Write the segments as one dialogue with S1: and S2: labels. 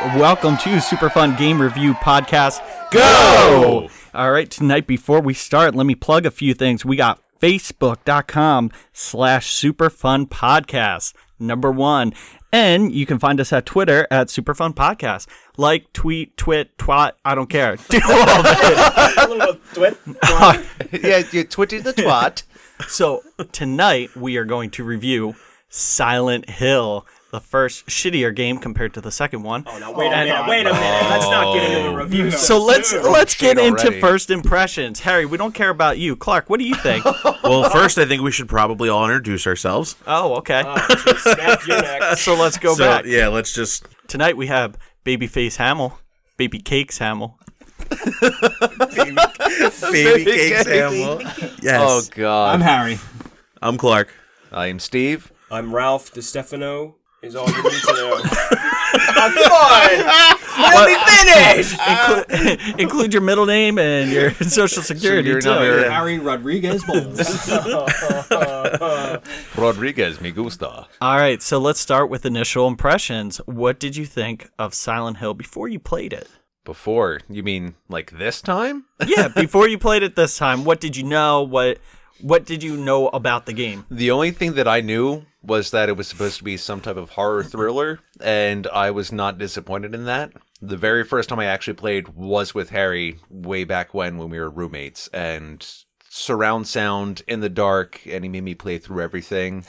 S1: Welcome to Super Fun Game Review Podcast. Go! All right, tonight before we start, let me plug a few things. We got facebook.com/superfunpodcast, #1. And you can find us at Twitter at superfunpodcast. Like, tweet, twat, I don't care. Do all of it.
S2: A little twit.
S3: Yeah, you twitted the twat.
S1: So tonight we are going to review Silent Hill, the first shittier game compared to the second one.
S2: Oh, no, wait a minute. Let's not get into a review.
S1: So let's get into
S3: already.
S1: first impressions. Harry, we don't care about you. Clark, what do you think?
S4: Well, first, I think we should probably all introduce ourselves.
S1: Oh, okay.
S2: Snap your neck.
S1: So let's go back.
S4: Yeah, let's just...
S1: Tonight we have Babyface Hamill, Baby Cakes Hamill.
S4: Baby Cakes Hamill. Yes.
S3: Oh, God.
S5: I'm Harry.
S4: I'm Clark.
S3: I am Steve.
S2: I'm Ralph DeStefano. Is all you need to know. Come on! Let me finish!
S1: Include your middle name and your social security,
S3: your
S1: too.
S3: number.
S5: Harry Rodriguez Bowles.
S3: Rodriguez, me gusta.
S1: All right, so let's start with initial impressions. What did you think of Silent Hill before you played it?
S3: Before, you mean like this time?
S1: Yeah, before you played it this time, what did you know? What did you know about the game?
S3: The only thing that I knew was that it was supposed to be some type of horror thriller, and I was not disappointed in that. The very first time I actually played was with Harry way back when we were roommates, and surround sound in the dark, and he made me play through everything.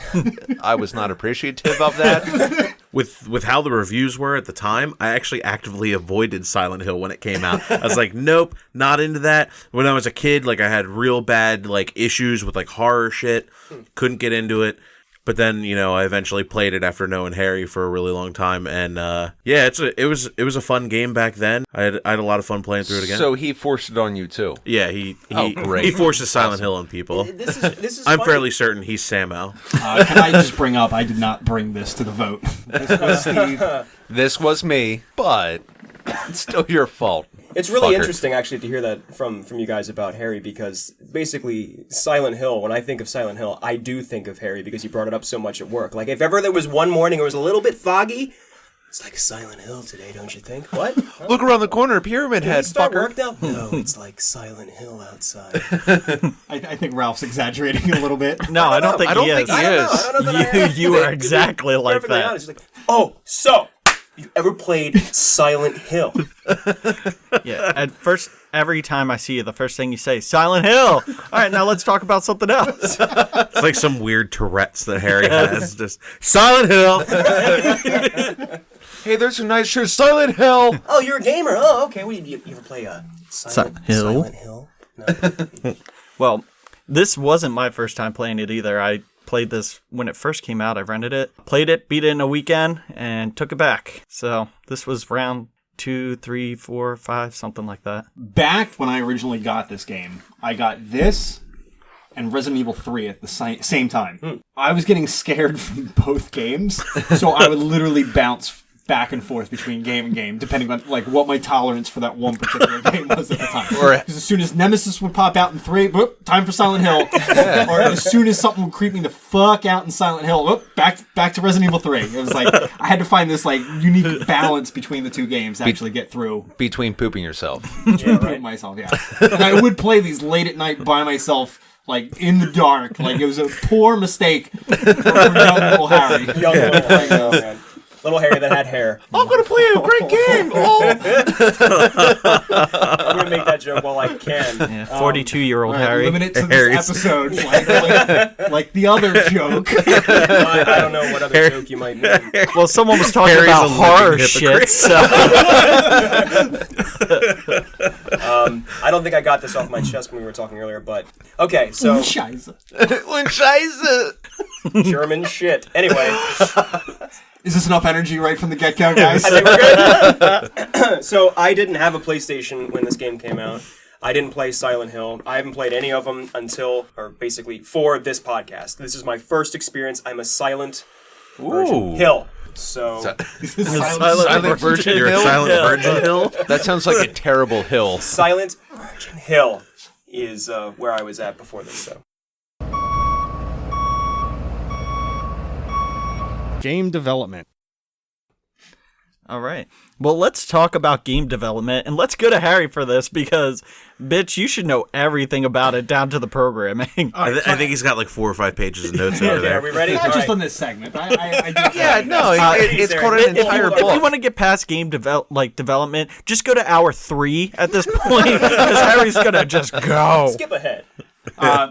S3: I was not appreciative of that.
S4: With how the reviews were at the time, I actually actively avoided Silent Hill when it came out. I was like, nope, not into that. When I was a kid, like I had real bad like issues with like horror shit. Couldn't get into it. But then, you know, I eventually played it after knowing Harry for a really long time, and yeah, it was a fun game back then. I had a lot of fun playing through it again.
S3: So he forced it on you too.
S4: Yeah, he
S3: great.
S4: forces Silent Hill on people.
S2: This is
S4: I'm
S2: funny.
S4: fairly certain he's Samo.
S5: Can I just bring up, I did not bring this to the vote. This was Steve.
S3: This was me, but it's still your fault.
S2: It's really
S3: Fucker.
S2: interesting, actually, to hear that from you guys about Harry, because basically, Silent Hill, when I think of Silent Hill, I do think of Harry because he brought it up so much at work. Like, if ever there was one morning it was a little bit foggy, it's like Silent Hill today, don't you think? What?
S3: Look around the corner, Pyramid Head,
S2: Start
S3: fucker.
S2: work now? No, it's like Silent Hill outside.
S5: I think Ralph's exaggerating a little bit.
S1: No, I don't think
S3: I don't
S1: he
S3: think
S1: is.
S3: he is.
S2: I don't know that I am.
S1: You are exactly like
S2: Perfectly
S1: that.
S2: honest. It's like, oh, so, you ever played Silent Hill?
S1: Yeah, at first, every time I see you, the first thing you say, Silent Hill. All right, now let's talk about something else.
S4: It's like some weird Tourette's that Harry has. Just Silent Hill.
S3: Hey, there's a nice shirt, Silent Hill.
S2: Oh, you're a gamer. Oh, okay. What, you ever play Silent Hill? No.
S1: Well, this wasn't my first time playing it either. I played this when it first came out. I rented it, played it, beat it in a weekend, and took it back. So this was round 2, 3, 4, 5, something like that.
S5: Back when I originally got this game, I got this and Resident Evil 3 at the same time. I was getting scared from both games, so I would literally bounce back and forth between game and game, depending on like what my tolerance for that one particular game was at the time. Because as soon as Nemesis would pop out in 3, whoop, time for Silent Hill. Or as soon as something would creep me the fuck out in Silent Hill, whoop, back to Resident Evil 3. It was like I had to find this like unique balance between the two games to actually get through.
S3: Between pooping yourself.
S5: Myself, yeah. And I would play these late at night by myself. Like, in the dark. Like, it was a poor mistake for young little Harry.
S2: Young little Harry, oh, man. Little Harry that had hair.
S4: I'm gonna play a great game.
S2: I'm going to make that joke while I can.
S1: Yeah, 42-year-old Harry.
S5: Limit it to
S4: Harry's.
S5: this episode, like the other joke.
S2: I don't know what other joke you might mean.
S1: Well, someone was talking
S4: Harry's
S1: about
S4: a living
S1: horror
S4: hypocrite.
S1: shit, so...
S2: I don't think I got this off my chest when we were talking earlier, but... Okay, so...
S5: Scheiße.
S2: German shit. Anyway...
S5: Is this enough energy right from the get-go, guys?
S2: I think we're good. So, I didn't have a PlayStation when this game came out. I didn't play Silent Hill. I haven't played any of them until, or basically, for this podcast. This is my first experience. I'm a Silent Virgin Hill. So
S3: Silent Virgin
S4: You're a
S3: Hill?
S4: Silent Virgin Hill?
S3: That sounds like a terrible hill.
S2: Silent Virgin Hill is where I was at before this, so.
S6: Game development.
S1: All right. Well, let's talk about game development, and let's go to Harry for this because, bitch, you should know everything about it down to the programming.
S4: I think he's got like 4 or 5 pages of notes over
S2: Okay,
S4: there.
S2: are we ready?
S5: Not
S2: All
S5: just
S2: right.
S5: on this segment. I do
S3: Yeah, no, it's called an
S1: If
S3: entire
S1: you
S3: book.
S1: want to get past game development, just go to hour 3 at this point because Harry's gonna just go.
S2: Skip ahead.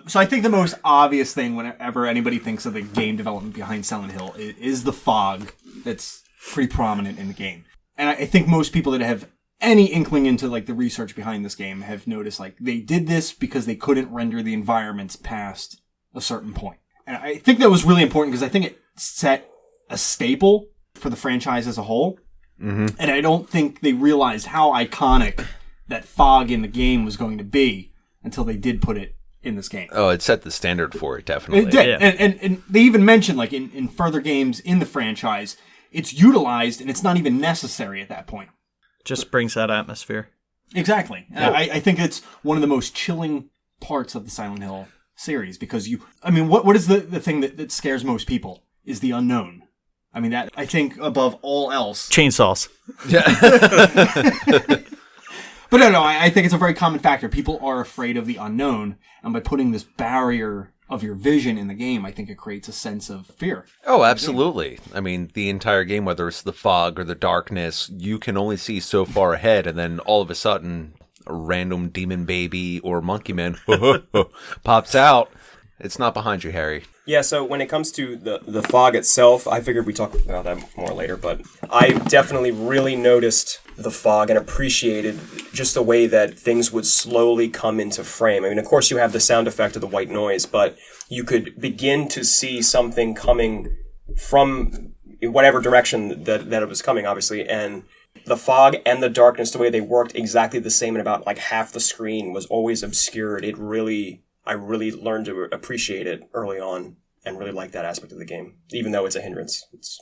S5: So I think the most obvious thing whenever anybody thinks of the game development behind Silent Hill is the fog that's pretty prominent in the game. And I think most people that have any inkling into like the research behind this game have noticed like they did this because they couldn't render the environments past a certain point. And I think that was really important because I think it set a staple for the franchise as a whole. Mm-hmm. And I don't think they realized how iconic that fog in the game was going to be until they did put it in this game.
S3: Oh, it set the standard for it, definitely.
S5: It did.
S1: Yeah.
S5: And they even mentioned, like, in further games in the franchise, it's utilized and it's not even necessary at that point.
S1: Just brings that atmosphere.
S5: Exactly. And I think it's one of the most chilling parts of the Silent Hill series because what is the thing that scares most people is the unknown. I mean, that, I think, above all else.
S1: Chainsaws.
S5: But no, I think it's a very common factor. People are afraid of the unknown, and by putting this barrier of your vision in the game, I think it creates a sense of fear.
S3: Oh, absolutely. I mean, the entire game, whether it's the fog or the darkness, you can only see so far ahead, and then all of a sudden, a random demon baby or monkey man pops out. It's not behind you, Harry.
S2: Yeah, so when it comes to the fog itself, I figured we'd talk about that more later, but I definitely really noticed the fog and appreciated just the way that things would slowly come into frame. I mean, of course, you have the sound effect of the white noise, but you could begin to see something coming from whatever direction that it was coming, obviously, and the fog and the darkness, the way they worked exactly the same, and about like half the screen was always obscured. I really learned to appreciate it early on and really like that aspect of the game, even though it's a hindrance. It's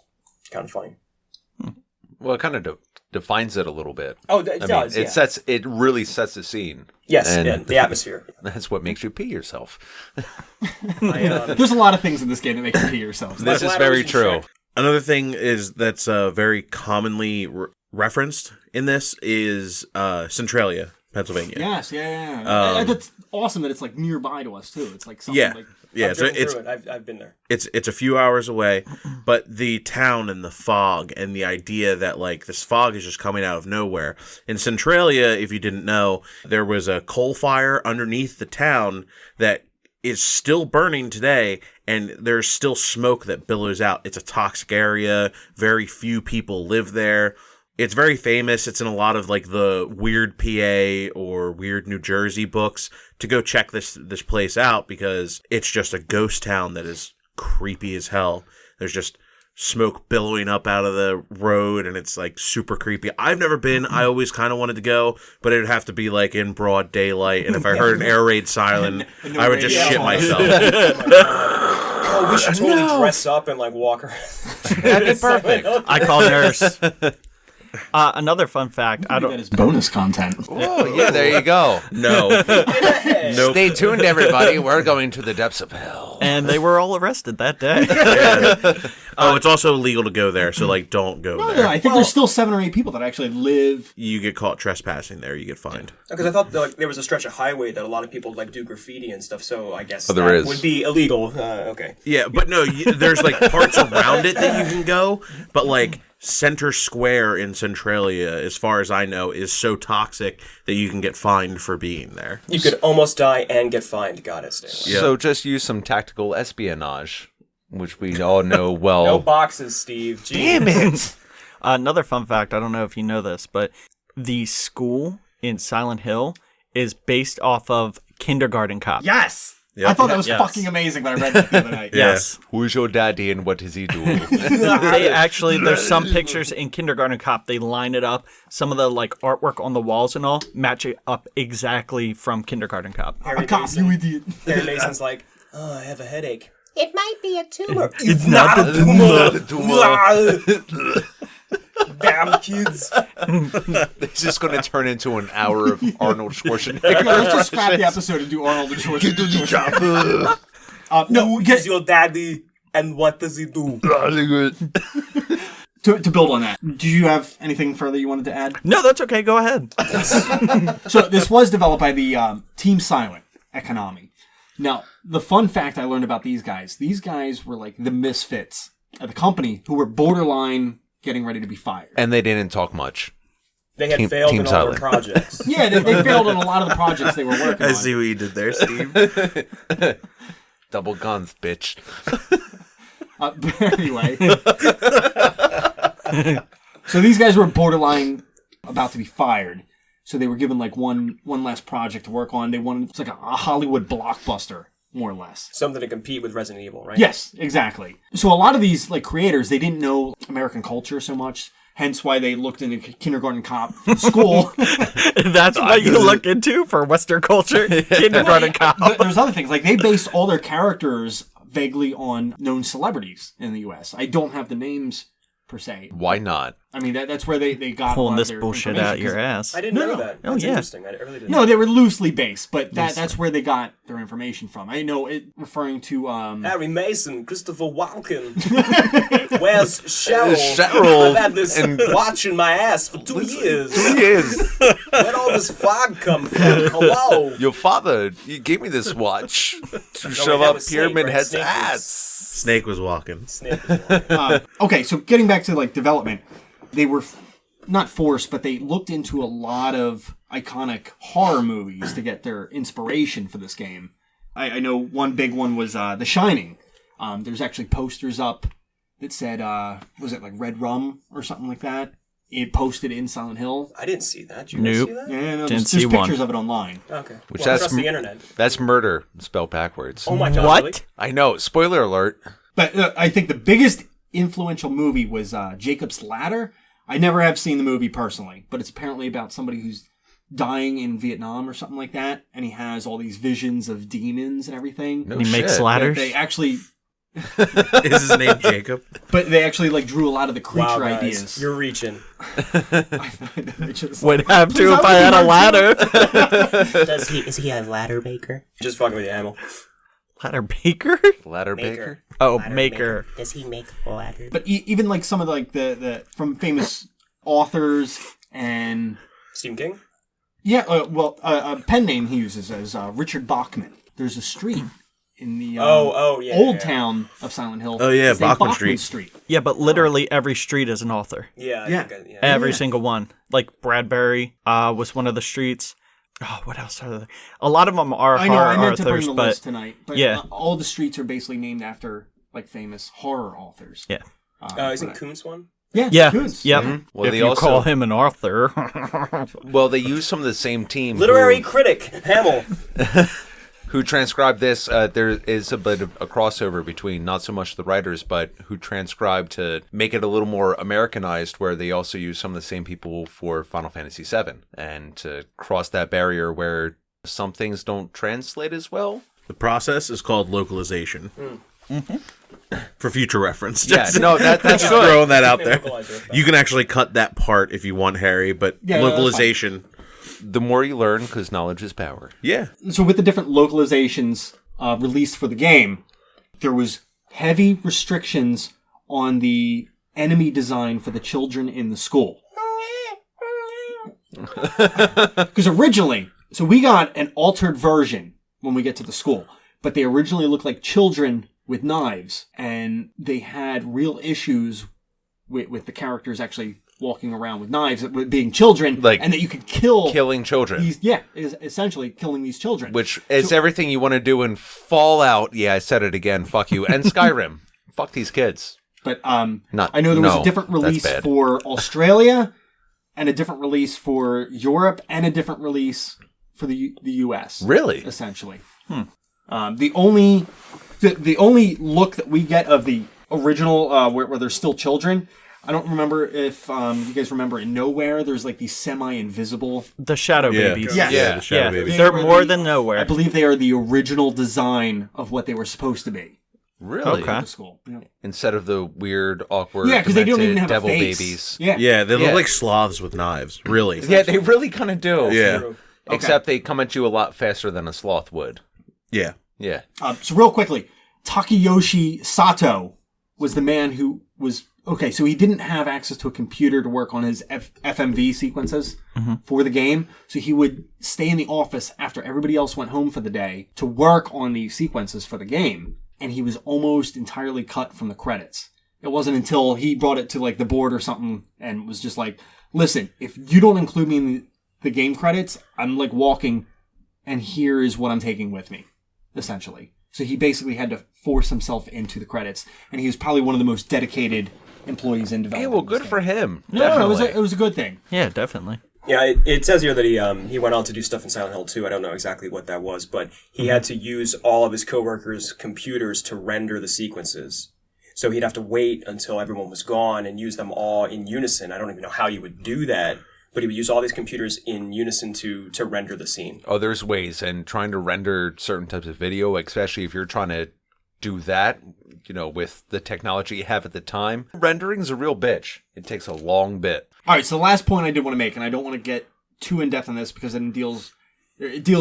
S2: kind of funny.
S3: Well, it kind of defines it a little bit.
S2: Oh, it does, yeah.
S3: It really sets the scene.
S2: Yes,
S3: And
S2: yeah, the atmosphere.
S3: That's what makes you pee yourself.
S5: There's a lot of things in this game that make you pee yourself.
S3: This is
S2: glad I
S3: very
S2: was in
S3: true.
S2: Shrek.
S4: Another thing is that's very commonly referenced in this is Centralia, Pennsylvania.
S5: Yes, yeah. That's awesome that it's like nearby to us too. It's like something like
S4: Yeah,
S2: I've
S4: so
S2: driven
S4: it's
S2: through it. I've been there.
S4: it's a few hours away, but the town and the fog and the idea that like this fog is just coming out of nowhere. In Centralia, if you didn't know, there was a coal fire underneath the town that is still burning today, and there's still smoke that billows out. It's a toxic area. Very few people live there. It's very famous. It's in a lot of like the Weird PA or Weird New Jersey books to go check this place out because it's just a ghost town that is creepy as hell. There's just smoke billowing up out of the road and it's like super creepy. I've never been. I always kind of wanted to go, but it would have to be like in broad daylight. And if I heard an air raid siren, I would just shit myself.
S2: Oh, we should totally dress up and like walk around.
S3: That'd be perfect.
S1: I call nurse. Another fun fact. I
S5: that
S1: don't.
S5: is bonus content.
S3: Oh, yeah, there you go.
S4: No. Nope.
S3: Stay tuned, everybody. We're going to the depths of hell.
S1: And they were all arrested that day.
S4: Oh, it's also illegal to go there, so like don't go there.
S5: I think there's still 7 or 8 people that actually live.
S4: You get caught trespassing there, you get fined.
S2: Because I thought like there was a stretch of highway that a lot of people like do graffiti and stuff. So I guess
S3: there
S2: that
S3: is.
S2: would be illegal. Okay.
S4: Yeah, but no, there's like parts around it that you can go, but like Center Square in Centralia, as far as I know, is so toxic that you can get fined for being there.
S2: You could almost die and get fined. Got it. Stanley.
S4: Yeah.
S3: So just use some tactical espionage, which we all know well.
S2: No boxes, Steve. Jeez.
S3: Damn it!
S1: Another fun fact. I don't know if you know this, but the school in Silent Hill is based off of Kindergarten Cop.
S5: Yes!
S4: Yep.
S5: I thought that was
S1: Yes.
S5: fucking amazing when I read that the other night.
S4: Yeah.
S1: Yes.
S3: Who's your daddy and what does he do?
S1: They actually, there's some pictures in Kindergarten Cop. They line it up. Some of the like artwork on the walls and all match it up exactly from Kindergarten Cop.
S2: Harry
S5: Cop,
S2: Mason.
S5: you idiot.
S2: Harry Mason's like, oh, I have a headache.
S6: It might be a tumor.
S1: It's not a tumor.
S2: Damn kids.
S3: This is going to turn into an hour of Arnold Schwarzenegger.
S5: Let's just scrap the episode and do Arnold and Schwarzenegger. No,
S2: Who is your daddy and what does he do?
S5: to build on that, did you have anything further you wanted to add?
S1: No, that's okay. Go ahead.
S5: So this was developed by the Team Silent at Konami. Now, the fun fact I learned about these guys were like the misfits at the company who were borderline getting ready to be fired.
S3: And they didn't talk much.
S2: They had failed
S3: Team
S2: in all
S3: Silent.
S2: their projects.
S5: Yeah, they failed on a lot of the projects they were working on.
S4: I see what you did there, Steve.
S3: Double guns, bitch.
S5: But anyway. So these guys were borderline about to be fired. So they were given like one last project to work on. They wanted, it's like a Hollywood blockbuster, more or less.
S2: Something to compete with Resident Evil, right?
S5: Yes, exactly. So a lot of these like creators, they didn't know American culture so much. Hence why they looked into Kindergarten Cop from school.
S1: That's what you look into for Western culture. Kindergarten Cop.
S5: There's other things. Like they based all their characters vaguely on known celebrities in the U.S. I don't have the names per se.
S3: Why not?
S5: I mean, that's where they got a
S1: Pulling
S5: lot of
S1: this
S5: their
S1: bullshit
S5: information,
S1: out your
S5: 'cause-
S1: ass.
S2: I didn't know that.
S1: Oh,
S2: That's
S1: yeah.
S2: interesting. I really didn't.
S5: No, they were loosely based, but that's where they got their information from. I know it referring to
S2: Harry Mason, Christopher Walken. Where's Cheryl?
S3: Cheryl
S2: I've had this watch in my ass for 2 years.
S3: 2 years.
S2: Where'd all this fog come from? Hello.
S3: Your father, he gave me this watch to shove
S2: that
S3: up
S2: was Snake,
S3: Pyramid
S2: right?
S3: Head's
S2: Snake was-
S3: ass.
S4: Snake was walking.
S2: Snake is walking.
S5: okay, so getting back to like development, they were not forced, but they looked into a lot of iconic horror movies to get their inspiration for this game. I know one big one was The Shining. There's actually posters up that said, was it like Red Rum or something like that? It posted in Silent Hill.
S2: I didn't see that. Did you
S1: Nope.
S2: guys see that?
S5: Yeah, no,
S1: Didn't
S5: there's
S1: see one.
S5: pictures of it online.
S2: Okay.
S3: Which
S2: Well,
S3: that's
S2: trust the internet.
S3: That's murder spelled backwards.
S2: Oh my god.
S1: What?
S2: Really?
S3: I know. Spoiler alert.
S5: But I think the biggest influential movie was Jacob's Ladder. I never have seen the movie personally, but it's apparently about somebody who's dying in Vietnam or something like that, and he has all these visions of demons and everything.
S3: No
S1: He makes
S3: shit.
S1: ladders.
S5: They actually,
S4: Is his name Jacob?
S5: but they actually like drew a lot of the creature
S2: Wow, guys,
S5: ideas.
S2: you're reaching.
S5: They just-
S1: Would have
S5: Please,
S1: to if
S5: I
S1: I had a
S5: would
S1: ladder.
S6: Is he a ladder baker?
S2: Just fucking with you, Hamill.
S1: Ladder baker?
S3: Ladder
S6: Maker.
S3: Baker?
S1: Oh,
S6: Ladder
S1: maker.
S6: Does he make ladders?
S5: But even like some of like the from famous authors and
S2: Stephen King?
S5: yeah, a pen name he uses as Richard Bachman. There's a street in the
S2: Yeah,
S5: old
S2: yeah.
S5: town of Silent Hill.
S4: Oh, yeah,
S5: It's named
S4: Bachman Street.
S1: Yeah, but literally every street is an author.
S2: Yeah,
S5: Yeah.
S2: I think
S1: Every single one. Like Bradbury was one of the streets. Oh, what else are there? A lot of them are
S5: I know.
S1: horror
S5: I meant to bring
S1: authors,
S5: the
S1: but
S5: list tonight, but
S1: yeah.
S5: all the streets are basically named after like famous horror authors.
S1: yeah.
S2: Isn't
S5: but-
S2: Kuntz one?
S5: Yeah,
S1: Yeah.
S5: Kuntz.
S1: Yep.
S3: Well,
S1: If
S3: they
S1: you
S3: also
S1: call him an author.
S3: well they use some of the same team
S2: Literary critic, Hamill.
S3: who transcribed this. There is a bit of a crossover between not so much the writers, but who transcribed to make it a little more Americanized, where they also use some of the same people for Final Fantasy VII, and to cross that barrier where some things don't translate as well.
S4: The process is called localization. For future reference.
S3: Yeah, no, that's
S4: Just
S3: good.
S4: throwing that out there.
S2: Localizer.
S4: You can actually cut that part if you want, Harry, but
S5: Yeah, no, that's
S4: localization.
S3: The more you learn, because knowledge is power.
S4: Yeah.
S5: So with the different localizations released for the game, there was heavy restrictions on the enemy design for the children in the school. Because originally, so we got an altered version when we get to the school, but they originally looked like children with knives, and they had real issues with the characters actually walking around with knives, with being children,
S3: Like,
S5: and that you could kill
S3: Killing children.
S5: these. Yeah, is essentially killing these children.
S3: Which is everything you want to do in Fallout. Yeah, I said it again. Fuck you. And Skyrim. Fuck these kids.
S5: But
S3: Not-
S5: I know there was
S3: no,
S5: a different
S3: that's
S5: release
S3: bad.
S5: for Australia, and a different release for Europe, and a different release for the US.
S3: Really?
S5: Essentially. The only look that we get of the original, where they're still children, I don't remember if you guys remember in Nowhere, there's like these semi-invisible.
S1: The Shadow
S4: Yeah.
S1: Babies.
S5: Yes.
S4: Yeah, the Shadow
S1: Yeah,
S4: Babies.
S1: they're
S5: were
S1: more
S5: the-
S1: than nowhere.
S5: I believe they are the original design of what they were supposed to be.
S3: Really?
S1: Okay.
S5: At the school. Yeah.
S3: Instead of the weird, awkward,
S5: Yeah, because they don't even have
S3: devil
S5: a face.
S3: babies.
S5: Yeah.
S4: Yeah, they look
S3: Yeah.
S4: like sloths with knives. Really.
S3: Yeah, they really kind of do.
S4: Yeah.
S2: True.
S3: Except they come at you a lot faster than a sloth would.
S4: Yeah.
S3: Yeah.
S5: So real quickly, Takeyoshi Sato was the man who was... Okay, so he didn't have access to a computer to work on his FMV sequences for the game. So he would stay in the office after everybody else went home for the day to work on the sequences for the game. And he was almost entirely cut from the credits. It wasn't until he brought it to like the board or something and was just like, listen, if you don't include me in the game credits, I'm like walking and here is what I'm taking with me, essentially. So he basically had to force himself into the credits. And he was probably one of the most dedicated employees in development.
S3: Hey, well, good for him.
S5: No, it was a good thing.
S1: Yeah, definitely.
S2: Yeah, it says here that he went on to do stuff in Silent Hill 2. I don't know exactly what that was, but he had to use all of his coworkers' computers to render the sequences. So he'd have to wait until everyone was gone and use them all in unison. I don't even know how you would do that, but he would use all these computers in unison to render the scene.
S3: Oh, there's ways, and trying to render certain types of video, especially if you're trying to do that, with the technology you have at the time, rendering's a real bitch. It takes a long bit.
S5: All right, so the last point I did want to make, and I don't want to get too in depth on this because it deals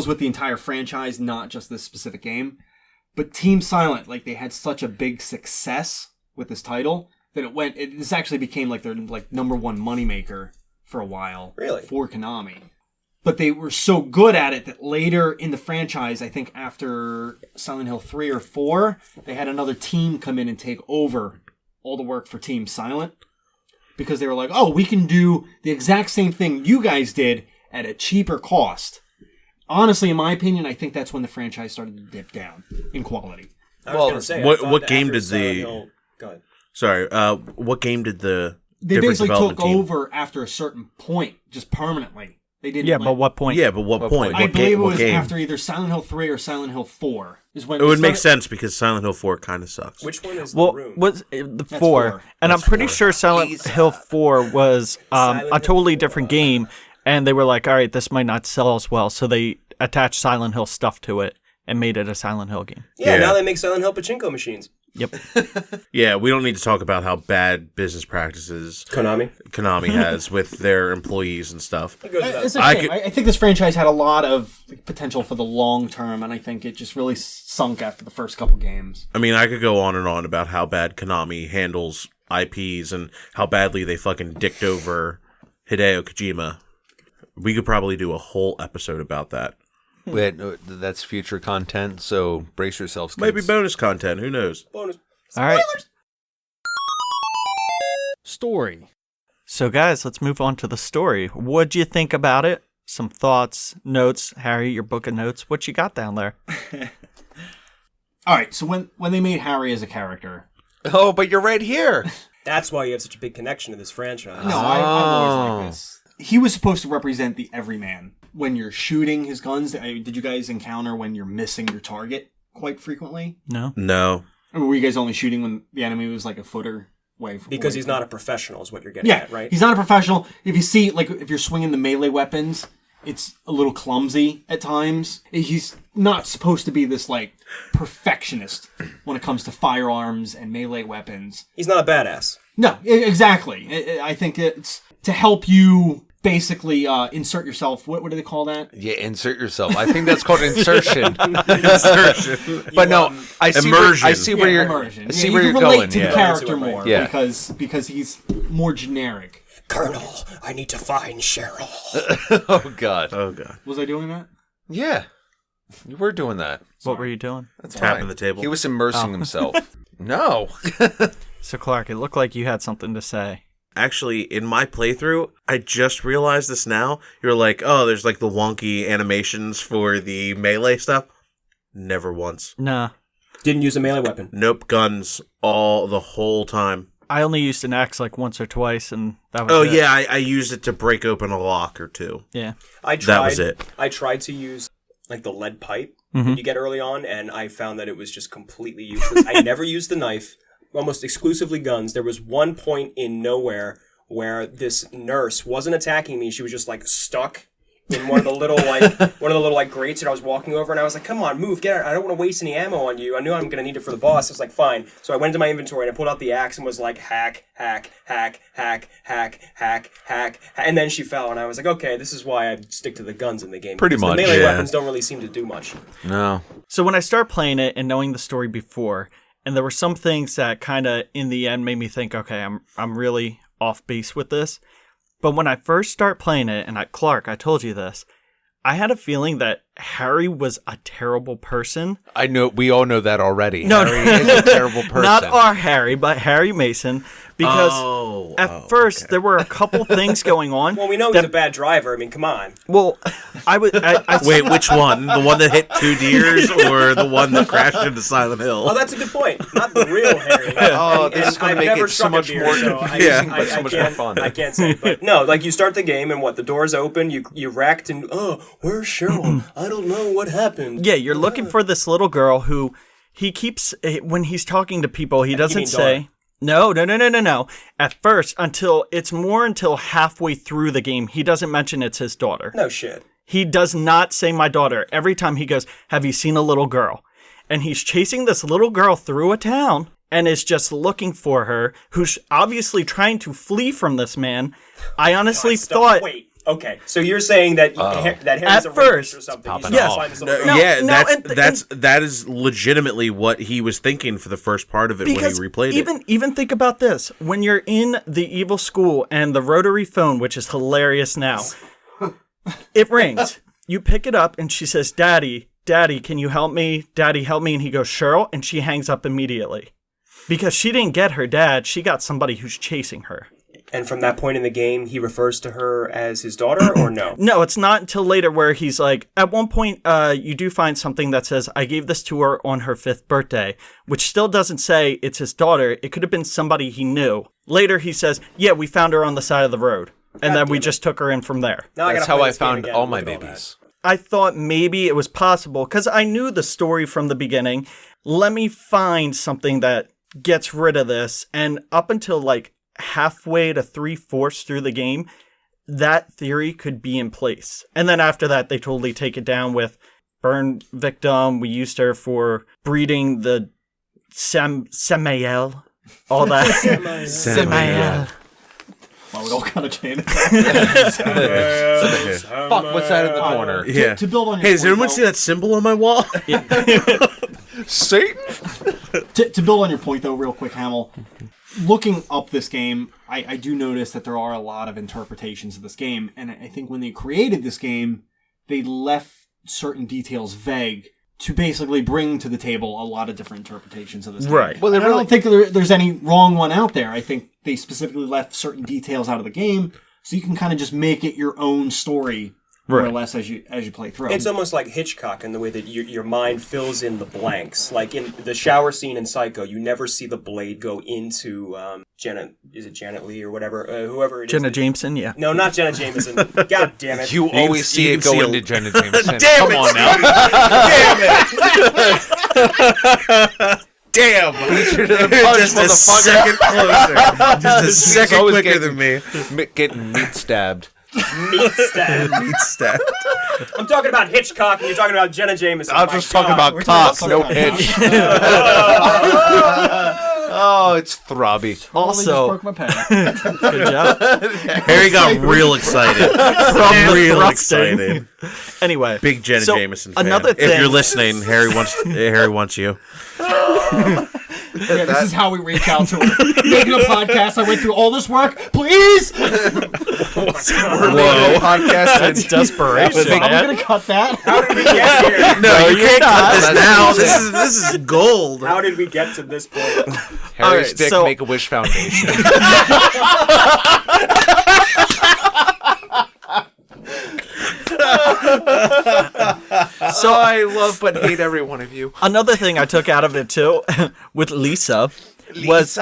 S5: with the entire franchise, not just this specific game. But Team Silent, like they had such a big success with this title that this actually became like their like number one moneymaker for a while.
S2: Really?
S5: For Konami. But they were so good at it that later in the franchise, I think after Silent Hill 3 or 4, they had another team come in and take over all the work for Team Silent. Because they were like, oh, we can do the exact same thing you guys did at a cheaper cost. Honestly, in my opinion, I think that's when the franchise started to dip down in quality.
S2: I was going to say,
S4: what game did
S2: Go ahead.
S4: Sorry, what game did the
S5: They
S4: different
S5: basically
S4: development
S5: took
S4: team...
S5: over after a certain point, just permanently. They didn't.
S1: Yeah, but what point?
S4: Yeah, but what point?
S5: I believe it was
S4: game?
S5: after either Silent Hill 3 or Silent Hill 4. Is when
S4: It would make sense because Silent Hill 4 kind of sucks.
S2: Which one is
S1: Well,
S2: the room?
S1: was the
S5: That's
S1: 4?
S5: 4.
S1: And
S4: That's
S1: I'm pretty
S4: 4.
S1: sure Silent Hill 4 was
S2: Silent
S1: a
S2: Hill
S1: totally
S2: 4.
S1: different game, and they were like, all right, this might not sell as well, so they attached Silent Hill stuff to it and made it a Silent Hill game.
S2: Yeah,
S4: Yeah.
S2: now they make Silent Hill pachinko machines.
S1: Yep.
S4: Yeah, we don't need to talk about how bad business practices
S2: Konami?
S4: has with their employees and stuff.
S2: It goes without
S5: It's a
S2: saying.
S5: shame. I think this franchise had a lot of potential for the long term, and I think it just really sunk after the first couple games.
S4: I mean, I could go on and on about how bad Konami handles IPs and how badly they fucking dicked over Hideo Kojima. We could probably do a whole episode about that.
S3: Wait, that's future content, so brace yourselves, kids.
S4: Maybe bonus content, who knows?
S2: Bonus.
S1: All right. Story. So, guys, let's move on to the story. What'd you think about it? Some thoughts, notes. Harry, your book of notes. What you got down there?
S5: All right, so when they made Harry as a character...
S3: Oh, but you're right here.
S2: That's why you have such a big connection to this franchise.
S5: No, I'm always like this. He was supposed to represent the everyman. When you're shooting his guns, did you guys encounter when you're missing your target quite frequently?
S1: No.
S4: No.
S5: Or were you guys only shooting when the enemy was like a footer away from...
S2: Because he's not a professional is what you're getting at, right?
S5: He's not a professional. If you see, like, if you're swinging the melee weapons, it's a little clumsy at times. He's not supposed to be this, like, perfectionist when it comes to firearms and melee weapons.
S2: He's not a badass.
S5: No, exactly. I think it's to help you basically insert yourself. What do they call that?
S3: Yeah, insert yourself. I think that's called insertion.
S4: Insertion.
S3: But no, I see
S4: Immersion.
S3: I see where you're.
S5: Immersion.
S3: I see
S5: You
S3: where
S5: can
S3: you're
S5: relate
S3: going.
S5: to the
S3: Yeah.
S5: character
S2: Right.
S5: more
S3: Yeah.
S5: because he's more generic.
S2: Colonel, I need to find Cheryl.
S3: Oh God.
S4: Oh, God.
S5: Was I doing that?
S3: Yeah, you were doing that.
S1: What were you doing?
S3: That's
S4: Tapping
S3: fine.
S4: the table.
S3: He was immersing himself. No.
S1: So, Clark, it looked like you had something to say.
S4: Actually, in my playthrough, I just realized this now. You're like, oh, there's like the wonky animations for the melee stuff. Never once.
S1: Nah.
S2: Didn't use a melee weapon.
S4: Nope, guns the whole time.
S1: I only used an axe like once or twice, and that was
S4: Oh,
S1: it.
S4: yeah, I used it to break open a lock or two.
S1: Yeah.
S4: That was it.
S2: I tried to use like the lead pipe that you get early on, and I found that it was just completely useless. I never used the knife. Almost exclusively guns. There was one point in nowhere where this nurse wasn't attacking me. She was just like stuck in one of the little grates that I was walking over, and I was like, "Come on, move, get out! I don't want to waste any ammo on you. I knew I'm gonna need it for the boss." I was like, "Fine." So I went into my inventory and I pulled out the axe and was like, hack, hack, hack, hack, hack, hack, hack, and then she fell, and I was like, "Okay, this is why I stick to the guns in the game."
S3: Pretty
S2: because
S3: much,
S2: the melee
S4: yeah.
S2: weapons don't really seem to do much.
S3: No.
S1: So when I start playing it and knowing the story before, And there were some things that kind of, in the end, made me think, okay, I'm really off base with this. But when I first start playing it, and Clark, I told you this, I had a feeling that Harry was a terrible person.
S3: I know, we all know that already.
S1: No,
S3: Harry is a terrible person.
S1: Not our Harry, but Harry Mason. Because at first, there were a couple things going on.
S2: Well, we know he's a bad driver. I mean, come on.
S1: Well, I
S4: Wait, which one? The one that hit 2 deers or the one that crashed into Silent Hill?
S2: Oh, that's a good point. Not the real Harry.
S3: This is going to make it so much more confusing, but so much more fun.
S2: I can't say. But no, like you start the game and the doors open, you wrecked, and where's Cheryl? I don't know what happened.
S1: Yeah, you're looking for this little girl who he keeps, when he's talking to people, he doesn't say... No. At first, until halfway through the game, he doesn't mention it's his daughter.
S2: No shit.
S1: He does not say my daughter. Every time he goes, have you seen a little girl? And he's chasing this little girl through a town and is just looking for her, who's obviously trying to flee from this man. I honestly thought...
S2: Wait. Okay, so you're saying that that Harry's a rapist or something? He's
S1: yes.
S2: trying to find this little girl.
S4: That is legitimately what he was thinking for the first part of it when he replayed it.
S1: Even think about this: when you're in the evil school and the rotary phone, which is hilarious now, it rings. You pick it up and she says, "Daddy, can you help me? Daddy, help me!" And he goes, "Cheryl," and she hangs up immediately because she didn't get her dad; she got somebody who's chasing her.
S2: And from that point in the game, he refers to her as his daughter, or no?
S1: No, it's not until later where he's like, at one point, you do find something that says, I gave this to her on her 5th birthday, which still doesn't say it's his daughter. It could have been somebody he knew. Later, he says, yeah, we found her on the side of the road. And then we just took her in from there.
S3: That's how I found all my babies.
S1: I thought maybe it was possible, because I knew the story from the beginning. Let me find something that gets rid of this. And up until halfway to 3/4 through the game, that theory could be in place. And then after that, they totally take it down with burn victim. We used her for breeding the Samael. All that.
S4: Samael.
S5: Well, we all kind of changed.
S3: Fuck, what's that in the corner?
S4: Yeah.
S5: To build on your
S4: Hey, does
S5: point,
S4: anyone see that symbol on my wall?
S3: Satan?
S5: To build on your point, though, real quick, Hamill, looking up this game, I do notice that there are a lot of interpretations of this game, and I think when they created this game, they left certain details vague to basically bring to the table a lot of different interpretations of this game.
S1: Right.
S5: Well, I don't think there's any wrong one out there. I think they specifically left certain details out of the game, so you can kind of just make it your own story, more or less, as you play through.
S2: It's almost like Hitchcock in the way that your mind fills in the blanks. Like in the shower scene in Psycho, you never see the blade go into Janet. Is it Janet Leigh or whatever? Whoever it is.
S1: Jenna Jameson, yeah.
S2: No, not Jenna Jameson. God damn it!
S3: You always see it go into Jenna Jameson.
S4: Damn
S3: Come
S4: it,
S3: on now.
S4: Damn!
S3: Feature to the punch,
S4: Just a
S3: motherfucker.
S4: second closer. Just a second
S3: always
S4: quicker than me.
S3: Getting meat stabbed.
S2: Meat stab.
S4: Meat stabbed.
S2: I'm talking about Hitchcock, and you're talking about Jenna Jameson.
S3: I'm
S2: My
S3: just talking
S2: God.
S3: about cock, no hitch. Oh, it's throbby.
S5: Just
S1: Also,
S5: broke my pen.
S1: good job.
S4: Harry got real excited. Real excited.
S1: Anyway.
S4: Big Jenna Jameson fan.
S1: Another thing.
S4: If you're listening, Harry wants you.
S5: Yeah, this is how we reach out to him. Making a podcast, I went through all this work. Please!
S3: Whoa. Podcast.
S1: That's desperation.
S5: I'm
S1: man.
S5: going to cut that.
S2: How did we get here?
S4: No, you can't cut this
S3: That's
S4: now.
S3: amazing.
S4: This is gold.
S2: How did we get to this point?
S3: Harry's
S1: right,
S3: Dick
S1: so-
S3: Make-A-Wish Foundation. So I love but hate every one of you.
S1: Another thing I took out of it too, with Lisa, was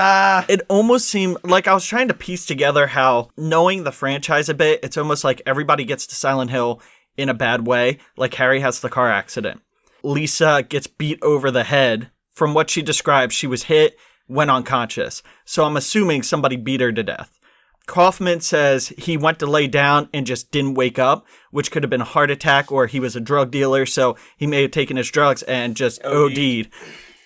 S1: it almost seemed like I was trying to piece together how, knowing the franchise a bit, it's almost like everybody gets to Silent Hill in a bad way. Like Harry has the car accident. Lisa gets beat over the head. From what she described, she was hit, went unconscious. So I'm assuming somebody beat her to death. Kaufman says he went to lay down and just didn't wake up, which could have been a heart attack, or he was a drug dealer, so he may have taken his drugs and just OD'd.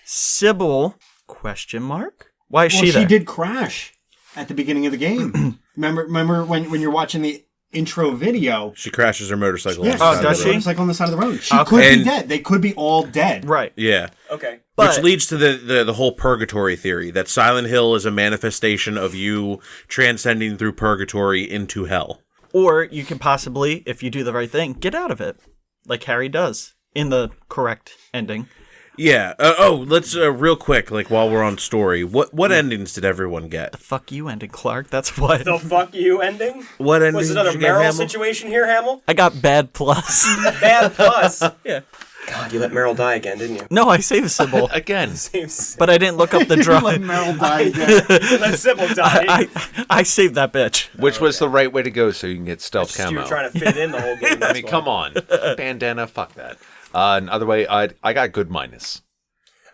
S1: Sybil, question mark? Why is she there?
S5: She did crash at the beginning of the game. remember when you're watching the intro video.
S4: She crashes her motorcycle.
S5: Yeah,
S4: on the
S1: Oh,
S4: side
S1: does
S4: of the
S1: she?
S4: road.
S5: Motorcycle on the side of the road. She
S1: Okay.
S5: could be
S4: And-
S5: dead. They could be all dead.
S1: Right.
S4: Yeah.
S2: Okay.
S1: But
S4: Which leads to the whole purgatory theory, that Silent Hill is a manifestation of you transcending through purgatory into hell.
S1: or you can possibly, if you do the right thing, get out of it, like Harry does in the correct ending.
S4: Yeah. Let's real quick, like while we're on story, what endings did everyone get?
S1: Fuck you ending, Clark. That's what.
S2: The fuck you ending?
S4: What ending?
S2: Was it another
S4: did you get,
S2: Meryl
S4: Hamill?
S2: situation here, Hamill?
S1: I got bad plus.
S2: Bad plus.
S1: Yeah.
S2: God, you let Meryl die again, didn't you?
S1: No, I saved Sybil,
S3: Again.
S1: but I didn't look up the
S5: Let
S1: drive.
S5: Meryl die again.
S2: Let Sybil die.
S1: I saved that bitch.
S3: Which was the right way to go so you can get stealth
S2: You
S3: camo.
S2: were trying to fit in the whole game.
S3: I mean, come on. Bandana, fuck that. Another way, I got good minus.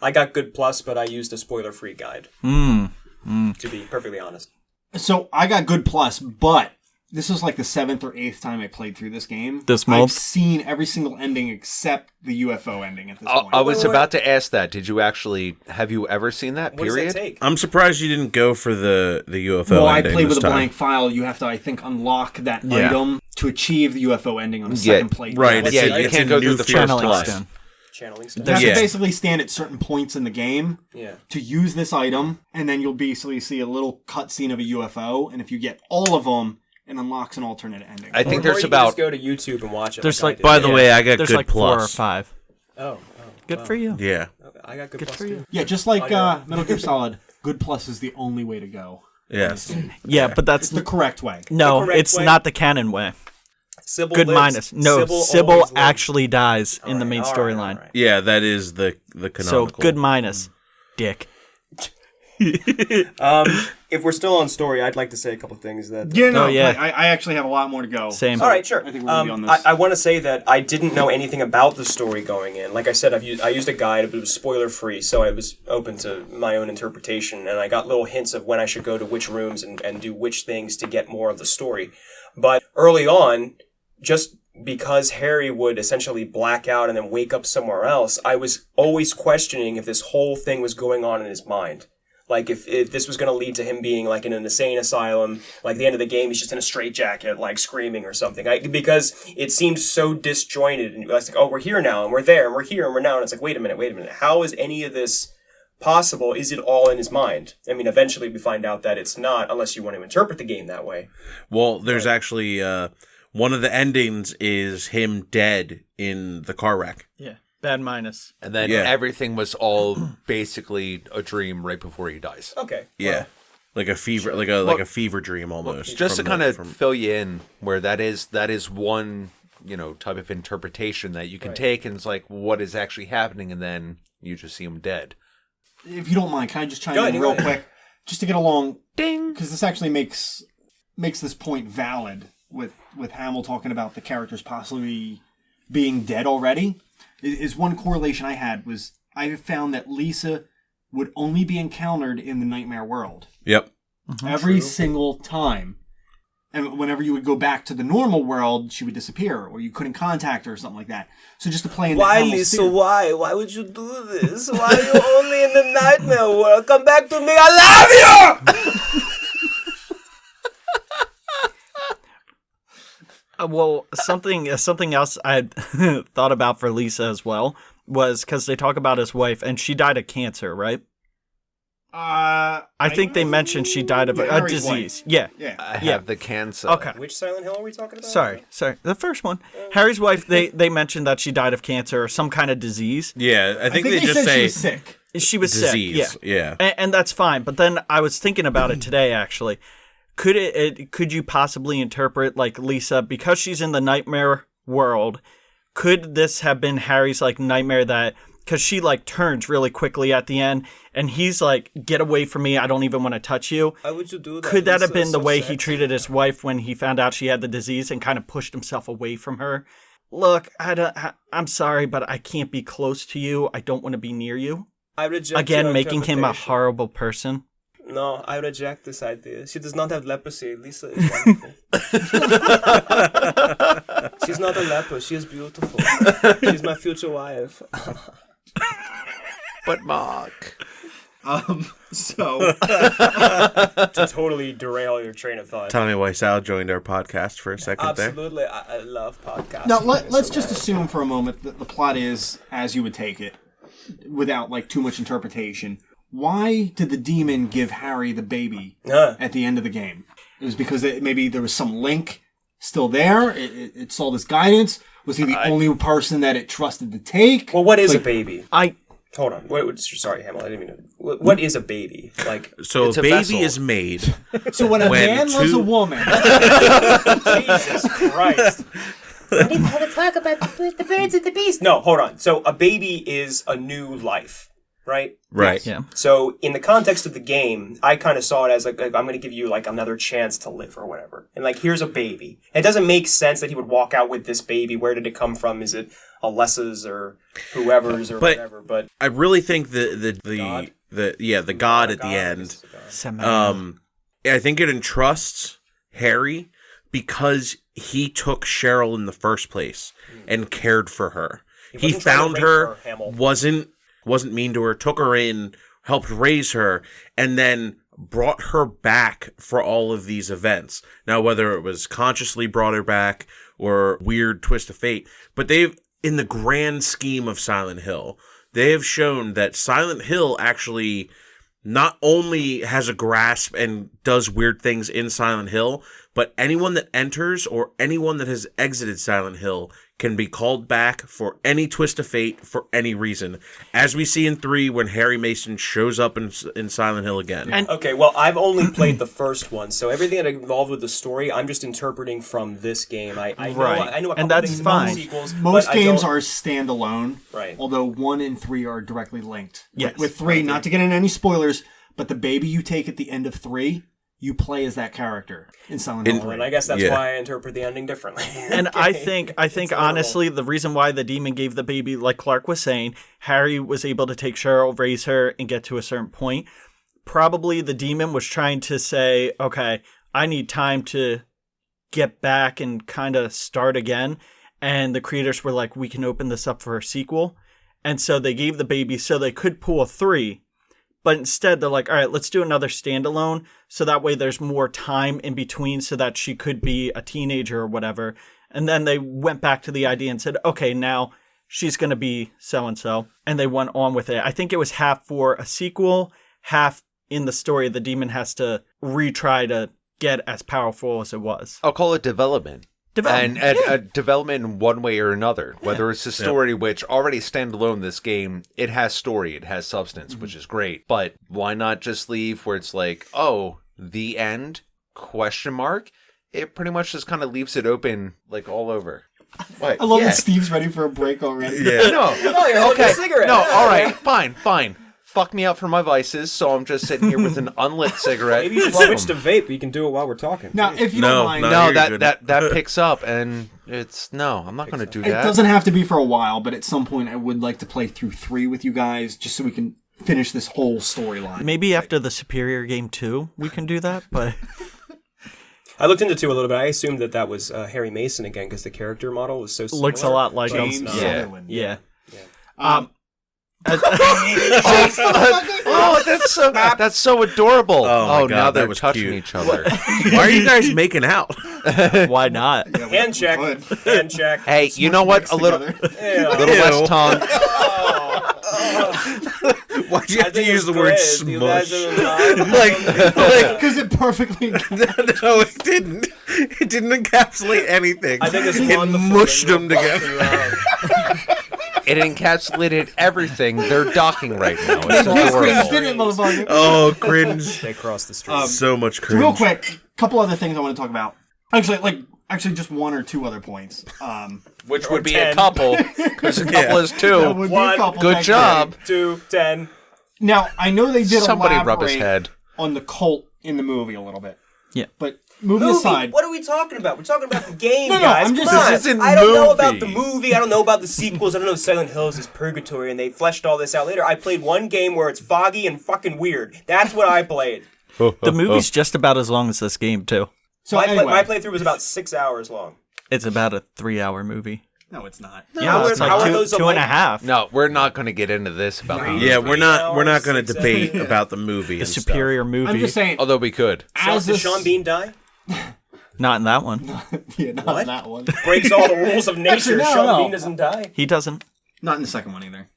S2: I got good plus, but I used a spoiler-free guide. To be perfectly honest.
S5: So I got good plus, but this was like the 7th or 8th time I played through this game.
S1: This month?
S5: I've seen every single ending except the UFO ending at this point.
S3: I was
S2: Wait.
S3: about to ask that. Have you ever seen that,
S2: What does
S3: period?
S2: that take?
S4: I'm surprised you didn't go for the UFO
S5: Well, I
S4: ending
S5: played
S4: this
S5: with a
S4: time.
S5: blank file. You have to, I think, unlock that
S1: Yeah.
S5: item to achieve the UFO ending on the
S3: Yeah,
S5: second play.
S4: Right.
S2: What's
S3: Yeah,
S2: the
S3: you
S2: item?
S3: can't
S4: in
S3: go through
S4: New
S3: the
S4: Fears
S3: first
S1: Channeling
S3: plus.
S1: stone.
S2: Channeling
S5: You
S2: stuff.
S5: have
S4: Yeah.
S5: to basically stand at certain points in the game
S2: Yeah.
S5: to use this item, and then you'll basically see a little cutscene of a UFO, and if you get all of them, it unlocks an alternate ending.
S3: I think
S2: Or
S3: there's
S2: you can
S3: about...
S2: just go to YouTube and watch it.
S1: There's
S2: I
S1: like-
S2: did.
S4: By the way, I got
S1: There's
S4: good
S1: like 4 or
S4: plus.
S1: 5.
S2: Oh.
S1: Good for you.
S4: Yeah.
S2: Okay, I got good,
S1: Good
S2: plus
S1: for you.
S2: too.
S5: Yeah, just like Metal Gear Solid, good plus is the only way to go.
S4: Yes.
S1: Yeah, but that's
S5: It's the correct way.
S1: no,
S2: the correct
S1: it's
S2: way.
S1: not the canon way.
S2: Sybil
S1: Good
S2: lives.
S1: minus. No, Sybil
S2: always lives.
S1: actually dies in the
S2: Alright,
S1: main
S2: alright,
S1: storyline.
S2: alright.
S4: Yeah, that is the
S1: So
S4: canonical.
S1: good minus, dick.
S2: If we're still on story, I'd like to say a couple things that.
S5: Yeah, no,
S1: Oh, yeah.
S5: I actually have a lot more to go.
S1: Same.
S2: All right, sure.
S5: I think we're gonna be on this.
S2: I want to say that I didn't know anything about the story going in. Like I said, I used a guide, but it was spoiler free, so I was open to my own interpretation, and I got little hints of when I should go to which rooms and do which things to get more of the story. But early on, just because Harry would essentially black out and then wake up somewhere else, I was always questioning if this whole thing was going on in his mind. Like, if this was going to lead to him being, like, in an insane asylum, like, at the end of the game, he's just in a straitjacket, like, screaming or something. Because it seemed so disjointed. And it's like, oh, we're here now, and we're there, and we're here, and we're now. And it's like, wait a minute. How is any of this possible? Is it all in his mind? I mean, eventually we find out that it's not, unless you want to interpret the game that way.
S4: Well, there's actually one of the endings is him dead in the car wreck.
S1: Yeah, bad minus.
S3: And then
S4: Yeah.
S3: everything was all basically a dream right before he dies.
S2: Okay.
S4: Yeah. Like a fever, like a fever dream almost.
S3: Just to
S4: from
S3: kind
S4: the-
S3: of
S4: from-
S3: fill you in, where that is one, type of interpretation that you can take, and it's like, what is actually happening, and then you just see him dead.
S5: If you don't mind, can I just chime
S2: Go
S5: in
S2: ahead,
S5: real
S2: go ahead.
S5: quick, just to get along,
S3: Ding.
S5: because this actually makes this point valid with Hamill talking about the characters possibly being dead already. Is one correlation I had was I found that Lisa would only be encountered in the nightmare world
S4: Yep.
S5: every single time. And whenever you would go back to the normal world, she would disappear, or you couldn't contact her, or something like that. So just to play in Hamill's theory.
S2: Why? Why would you do this? Why are you only in the nightmare world? Come back to me. I love you!
S1: Well, something else I had thought about for Lisa as well was because they talk about his wife, and she died of cancer, right? I think they mentioned she died of a
S5: Harry's
S1: disease.
S5: wife.
S1: Yeah.
S5: Yeah.
S3: I
S1: Yeah.
S3: have the cancer.
S1: Okay.
S2: Which Silent Hill are we talking about?
S1: Sorry. The first one. Harry's wife, they mentioned that she died of cancer or some kind of disease.
S4: Yeah, I think they
S5: they
S4: just
S5: said
S4: say
S5: she was sick.
S1: She was
S4: disease.
S1: sick.
S4: Yeah.
S1: And that's fine. But then I was thinking about it today, actually. Could you possibly interpret, like, Lisa, because she's in the nightmare world, could this have been Harry's, like, nightmare that, because she, like, turns really quickly at the end, and he's like, get away from me, I don't even want to touch you.
S2: Why would you do that?
S1: Could that have
S2: Lisa
S1: been
S2: is
S1: the
S2: so
S1: way
S2: sexy.
S1: he treated his wife when he found out she had the disease and kind of pushed himself away from her? Look, I'm sorry, but I can't be close to you. I don't want to be near you.
S2: I reject
S1: Again,
S2: your
S1: making him a
S2: interpretation.
S1: horrible person.
S2: No, I reject this idea. She does not have leprosy. Lisa is wonderful. She's not a leper. She is beautiful. She's my future wife.
S3: But Mark.
S5: So
S2: To totally derail your train of thought.
S4: Tell me why Sal joined our podcast for a second there.
S2: Absolutely, I love podcasts.
S5: now let's just assume for a moment that the plot is as you would take it, without like too much interpretation. Why did the demon give Harry the baby at the end of the game? It was because maybe there was some link still there. It saw this guidance. Was he the only person that it trusted to take?
S2: Well, what is a baby?
S1: I
S2: Hold on. Sorry, Hamill. I didn't mean to. What is a baby? Like,
S4: So
S3: It's
S4: a
S3: a
S4: baby
S3: vessel.
S4: is made.
S5: So when a
S4: When
S5: man loves a
S4: two-
S5: woman,
S2: Jesus Christ.
S6: We need to talk about the birds and the bees.
S2: No, hold on. So a baby is a new life, right?
S4: Right.
S1: yeah.
S2: So in the context of the game, I kind of saw it as like I'm going to give you like another chance to live or whatever. And like, here's a baby. It doesn't make sense that he would walk out with this baby. Where did it come from? Is it Alessa's or whoever's or
S4: But-
S2: whatever? But
S4: I really think the
S2: God?
S4: the god at the end. I think it entrusts Harry because he took Cheryl in the first place and cared for her. He
S2: wasn't trying to
S4: found
S2: rape
S4: her,
S2: her, Hamill.
S4: wasn't mean to her, took her in, helped raise her, and then brought her back for all of these events. Now, whether it was consciously brought her back or weird twist of fate, but they've, in the grand scheme of Silent Hill, they have shown that Silent Hill actually not only has a grasp and does weird things in Silent Hill, but anyone that enters or anyone that has exited Silent Hill can be called back for any twist of fate for any reason. As we see in 3 when Harry Mason shows up in Silent Hill again.
S1: And
S2: okay, well, I've only played the first one, so everything that involved with the story, I'm just interpreting from this game. I know
S1: Right.
S2: I know a couple
S1: And that's
S2: things about
S1: fine.
S2: the sequels.
S5: most
S2: but I
S5: games
S2: don't-
S5: are standalone.
S2: Right.
S5: Although 1 and 3 are directly linked.
S1: Yes.
S5: With 3, not to get into any spoilers, but the baby you take at the end of 3, you play as that character in Silent Hill 3.
S2: And I guess that's
S4: Yeah.
S2: why I interpret the ending differently.
S1: And I think honestly, the reason why the demon gave the baby, like Clark was saying, Harry was able to take Cheryl, raise her, and get to a certain point. Probably the demon was trying to say, okay, I need time to get back and kind of start again. And the creators were like, we can open this up for a sequel. And so they gave the baby so they could pull a 3. But instead, they're like, all right, let's do another standalone. So that way there's more time in between so that she could be a teenager or whatever. And then they went back to the idea and said, okay, now she's going to be so-and-so. And they went on with it. I think it was half for a sequel, half in the story the demon has to retry to get as powerful as it was.
S3: I'll call it development. And a development in one way or another. Whether it's a story which already standalone this game, it has story, it has substance, which is great. But why not just leave where it's like, oh, the end? Question mark? It pretty much just kind of leaves it open like all over. What?
S5: I love
S3: Yeah.
S5: that Steve's ready for a break already.
S4: Yeah.
S3: No,
S2: Oh, you're holding a cigarette.
S3: no,
S2: Yeah,
S3: all
S2: yeah.
S3: right, fine. Fuck me out for my vices, so I'm just sitting here with an unlit cigarette.
S2: Maybe you should switch to vape. You can do it while we're talking.
S5: Now, if you
S4: No,
S5: don't mind,
S4: no.
S3: No,
S4: You're good.
S3: that picks up, and it's no. I'm not going to do
S5: it
S3: that.
S5: doesn't have to be for a while, but at some point I would like to play through 3 with you guys just so we can finish this whole storyline.
S1: Maybe after the Superior game 2, we can do that. But
S2: I looked into 2 a little bit. I assumed that was Harry Mason again because the character model was so similar.
S1: looks a lot like
S5: James
S1: him.
S5: Sutherland.
S1: Yeah.
S3: Oh, that's so adorable.
S4: Oh my God,
S3: now they're
S4: that was
S3: touching
S4: cute.
S3: each other.
S4: Why are you guys making out?
S1: Why not?
S2: Hand check. Hand check.
S3: Hey, you know what? A little
S2: Yeah.
S3: little less
S4: Ew.
S3: tongue.
S4: Why'd you have to use the word smush?
S3: Like,
S5: Because it perfectly...
S4: No, it didn't. It didn't encapsulate anything.
S2: I think it's
S4: it
S2: wonderful
S4: mushed
S2: when
S4: them
S2: you're
S4: together.
S2: walking around.
S3: it encapsulated everything. They're docking right now. It's
S5: Yes, Chris,
S3: adorable.
S5: did it, motherfucker.
S4: Oh, cringe.
S2: They cross the street.
S4: So much cringe.
S5: Real quick, couple other things I want to talk about. Actually, just 1 or 2 other points.
S3: Which would be
S2: 10.
S3: a couple, because a couple is
S5: That
S3: 2.
S5: would be
S2: One.
S5: a couple,
S3: Good
S5: thank you.
S3: job.
S2: 2, 10.
S5: Now, I know they did
S3: Somebody rub
S5: elaborate
S3: his head.
S5: on the cult in the movie a little bit.
S1: Yeah.
S5: But movie aside...
S2: What are we talking about? We're talking about the game,
S5: No,
S2: guys.
S5: I'm just-
S2: Come on.
S3: This isn't
S2: I don't know about
S3: movie.
S2: the movie. I don't know about the sequels. I don't know Silent Hills is purgatory, and they fleshed all this out later. I played one game where it's foggy and fucking weird. That's what I played.
S1: The movie's just about as long as this game, too.
S5: So
S2: My
S5: anyway,
S2: playthrough was about 6 hours long.
S1: It's about a 3-hour movie.
S5: No, it's not.
S1: Yeah, it's
S2: how are
S1: like
S2: those
S1: two and a half.
S3: No, we're not going to get into this about the
S4: Yeah, we're not
S2: hours,
S4: going to
S2: 6
S4: debate
S2: hours.
S4: about the movie.
S1: The
S4: and
S1: superior movie.
S5: I'm just saying.
S3: Although we could.
S5: As
S2: Did
S5: a
S2: Sean Bean die?
S1: Not in that one.
S5: Yeah, not
S2: What?
S5: that one.
S2: Breaks all the rules of nature.
S5: Actually, no,
S2: Sean
S5: no.
S2: Bean doesn't die.
S1: He doesn't.
S5: Not in the second one either.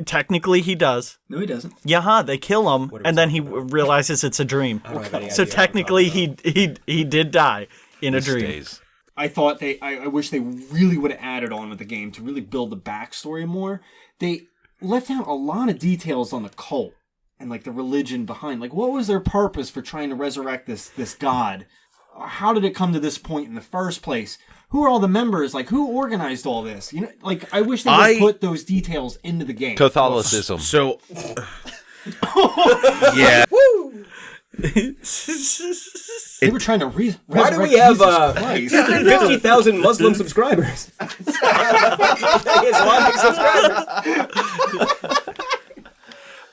S1: Technically, he does.
S5: No, he doesn't.
S1: Yeah, they kill him, and then he realizes it's a dream.
S2: I don't have any
S1: So
S2: idea
S1: technically, he did die in a dream.
S3: Stays.
S5: I thought I wish they really would have added on with the game to really build the backstory more. They left out a lot of details on the cult and like the religion behind. Like, what was their purpose for trying to resurrect this god? How did it come to this point in the first place? Who are all the members? Like, who organized all this? You know, like, I wish they would put those details into the game.
S3: Catholicism.
S4: So, yeah.
S5: They were trying to
S2: Why do
S5: resurrect
S2: we have
S5: Jesus Christ.
S2: 50,000 Muslim subscribers? He has a lot of subscribers.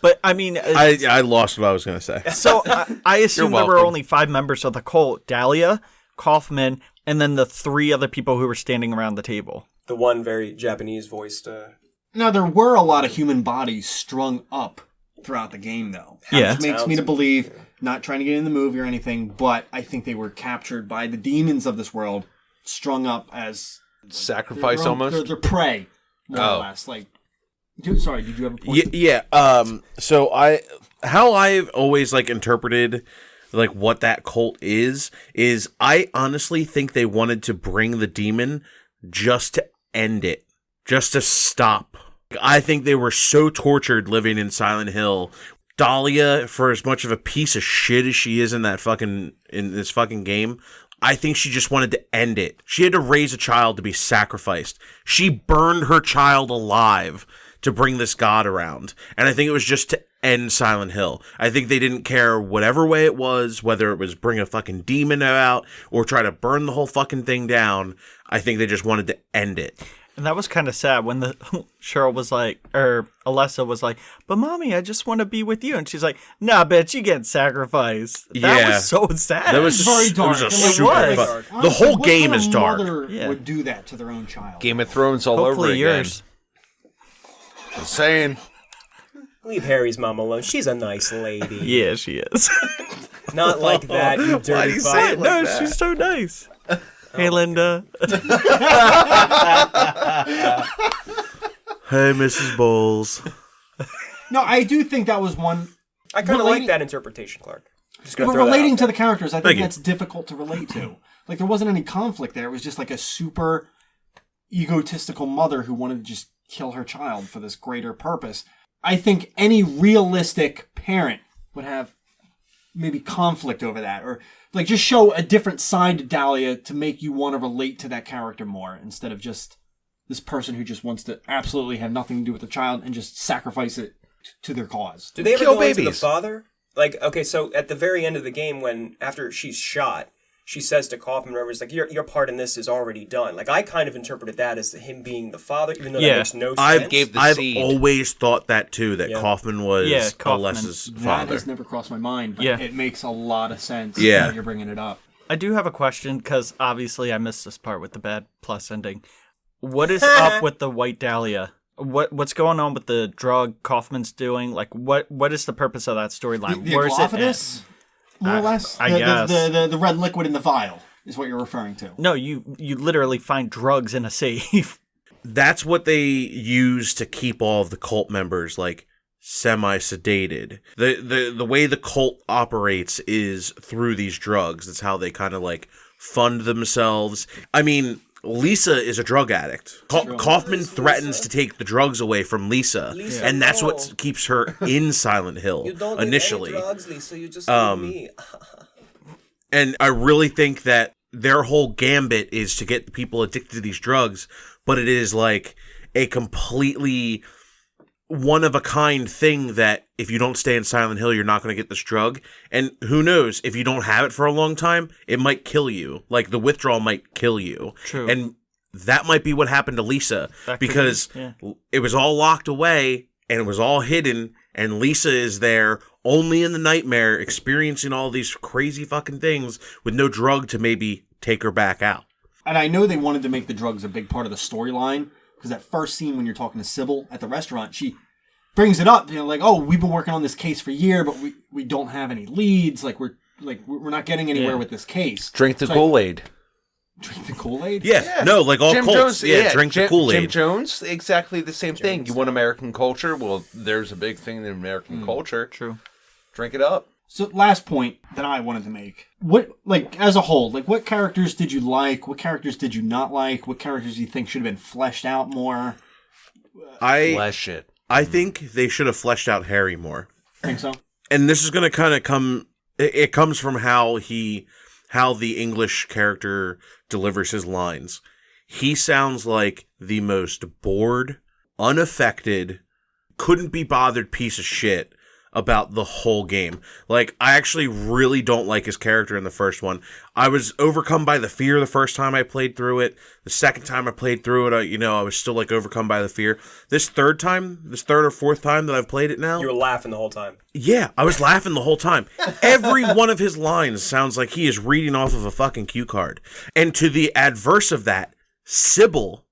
S1: But I mean,
S4: I lost what I was going to say.
S1: so I assume there were
S3: welcome.
S1: only 5 members of the cult: Dahlia, Kaufman, and then the 3 other people who were standing around the table.
S2: The one very Japanese voiced.
S5: Now, there were a lot of human bodies strung up throughout the game, though.
S1: Yeah.
S5: Which makes me to believe, not trying to get in the movie or anything, but I think they were captured by the demons of this world, strung up as
S3: Sacrifice
S5: their own-
S3: almost.
S5: Their prey, more or less. Like, sorry, did you have a point?
S4: Yeah. So how I've always like interpreted like what that cult is I honestly think they wanted to bring the demon just to end it, just to stop. I think they were so tortured living in Silent Hill. Dahlia, for as much of a piece of shit as she is in this fucking game, I think she just wanted to end it. She had to raise a child to be sacrificed. She burned her child alive to bring this god around. And I think it was just to end Silent Hill. I think they didn't care whatever way it was, whether it was bring a fucking demon out or try to burn the whole fucking thing down. I think they just wanted to end it.
S1: And that was kind of sad when Cheryl was like, or Alessa was like, "But mommy, I just want to be with you," and she's like, "Nah, bitch, you get sacrificed." That
S4: Yeah.
S1: was so sad.
S4: That was
S5: very dark.
S4: It was a
S5: It
S4: super
S1: was.
S4: fu- The whole
S5: What
S4: game
S5: kind
S4: is
S5: of
S4: dark.
S5: mother
S1: Yeah.
S5: would do that to their own child?
S3: Game of Thrones all over
S1: Hopefully
S3: again.
S1: yours.
S3: Just saying.
S2: Leave Harry's mom alone. She's a nice lady.
S1: Yeah, she is.
S2: Not like that, you dirty
S4: Why do you say it
S2: fuck.
S4: like
S1: No, she's so nice. Hey, Linda.
S4: Hey, Mrs. Bowles.
S5: No, I do think that was one.
S2: I kind of
S5: Relating-
S2: like that interpretation, Clark. Just gonna
S5: But
S2: throw that
S5: relating
S2: out
S5: to
S2: there.
S5: the characters, I
S4: Thank
S5: think
S4: you.
S5: that's difficult to relate to. Like, there wasn't any conflict there. It was just like a super egotistical mother who wanted to just kill her child for this greater purpose. I think any realistic parent would have maybe conflict over that, or like just show a different side to Dahlia to make you want to relate to that character more, instead of just this person who just wants to absolutely have nothing to do with the child and just sacrifice it to their cause.
S2: Do they ever
S3: Kill
S2: go into the
S3: babies.
S2: father? Like, okay, so at the very end of the game, when after she's shot, she says to Kaufman, remember, it's like, your part in this is already done. Like, I kind of interpreted that as him being the father, even though
S1: Yeah.
S2: that makes no
S4: I've
S2: sense.
S3: the seed.
S4: always thought that too, that
S2: Yeah.
S4: Kaufman was
S1: Yeah, Kaufman.
S4: Alessa's
S5: That
S4: father.
S5: has never crossed my mind, but
S1: Yeah.
S5: it makes a lot of sense
S4: Yeah.
S5: that you're bringing it up.
S1: I do have a question because obviously I missed this part with the bad plus ending. What is up with the White Dahlia? What's going on with the drug Kaufman's doing? Like, what is the purpose of that storyline?
S5: The
S1: Where's it at?
S5: Aglaophatus, more or less?
S1: I
S5: the,
S1: guess.
S5: The red liquid in the vial is what you're referring to.
S1: No, you literally find drugs in a safe.
S4: That's what they use to keep all of the cult members like semi-sedated. The way the cult operates is through these drugs. That's how they kind of like fund themselves. I mean, Lisa is a drug addict. Kaufman threatens to take the drugs away from Lisa,
S2: Lisa,
S4: and that's
S2: no.
S4: what keeps her in Silent Hill
S2: You don't
S4: initially.
S2: need any drugs, Lisa. You just need me.
S4: And I really think that their whole gambit is to get people addicted to these drugs, but it is like a completely one-of-a-kind thing that if you don't stay in Silent Hill, you're not going to get this drug. And who knows, if you don't have it for a long time, it might kill you. Like, the withdrawal might kill you.
S1: True.
S4: And that might be what happened to Lisa,
S1: That could
S4: because
S1: be, yeah.
S4: it was all locked away, and it was all hidden, and Lisa is there only in the nightmare, experiencing all these crazy fucking things with no drug to maybe take her back out.
S5: And I know they wanted to make the drugs a big part of the storyline, because that first scene when you're talking to Sybil at the restaurant, she brings it up, like, oh, we've been working on this case for a year, but we don't have any leads. We're not getting anywhere with this case.
S3: Drink the Kool-Aid.
S5: Drink the Kool-Aid?
S4: Yeah. No, like all
S3: Jim
S4: cults.
S3: Jones,
S4: Drink the Kool-Aid.
S3: Jim Jones, exactly the same thing. You want American culture? Well, there's a big thing in American culture.
S1: True.
S3: Drink it up.
S5: So, last point that I wanted to make. What, as a whole, what characters did you like? What characters did you not like? What characters do you think should have been fleshed out more?
S3: Flesh it.
S4: I think they should have fleshed out Harry more.
S5: Think so?
S4: And this is going to kind of come... It comes from how the English character delivers his lines. He sounds like the most bored, unaffected, couldn't be bothered piece of shit about the whole game. Like, I actually really don't like his character in the first one. I was overcome by the fear the first time I played through it. The second time I played through it, I was still, overcome by the fear. This third or fourth time that I've played it now...
S2: You were laughing the whole time.
S4: Yeah, I was laughing the whole time. Every one of his lines sounds like he is reading off of a fucking cue card. And to the adverse of that, Sybil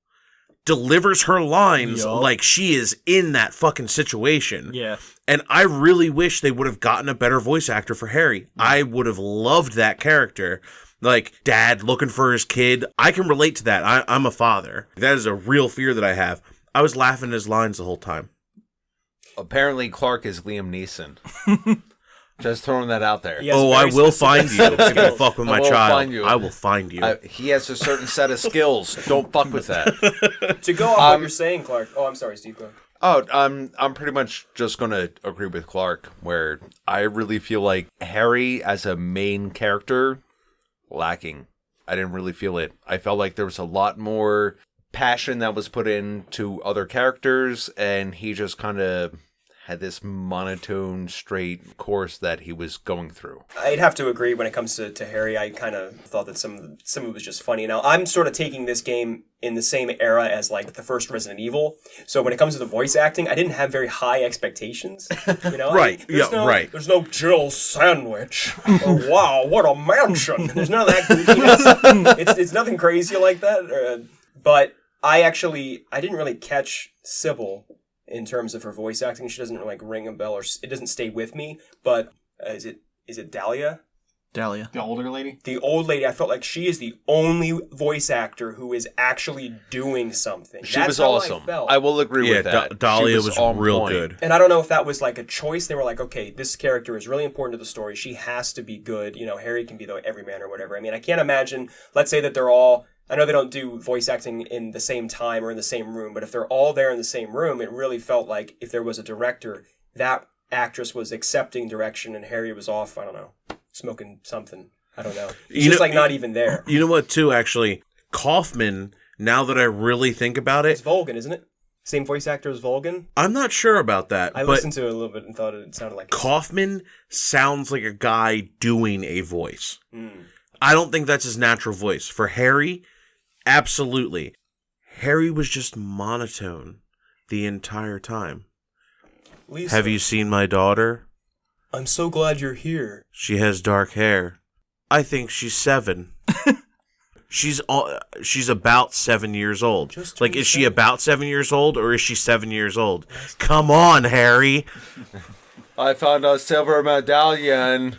S4: delivers her lines like she is in that fucking situation.
S1: Yeah.
S4: And I really wish they would have gotten a better voice actor for Harry. I would have loved that character. Like, dad looking for his kid. I can relate to that. I'm a father. That is a real fear that I have. I was laughing at his lines the whole time.
S3: Apparently, Clark is Liam Neeson. Just throwing that out there.
S4: I will find you if you fuck with my child. I will find you.
S3: He has a certain set of skills. Don't fuck with that.
S2: To go off what you're saying, Clark. Oh, I'm sorry, Steve. Go ahead.
S3: Oh, I'm pretty much just going to agree with Clark, where I really feel like Harry as a main character, lacking. I didn't really feel it. I felt like there was a lot more passion that was put into other characters, and he just kind of had this monotone, straight course that he was going through.
S2: I'd have to agree when it comes to Harry. I kind of thought that some of it was just funny. Now, I'm sort of taking this game in the same era as the first Resident Evil. So when it comes to the voice acting, I didn't have very high expectations.
S4: Right. Right.
S2: There's no Jill sandwich. Or wow, what a mansion. There's none of that goofiness. It's nothing crazy like that. But I didn't really catch Sybil in terms of her voice acting. She doesn't ring a bell, or it doesn't stay with me. But is it Dahlia?
S1: Dahlia.
S5: The older lady?
S2: The old lady. I felt like she is the only voice actor who is actually doing something.
S3: She was awesome.
S2: I
S3: will agree with that.
S4: Dahlia was real good.
S2: And I don't know if that was a choice. They were like, okay, this character is really important to the story. She has to be good. Harry can be the everyman or whatever. I mean, I can't imagine, let's say that they're all... I know they don't do voice acting in the same time or in the same room, but if they're all there in the same room, it really felt like if there was a director, that actress was accepting direction and Harry was off, I don't know, smoking something. I don't know. He's not even there.
S4: You know what, too, actually? Kaufman, now that I really think about it...
S2: It's Volgan, isn't it? Same voice actor as Volgan?
S4: I'm not sure about that.
S2: I listened to it a little bit and thought it sounded like...
S4: Kaufman sounds like a guy doing a voice. I don't think that's his natural voice. For Harry... Absolutely. Harry was just monotone the entire time.
S2: Lisa,
S4: have you seen my daughter?
S2: I'm so glad you're here.
S4: She has dark hair. I think she's 7. She's about 7 years old. Is she about 7 years old or is she 7 years old? Come on, Harry.
S3: I found a silver medallion.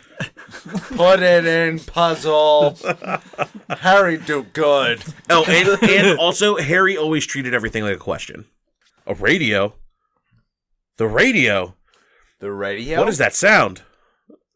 S3: Put it in puzzle. Harry do good.
S4: Oh, and also, Harry always treated everything like a question. A radio? The radio?
S3: The radio?
S4: What is that sound?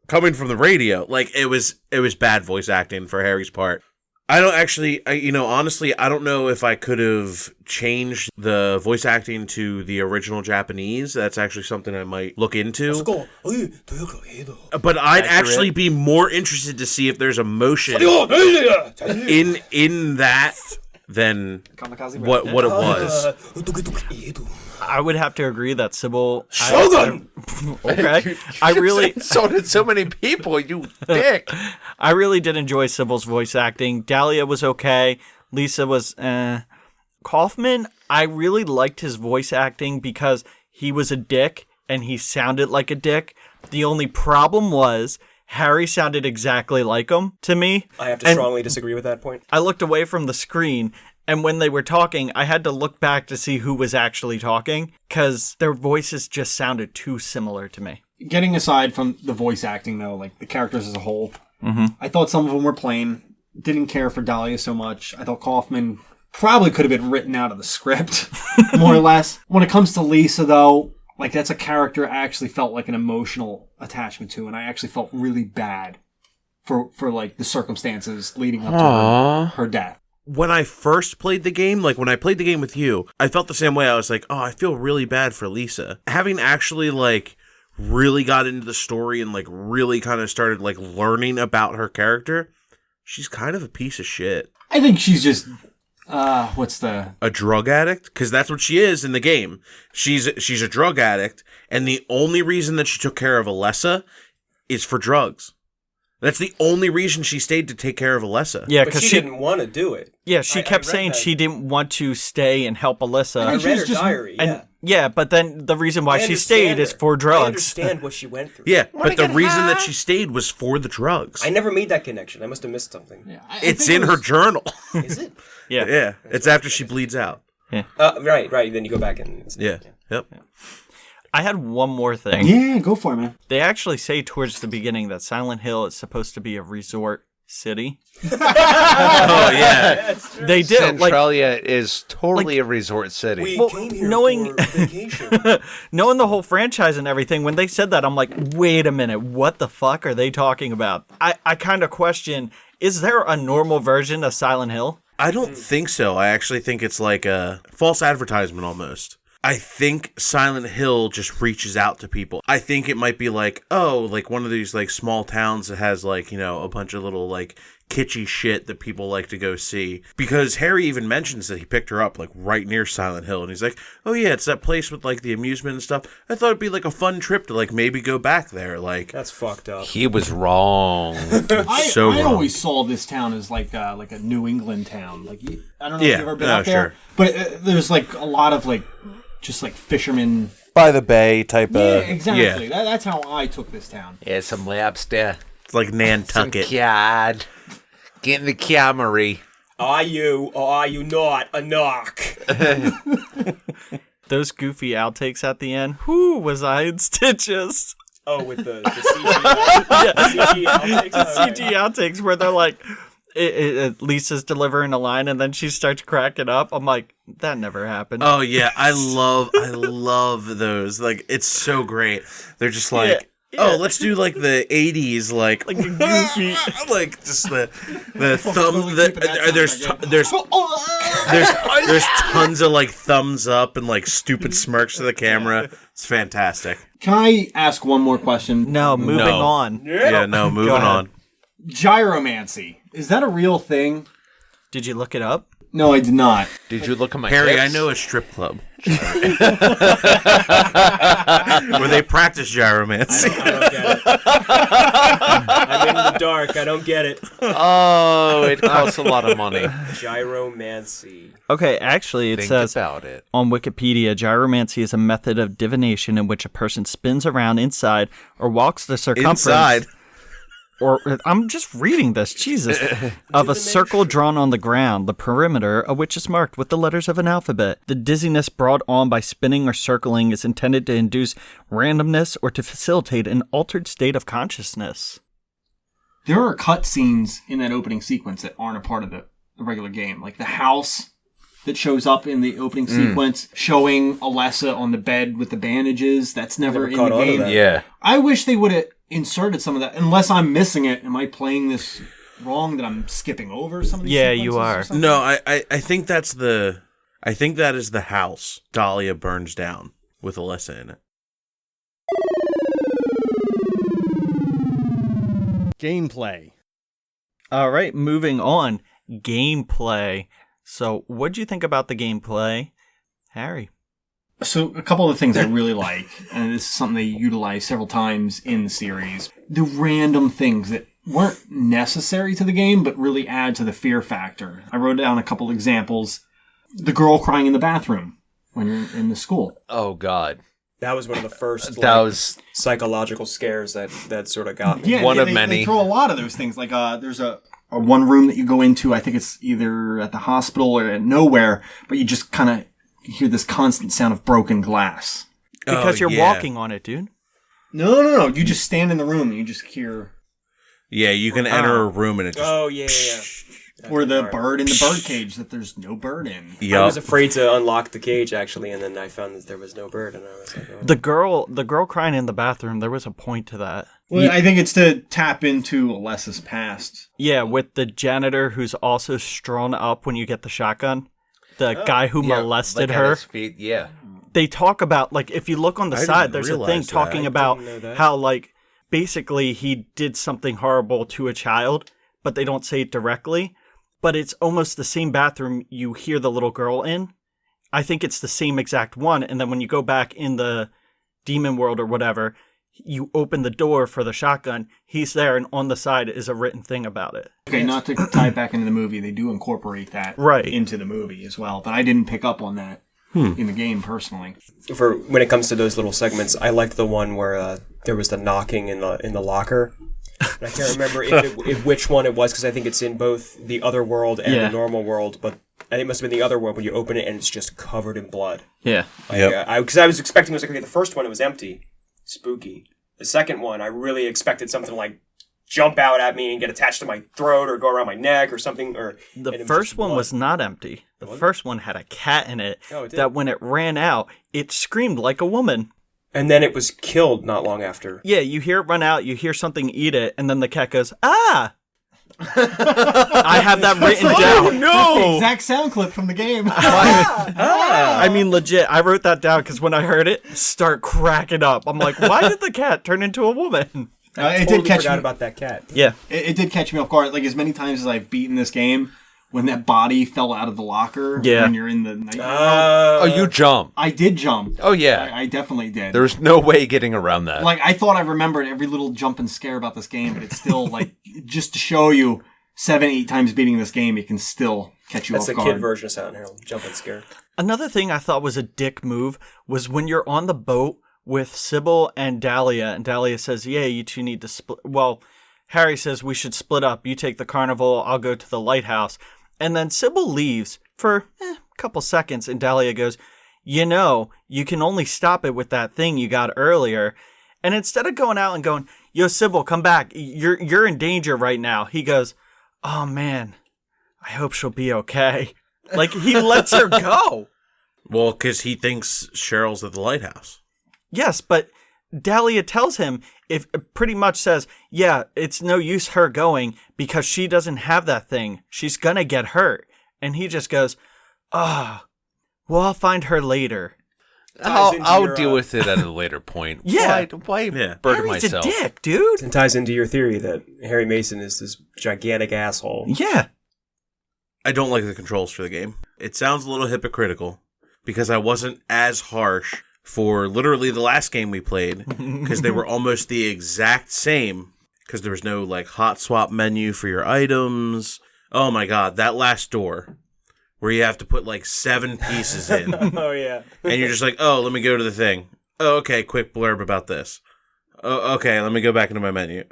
S4: Coming from the radio. It was bad voice acting for Harry's part. I don't actually, honestly, I don't know if I could have changed the voice acting to the original Japanese. That's actually something I might look into. But I'd actually be more interested to see if there's emotion in that than what it was.
S1: I would have to agree that Sybil...
S2: Shogun!
S1: Okay. I really...
S3: So did so many people, you dick.
S1: I really did enjoy Sybil's voice acting. Dahlia was okay. Lisa was... Kaufman, I really liked his voice acting because he was a dick and he sounded like a dick. The only problem was Harry sounded exactly like him to me.
S2: I have to
S1: And
S2: strongly disagree with that point.
S1: I looked away from the screen, and when they were talking, I had to look back to see who was actually talking, because their voices just sounded too similar to me.
S5: Getting aside from the voice acting, though, like the characters as a whole, I thought some of them were plain. Didn't care for Dahlia so much. I thought Kaufman probably could have been written out of the script, more or less. When it comes to Lisa, though, like that's a character I actually felt like an emotional attachment to, and I actually felt really bad for like the circumstances leading up to her death.
S4: When I first played the game, like when I played the game with you, I felt the same way. I was like, oh, I feel really bad for Lisa. Having actually like really got into the story and like really kind of started like learning about her character, she's kind of a piece of shit.
S5: I think she's just a
S4: drug addict, because that's what she is in the game. She's a drug addict, and the only reason that she took care of Alessa is for drugs. That's the only reason she stayed to take care of Alessa.
S1: Yeah,
S2: But
S1: because
S2: she didn't want to do it.
S1: Yeah, she
S2: I
S1: kept
S2: read
S1: saying
S2: that.
S1: she didn't want to stay and help Alyssa.
S2: I read her
S5: just-
S2: diary,
S1: And
S2: yeah.
S1: yeah, but then the reason why
S2: I
S1: she stayed
S2: understand
S1: is
S2: her.
S1: for
S2: I
S1: drugs.
S2: understand what she went through.
S4: Yeah, but the reason that she stayed was for the drugs.
S2: I never made that connection. I must have missed something.
S4: It's in her journal.
S2: Is it?
S1: Yeah.
S4: Yeah, it's after she bleeds out.
S2: Right. Then you go back and...
S4: Yeah, yep.
S1: I had one more thing.
S5: Yeah, go for it, man.
S1: They actually say towards the beginning that Silent Hill is supposed to be a resort city.
S4: Oh, yeah.
S1: They did. Like,
S3: Centralia is totally a resort city.
S2: We
S1: Well,
S2: came here
S1: knowing-
S2: for vacation.
S1: knowing the whole franchise and everything, when they said that, I'm like, wait a minute, what the fuck are they talking about? I kind of question, is there a normal version of Silent Hill?
S4: I don't think so. I actually think it's like a false advertisement almost. I think Silent Hill just reaches out to people. I think it might be like, oh, like one of these like small towns that has like, you know, a bunch of little like kitschy shit that people like to go see. Because Harry even mentions that he picked her up like right near Silent Hill. And he's like, oh yeah, it's that place with like the amusement and stuff. I thought it'd be like a fun trip to like maybe go back there. Like,
S2: That's fucked up.
S3: He was wrong.
S5: I
S4: wrong.
S5: always saw this town as like a New England town. Like I don't know if
S4: Yeah,
S5: you've ever been
S4: no,
S5: out there,
S4: sure.
S5: but there's like a lot of like just like fishermen.
S3: By the bay type
S5: Yeah,
S3: of...
S5: exactly. That's how I took this town.
S3: Yeah, some lobster.
S4: it's like
S3: Some
S4: Nantucket.
S3: cod. Get in the camera.
S2: Are you or are you not a knock?
S1: Those goofy outtakes at the end, whoo, was I in stitches.
S2: Oh, with the CG. CG outtakes? Oh,
S1: CG outtakes where they're like, Lisa's delivering a line and then she starts cracking up. I'm like, that never happened.
S4: Oh yeah, I love those. Like it's so great. They're just like, oh, let's do like the '80s, like
S1: a goofy.
S4: like just the thumb.
S5: Totally keeping that sound
S4: There's tons of like thumbs up and like stupid smirks to the camera. It's fantastic.
S5: Can I ask one more question?
S1: No, moving
S4: No.
S1: on.
S4: Yeah, no, moving
S1: ahead.
S4: on.
S5: Gyromancy. Is that a real thing?
S1: Did you look it up?
S5: No, I did not.
S3: Did you look at my
S4: Harry,
S3: hips?
S4: I know a strip club where they practice gyromancy.
S2: I don't get it. I'm in the dark. I don't get it.
S3: Oh, it costs a lot of money.
S2: Gyromancy.
S1: Okay, actually, it
S3: Think
S1: says
S3: about it.
S1: on Wikipedia, gyromancy is a method of divination in which a person spins around inside or walks the circumference.
S4: Inside.
S1: Or I'm just reading this, Jesus, of a circle drawn on the ground, the perimeter of which is marked with the letters of an alphabet. The dizziness brought on by spinning or circling is intended to induce randomness or to facilitate an altered state of consciousness.
S5: There are cutscenes in that opening sequence that aren't a part of the regular game. Like the house that shows up in the opening sequence, showing Alessa on the bed with the bandages. That's never in
S2: caught
S5: the
S2: on to
S5: game.
S2: that.
S3: Yeah.
S5: I wish they would have inserted some of that. Unless I'm missing it. Am I playing this wrong that I'm skipping over some of these
S1: Yeah,
S5: sequences
S1: you
S5: or
S1: are.
S5: something?
S4: No, I think that's the. I think that is the house Dahlia burns down with Alessa in it.
S5: Gameplay.
S1: All right, moving on. Gameplay. So, what'd you think about the gameplay, Harry?
S5: So a couple of things I really like, and this is something they utilize several times in the series. The random things that weren't necessary to the game, but really add to the fear factor. I wrote down a couple examples. The girl crying in the bathroom when you're in the school.
S3: Oh, God.
S2: That was one of the first
S3: That was
S2: psychological scares that sort of got me.
S5: Yeah,
S3: One of
S5: they
S3: many.
S5: throw a lot of those things. Like there's a one room that you go into. I think it's either at the hospital or at nowhere, but you just kind of hear this constant sound of broken glass.
S1: Because you're walking on it, dude.
S5: No. You just stand in the room and you just hear.
S4: Yeah, you can enter a room and it just.
S2: Oh, yeah.
S5: Or the bird in the bird cage that there's no bird in.
S2: I was afraid to unlock the cage, actually, and then I found that there was no bird, and I was like, oh.
S1: The girl crying in the bathroom, there was a point to that.
S5: Well, I think it's to tap into Alessa's past.
S1: Yeah, with the janitor who's also strewn up when you get the shotgun. The guy who molested
S3: like at
S1: her.
S3: his feet, yeah.
S1: They talk about, like, if you look on the side,
S4: didn't
S1: there's a
S4: realize
S1: thing
S4: that.
S1: talking
S4: I
S1: about
S2: didn't know that.
S1: how, like, basically he did something horrible to a child, but they don't say it directly. But it's almost the same bathroom you hear the little girl in. I think it's the same exact one. And then when you go back in the demon world or whatever, you open the door for the shotgun. He's there, and on the side is a written thing about it.
S5: Okay, not to tie it back into the movie, they do incorporate that into the movie as well. But I didn't pick up on that in the game personally.
S2: For when it comes to those little segments, I liked the one where there was the knocking in the locker. And I can't remember if which one it was, because I think it's in both the other world and the normal world, but I think it must have been the other world when you open it and it's just covered in blood.
S1: Yeah.
S2: Because I was expecting, it was like, okay, the first one, it was empty. Spooky. The second one, I really expected something like jump out at me and get attached to my throat or go around my neck or something.
S1: The first one was not empty. The first one had a cat in it,
S2: Oh, it did?
S1: that when it ran out, it screamed like a woman.
S2: And then it was killed not long after.
S1: Yeah, you hear it run out, you hear something eat it, and then the cat goes, ah! I have that written down.
S5: That's the exact sound clip from the game.
S1: I mean, legit, I wrote that down because when I heard it, start cracking up. I'm like, why did the cat turn into a woman?
S5: It
S2: Totally
S5: did catch
S2: forgot
S5: me.
S2: about that cat.
S1: Yeah.
S5: It did catch me off guard. Like as many times as I've beaten this game, when that body fell out of the locker when you're in the nightmare world,
S3: Oh, you jump.
S5: I did jump.
S3: Oh, yeah.
S5: I definitely did.
S3: There's no way getting around that.
S5: Like I thought I remembered every little jump and scare about this game, but it's still like just to show you 7-8 times beating this game, it can still catch you
S2: That's
S5: off
S2: the
S5: guard.
S2: kid version of Silent Hill. Jump and scare.
S1: Another thing I thought was a dick move was when you're on the boat with Sybil and Dahlia says, yeah, you two need to split. Well, Harry says we should split up. You take the carnival, I'll go to the lighthouse. And then Sybil leaves for a couple seconds, and Dahlia goes, you know, you can only stop it with that thing you got earlier. And instead of going out and going, yo, Sybil, come back. You're in danger right now. He goes, oh, man, I hope she'll be okay. Like, he lets her go.
S4: Well, because he thinks Cheryl's at the lighthouse.
S1: Yes, but Dahlia tells him, if pretty much says, yeah, it's no use her going because she doesn't have that thing. She's going to get hurt. And he just goes, well, I'll find her later.
S3: I'll deal with it at a later point.
S1: Yeah.
S3: Why burden
S1: Harry's
S3: myself?
S1: a dick, dude.
S2: And ties into your theory that Harry Mason is this gigantic asshole.
S1: Yeah.
S4: I don't like the controls for the game. It sounds a little hypocritical because I wasn't as harsh for literally the last game we played because they were almost the exact same because there was no like hot swap menu for your items. Oh my god, that last door where you have to put like 7 pieces in.
S2: Oh, yeah.
S4: And you're just like, oh, let me go to the thing. Oh, okay, quick blurb about this. Oh, okay, let me go back into my menu.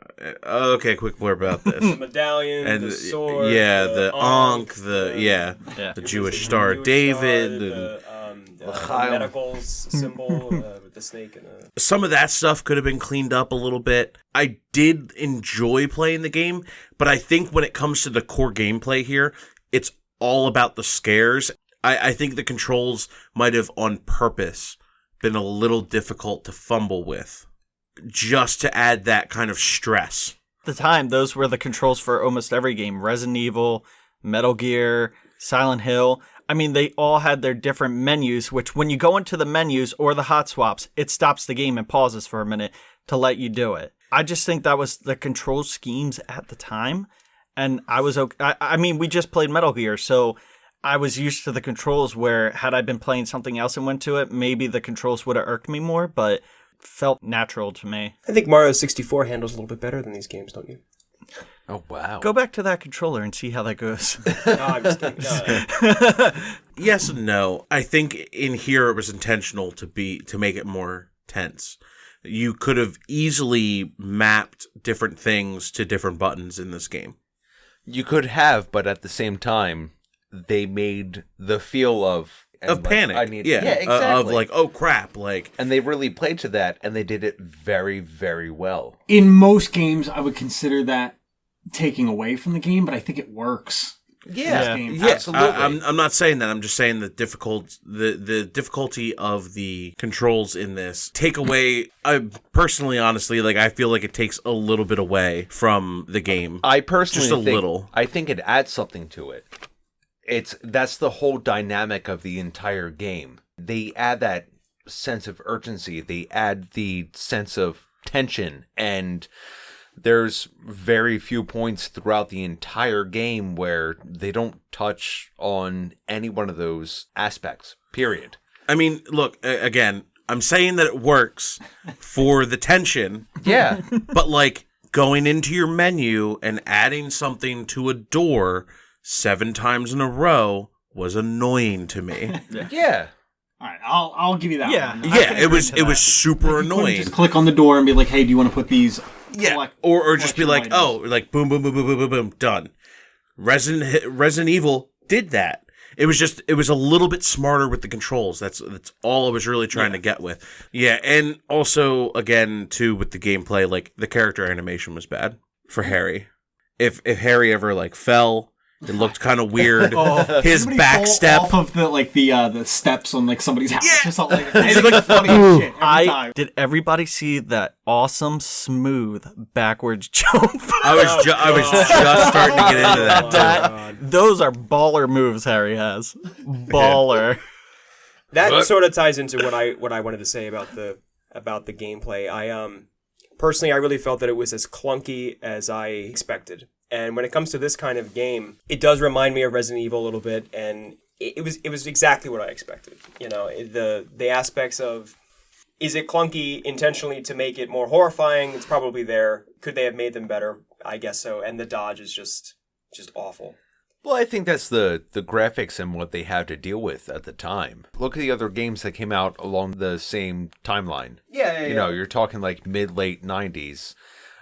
S4: Oh, okay, quick blurb about this.
S2: The medallion,
S4: And
S2: the sword.
S4: the Ankh, the
S1: Yeah.
S4: Jewish Star of David.
S2: The medical symbol with the snake and the...
S4: Some of that stuff could have been cleaned up a little bit. I did enjoy playing the game, but I think when it comes to the core gameplay here, it's all about the scares. I think the controls might have on purpose been a little difficult to fumble with, just to add that kind of stress.
S1: At the time, those were the controls for almost every game. Resident Evil, Metal Gear, Silent Hill. I mean, they all had their different menus, which when you go into the menus or the hot swaps, it stops the game and pauses for a minute to let you do it. I just think that was the control schemes at the time. And I was okay. I mean, we just played Metal Gear, so I was used to the controls where had I been playing something else and went to it, maybe the controls would have irked me more, but felt natural to me.
S2: I think Mario 64 handles a little bit better than these games, don't you?
S3: Oh, wow.
S1: Go back to that controller and see how that goes.
S2: No, I'm just kidding. No.
S4: Yes and no. I think in here it was intentional to make it more tense. You could have easily mapped different things to different buttons in this game.
S3: You could have, but at the same time, they made the feel of
S4: Panic.
S3: Exactly.
S4: Of like, oh crap, like.
S3: And they really played to that, and they did it very, very well.
S5: In most games, I would consider that taking away from the game, but I think it works.
S3: Yeah,
S4: Yeah,
S3: absolutely.
S4: I'm not saying that. I'm just saying the difficulty of the controls in this take away. I personally, honestly, like I feel like it takes a little bit away from the game.
S3: I personally
S4: just a
S3: think,
S4: little.
S3: I think it adds something to it. That's the whole dynamic of the entire game. They add that sense of urgency. They add the sense of tension, and there's very few points throughout the entire game where they don't touch on any one of those aspects, period.
S4: I mean, look, again, I'm saying that it works for the tension.
S3: Yeah.
S4: But like going into your menu and adding something to a door 7 times in a row was annoying to me.
S3: Yeah.
S5: All right, I'll give you that.
S1: Yeah.
S5: one.
S4: Yeah, it was super
S5: You couldn't
S4: annoying.
S5: just click on the door and be like, "Hey, do you want to put these?"
S4: Yeah, or just be like,
S5: collection
S4: oh, like boom, boom, boom, boom, boom, boom, boom, done. Resident Evil did that. It was a little bit smarter with the controls. That's all I was really trying to get with. Yeah, and also again too with the gameplay, like the character animation was bad for Harry. If Harry ever like fell, it looked kind of weird. His
S5: Somebody
S4: back
S5: fall
S4: step.
S5: off of the steps on like somebody's house
S4: Yeah.
S5: or something. Like that. It's like funny as shit every time.
S1: Did everybody see that awesome, smooth backwards jump?
S4: I was just starting to get into that.
S1: Those are baller moves Harry has. Baller.
S2: That sort of ties into what I wanted to say about the gameplay. I personally I really felt that it was as clunky as I expected. And when it comes to this kind of game, it does remind me of Resident Evil a little bit, and it was exactly what I expected. You know, the aspects of, is it clunky intentionally to make it more horrifying? It's probably there. Could they have made them better? I guess so. And the dodge is just awful.
S3: Well, I think that's the graphics and what they had to deal with at the time. Look at the other games that came out along the same timeline.
S2: Yeah.
S3: You know, you're talking like mid-late 90s.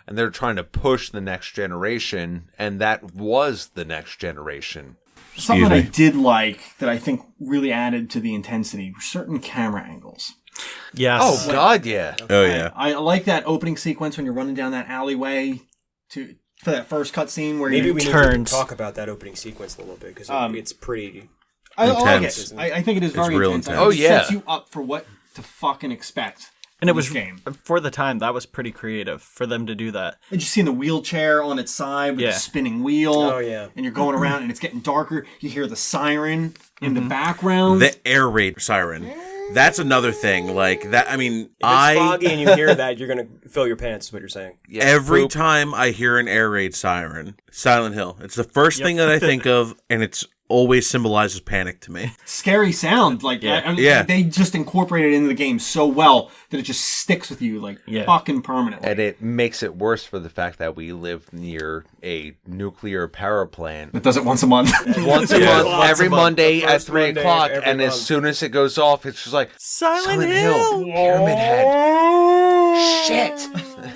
S3: And they're trying to push the next generation, and that was the next generation.
S5: Something that I did like that I think really added to the intensity were certain camera angles.
S1: Yes.
S3: Oh, God, yeah.
S4: Oh yeah.
S5: I like that opening sequence when you're running down that alleyway for that first cutscene where
S2: Maybe
S5: you
S2: we need
S1: turns.
S2: to talk about that opening sequence a little bit, because it's pretty...
S5: I like
S4: Intense.
S5: it. I think it is very
S4: real
S5: intense.
S4: intense.
S5: I think
S3: Oh,
S5: it
S3: yeah.
S5: sets you up for what to fucking expect.
S1: And it
S5: in
S1: was,
S5: this game.
S1: for the time, that was pretty creative for them to do that.
S5: And you see the wheelchair on its side with
S1: Yeah.
S5: the spinning wheel.
S2: Oh, yeah.
S5: And you're going around and it's getting darker. You hear the siren in the background.
S4: The air raid siren. That's another thing. Like that. I mean,
S2: If it's foggy and you hear that, you're going to fill your pants, is what you're saying.
S3: Yeah,
S4: every
S3: Boop.
S4: time I hear an air raid siren, Silent Hill. It's the first thing that I think of, and it's always symbolizes panic to me.
S5: Scary sound. Like,
S1: Yeah.
S5: I mean,
S4: Yeah.
S5: they just incorporated it into the game so well that it just sticks with you like
S1: Yeah.
S5: fucking permanently.
S3: And it makes it worse for the fact that we live near a nuclear power plant.
S5: It does it once a month.
S3: Once a month,
S2: Once
S3: every
S2: a month.
S3: Monday
S2: The
S3: at
S2: first
S3: 3
S2: Monday
S3: o'clock,
S2: every
S3: and
S2: month.
S3: as soon as it goes off, it's just like,
S1: Silent Hill!
S3: Pyramid Head. Shit!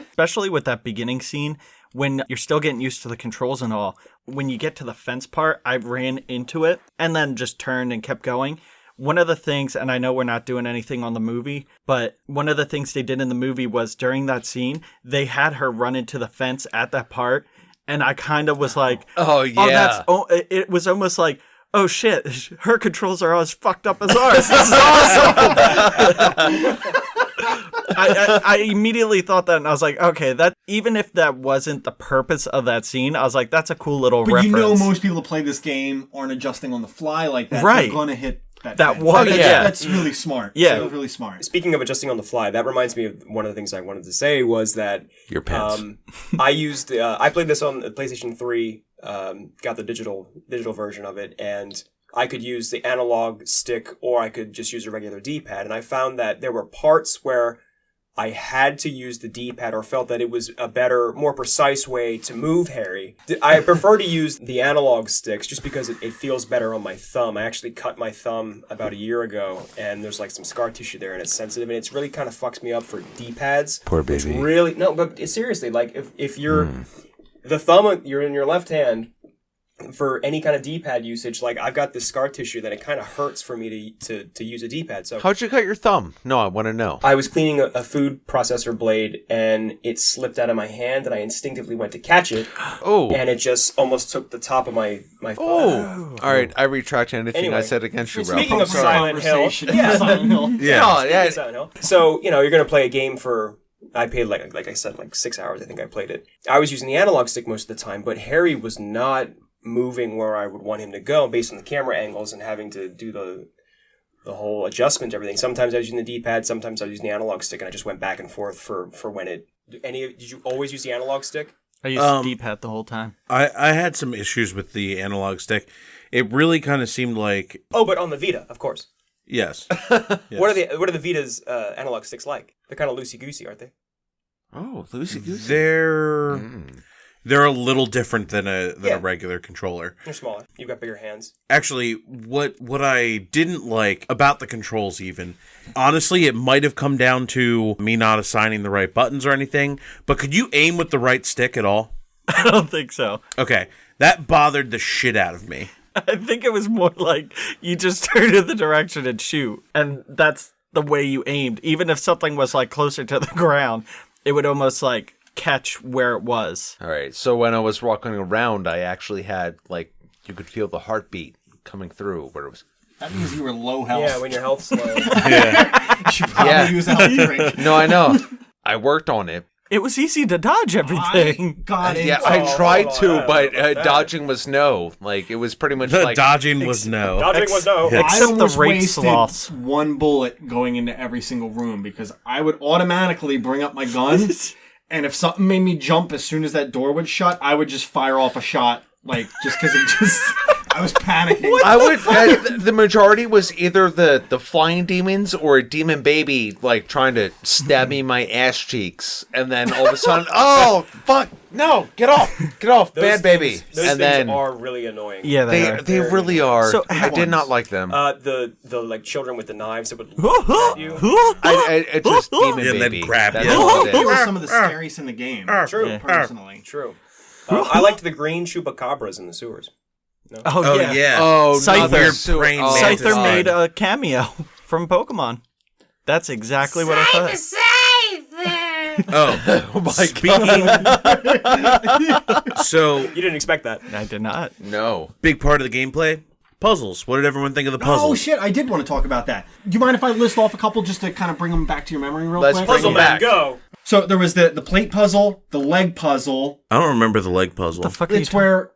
S1: Especially with that beginning scene, when you're still getting used to the controls and all. When you get to the fence part, I ran into it and then just turned and kept going. One of the things, and I know we're not doing anything on the movie, but one of the things they did in the movie was during that scene, they had her run into the fence at that part. And I kind of was like,
S3: Oh, yeah.
S1: it was almost like, oh shit, her controls are as fucked up as ours. This is awesome. I immediately thought that, and I was like, okay, that even if that wasn't the purpose of that scene, I was like, that's a cool little
S5: But
S1: reference.
S5: you know most people that play this game aren't adjusting on the fly like that.
S1: Right.
S5: They're going to hit that
S1: That
S5: fence.
S1: one, yeah.
S5: That's really smart.
S1: Yeah.
S5: That's really smart.
S2: Speaking of adjusting on the fly, that reminds me of one of the things I wanted to say was that
S3: Your pants.
S2: I played this on the PlayStation 3, got the digital version of it, and I could use the analog stick or I could just use a regular D-pad. And I found that there were parts where I had to use the D-pad or felt that it was a better, more precise way to move Harry. I prefer to use the analog sticks just because it feels better on my thumb. I actually cut my thumb about a year ago, and there's like some scar tissue there, and it's sensitive, and it's really kind of fucks me up for D-pads.
S3: Poor baby.
S2: Really, no, but seriously, like if you're the thumb, you're in your left hand. For any kind of D-pad usage, like I've got this scar tissue that it kind of hurts for me to use a D-pad. So
S3: How'd you cut your thumb? No, I want to know.
S2: I was cleaning a food processor blade and it slipped out of my hand and I instinctively went to catch it.
S3: Oh.
S2: And it just almost took the top of my
S3: Oh. All right, I retract anything
S2: Anyway,
S3: I said against you, Ralph.
S2: Speaking of Silent Hill.
S5: Conversation.
S2: Yeah.
S5: Silent Hill.
S3: Yeah.
S2: Speaking of Silent Hill. So, you know, you're going to play a game for... I paid, like I said, like 6 hours, I think I played it. I was using the analog stick most of the time, but Harry was not moving where I would want him to go based on the camera angles and having to do the whole adjustment to everything. Sometimes I was using the D-pad, sometimes I was using the analog stick, and I just went back and forth for when it... Did you always use the analog stick?
S1: I used the D-pad the whole time.
S4: I had some issues with the analog stick. It really kind of seemed like...
S2: Oh, but on the Vita, of course.
S4: Yes.
S2: What are the Vita's analog sticks like? They're kind of loosey-goosey, aren't they?
S3: Oh, loosey-goosey.
S4: They're a little different than a regular controller.
S2: They're smaller. You've got bigger hands.
S4: Actually, what I didn't like about the controls even, honestly, it might have come down to me not assigning the right buttons or anything, but could you aim with the right stick at all?
S1: I don't think so.
S4: Okay, that bothered the shit out of me.
S1: I think it was more like you just turn in the direction and shoot, and that's the way you aimed. Even if something was like closer to the ground, it would almost like catch where it was.
S3: All right, so when I was walking around, I actually had, like, you could feel the heartbeat coming through where it was...
S5: That means you were low health.
S2: Yeah, when your health's low.
S5: You should probably use a health drink.
S3: No, I know. I worked on it.
S1: It was easy to dodge everything.
S5: Got it.
S3: Yeah, I tried to, but
S2: that.
S3: dodging was no. Like, it was pretty much
S4: The
S3: like...
S4: dodging was no.
S2: Dodging was no.
S1: Except
S5: I
S1: the
S5: almost
S1: rate
S5: wasted
S1: sloths.
S5: one bullet going into every single room because I would automatically bring up my gun, and if something made me jump as soon as that door would shut, I would just fire off a shot, like just because it just I was panicking.
S3: I would. The majority was either the flying demons or a demon baby, like trying to stab me in my ass cheeks, and then all of a sudden, oh fuck, no, get off, bad baby,
S2: Those
S3: and
S2: things
S3: then
S2: are really annoying.
S1: Yeah,
S3: they really are.
S1: So,
S3: I did not like them.
S2: The like children with the knives that would at you.
S3: I just demon
S4: And then
S3: baby.
S4: grab
S3: That's
S4: you.
S3: all it
S5: They
S3: is.
S5: were some of the scariest in the game.
S2: True.
S5: Personally.
S2: True. I liked the green chupacabras in the sewers.
S1: Oh,
S4: Oh
S1: yeah.
S4: yeah.
S3: Oh,
S1: Scyther.
S3: not the
S4: Weird
S3: sewer-
S4: brain
S3: oh,
S4: mantis.
S1: Scyther
S3: God.
S1: made a cameo from Pokemon. That's exactly what I thought.
S6: Scyther!
S4: Oh,
S3: Oh my
S4: speaking. So
S2: You didn't expect that.
S1: I did not.
S3: No.
S4: big part of the gameplay. Puzzles. What did everyone think of the puzzles?
S5: Oh shit! I did want to talk about that. Do you mind if I list off a couple just to kind of bring them back to your memory real
S3: Let's
S5: quick?
S3: bring
S2: Puzzle
S3: them
S2: Man,
S3: back.
S2: go.
S5: So there was the plate puzzle, the leg puzzle.
S4: I don't remember the leg puzzle.
S1: The fuck are you
S5: It's where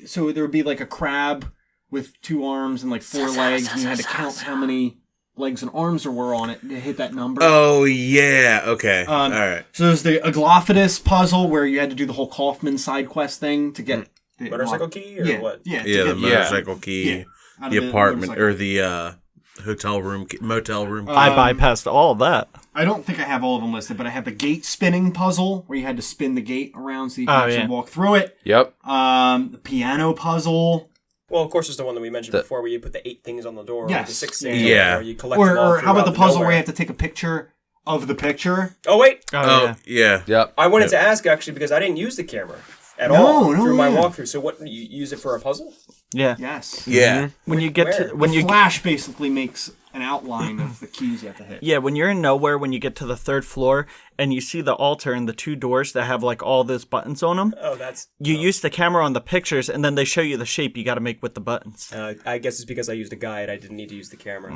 S5: so there would be like a crab with 2 arms and like 4 legs, and you had to count how many legs and arms there were on it to hit that number.
S4: Oh yeah. Okay. All right.
S5: So there's the Aglophidus puzzle where you had to do the whole Kaufman side quest thing to get the
S2: Motorcycle key or
S5: yeah,
S2: what?
S5: Yeah, to
S4: Yeah, the
S5: get
S4: motorcycle key,
S5: Yeah. Out
S4: the
S5: of the
S4: apartment,
S5: motorcycle.
S4: or the hotel room, motel room.
S1: I bypassed all of that.
S5: I don't think I have all of them listed, but I have the gate spinning puzzle where you had to spin the gate around so you could
S1: Oh,
S5: actually
S1: yeah.
S5: walk through it.
S3: Yep.
S5: The piano puzzle.
S2: Well, of course, there's the one that we mentioned before where you put the 8 things on the door. Or
S5: Yes.
S2: the 6
S5: Yeah.
S2: things on the
S4: Yeah.
S2: door. You collect them all
S5: Or how about the
S2: throughout
S5: puzzle
S2: nowhere.
S5: where you have to take a picture of the picture?
S2: Oh, wait.
S1: Oh, yeah.
S3: Yep.
S2: I wanted to ask, actually, because I didn't use the camera at
S5: No,
S2: all
S5: no,
S2: through my
S5: yeah.
S2: walkthrough. So what, you use it for a puzzle?
S1: Yeah.
S5: Yes.
S4: yeah.
S1: When you get
S2: Where?
S1: to when you
S5: Flash basically makes an outline of the keys you have to hit.
S1: yeah, when you're in nowhere, when you get to the 3rd floor and you see the altar and the 2 doors that have like all those buttons on them,
S2: Oh, that's...
S1: you use the camera on the pictures and then they show you the shape you got to make with the buttons.
S2: I guess it's because I used a guide. I didn't need to use the camera.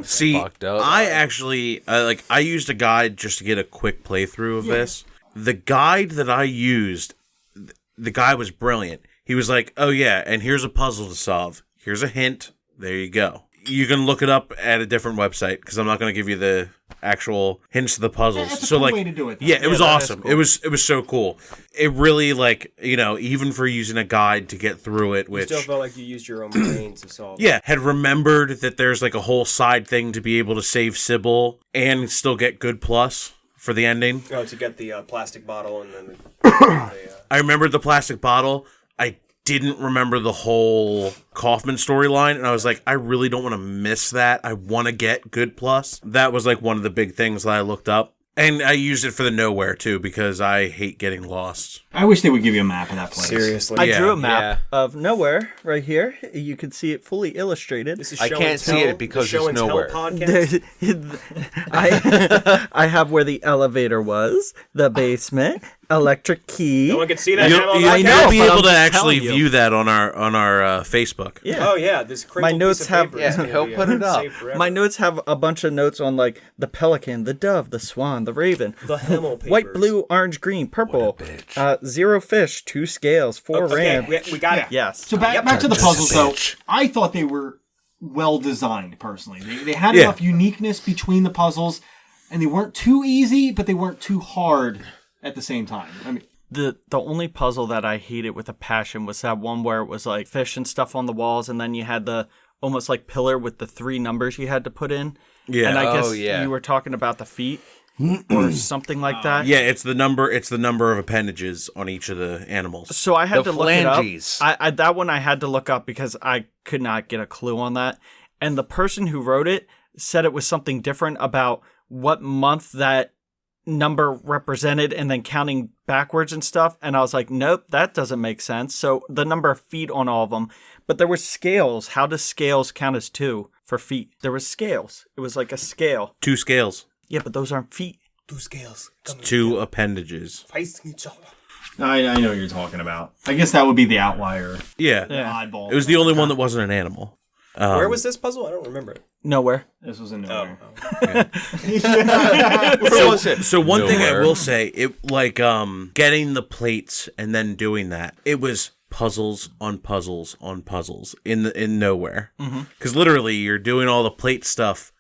S4: See,
S3: Fucked up.
S4: I actually I used a guide just to get a quick playthrough of this. The guide that I used, the guy was brilliant. He was like, "Oh yeah, and here's a puzzle to solve. Here's a hint. There you go." You can look it up at a different website because I'm not going to give you the actual hints to the puzzles.
S5: That's a
S4: so
S5: cool
S4: like,
S5: way to do it, though.
S4: yeah, it was
S1: that is
S4: awesome.
S1: cool.
S4: It was so cool. It really even for using a guide to get through it,
S2: You
S4: which
S2: still felt like you used your own brain to solve.
S4: yeah, had remembered that there's like a whole side thing to be able to save Sybil and still get good plus. for the ending.
S2: Oh, to get the plastic bottle and then
S4: I remembered the plastic bottle. I didn't remember the whole Kaufman storyline, and I was like, I really don't want to miss that. I want to get good plus. That was like one of the big things that I looked up. And I used it for the nowhere, too, because I hate getting lost.
S5: I wish they would give you a map of that place.
S2: seriously.
S1: I drew a map of nowhere right here. You can see it fully illustrated.
S2: This is
S3: I
S2: Show
S3: can't
S2: and
S3: see
S2: Tell,
S3: it because
S2: the Show
S3: it's
S2: and Tell
S3: nowhere.
S2: podcast.
S1: I have where the elevator was, the basement, electric key.
S2: No one can see that.
S4: You'll,
S2: now on
S4: you'll,
S2: the
S1: I know,
S4: you'll
S2: podcast.
S4: be
S1: but
S4: able
S1: I'm
S4: to
S1: just
S4: actually
S1: telling you.
S4: view that on our Facebook.
S1: Yeah.
S2: Oh yeah, this crinkled
S1: My notes
S2: piece of paper
S1: have-
S2: is gonna
S3: he'll
S2: be,
S3: put it up.
S2: saved forever.
S1: My notes have a bunch of notes on like the pelican, the dove, the swan, the raven,
S2: The Hemel papers.
S1: white, blue, orange, green, purple, 0 fish, 2 scales, 4
S2: Okay,
S1: ram.
S2: we got it.
S1: Yes.
S5: So back to the puzzles, though. I thought they were well designed, personally. They had
S4: Yeah.
S5: enough uniqueness between the puzzles, and they weren't too easy, but they weren't too hard at the same time. I mean,
S1: The only puzzle that I hated with a passion was that one where it was like fish and stuff on the walls, and then you had the almost like pillar with the 3 numbers you had to put in.
S4: Yeah.
S1: And I guess
S3: Oh, yeah.
S1: you were talking about the feet or something like that.
S4: Yeah, it's the number of appendages on each of the animals.
S1: So I had
S3: The
S1: to look it up.
S3: phalanges.
S1: I that one I had to look up because I could not get a clue on that. And the person who wrote it said it was something different about what month that number represented and then counting backwards and stuff. And I was like, nope, that doesn't make sense. So the number of feet on all of them. But there were scales. How does scales count as 2 for feet? There was scales. It was like a scale.
S4: 2 scales,
S1: Yeah, but those aren't feet.
S2: 2 scales.
S4: 2 appendages.
S2: Facing each other.
S5: I know what you're talking about. I guess that would be the outlier.
S4: Yeah.
S5: Oddball.
S4: It was the only one that wasn't an animal.
S2: Where was this puzzle? I don't remember it.
S1: Nowhere.
S5: This was in nowhere.
S4: So one thing I
S3: Nowhere.
S4: will say, it like getting the plates and then doing that, it was puzzles on puzzles on puzzles in nowhere. Because literally you're doing all the plate stuff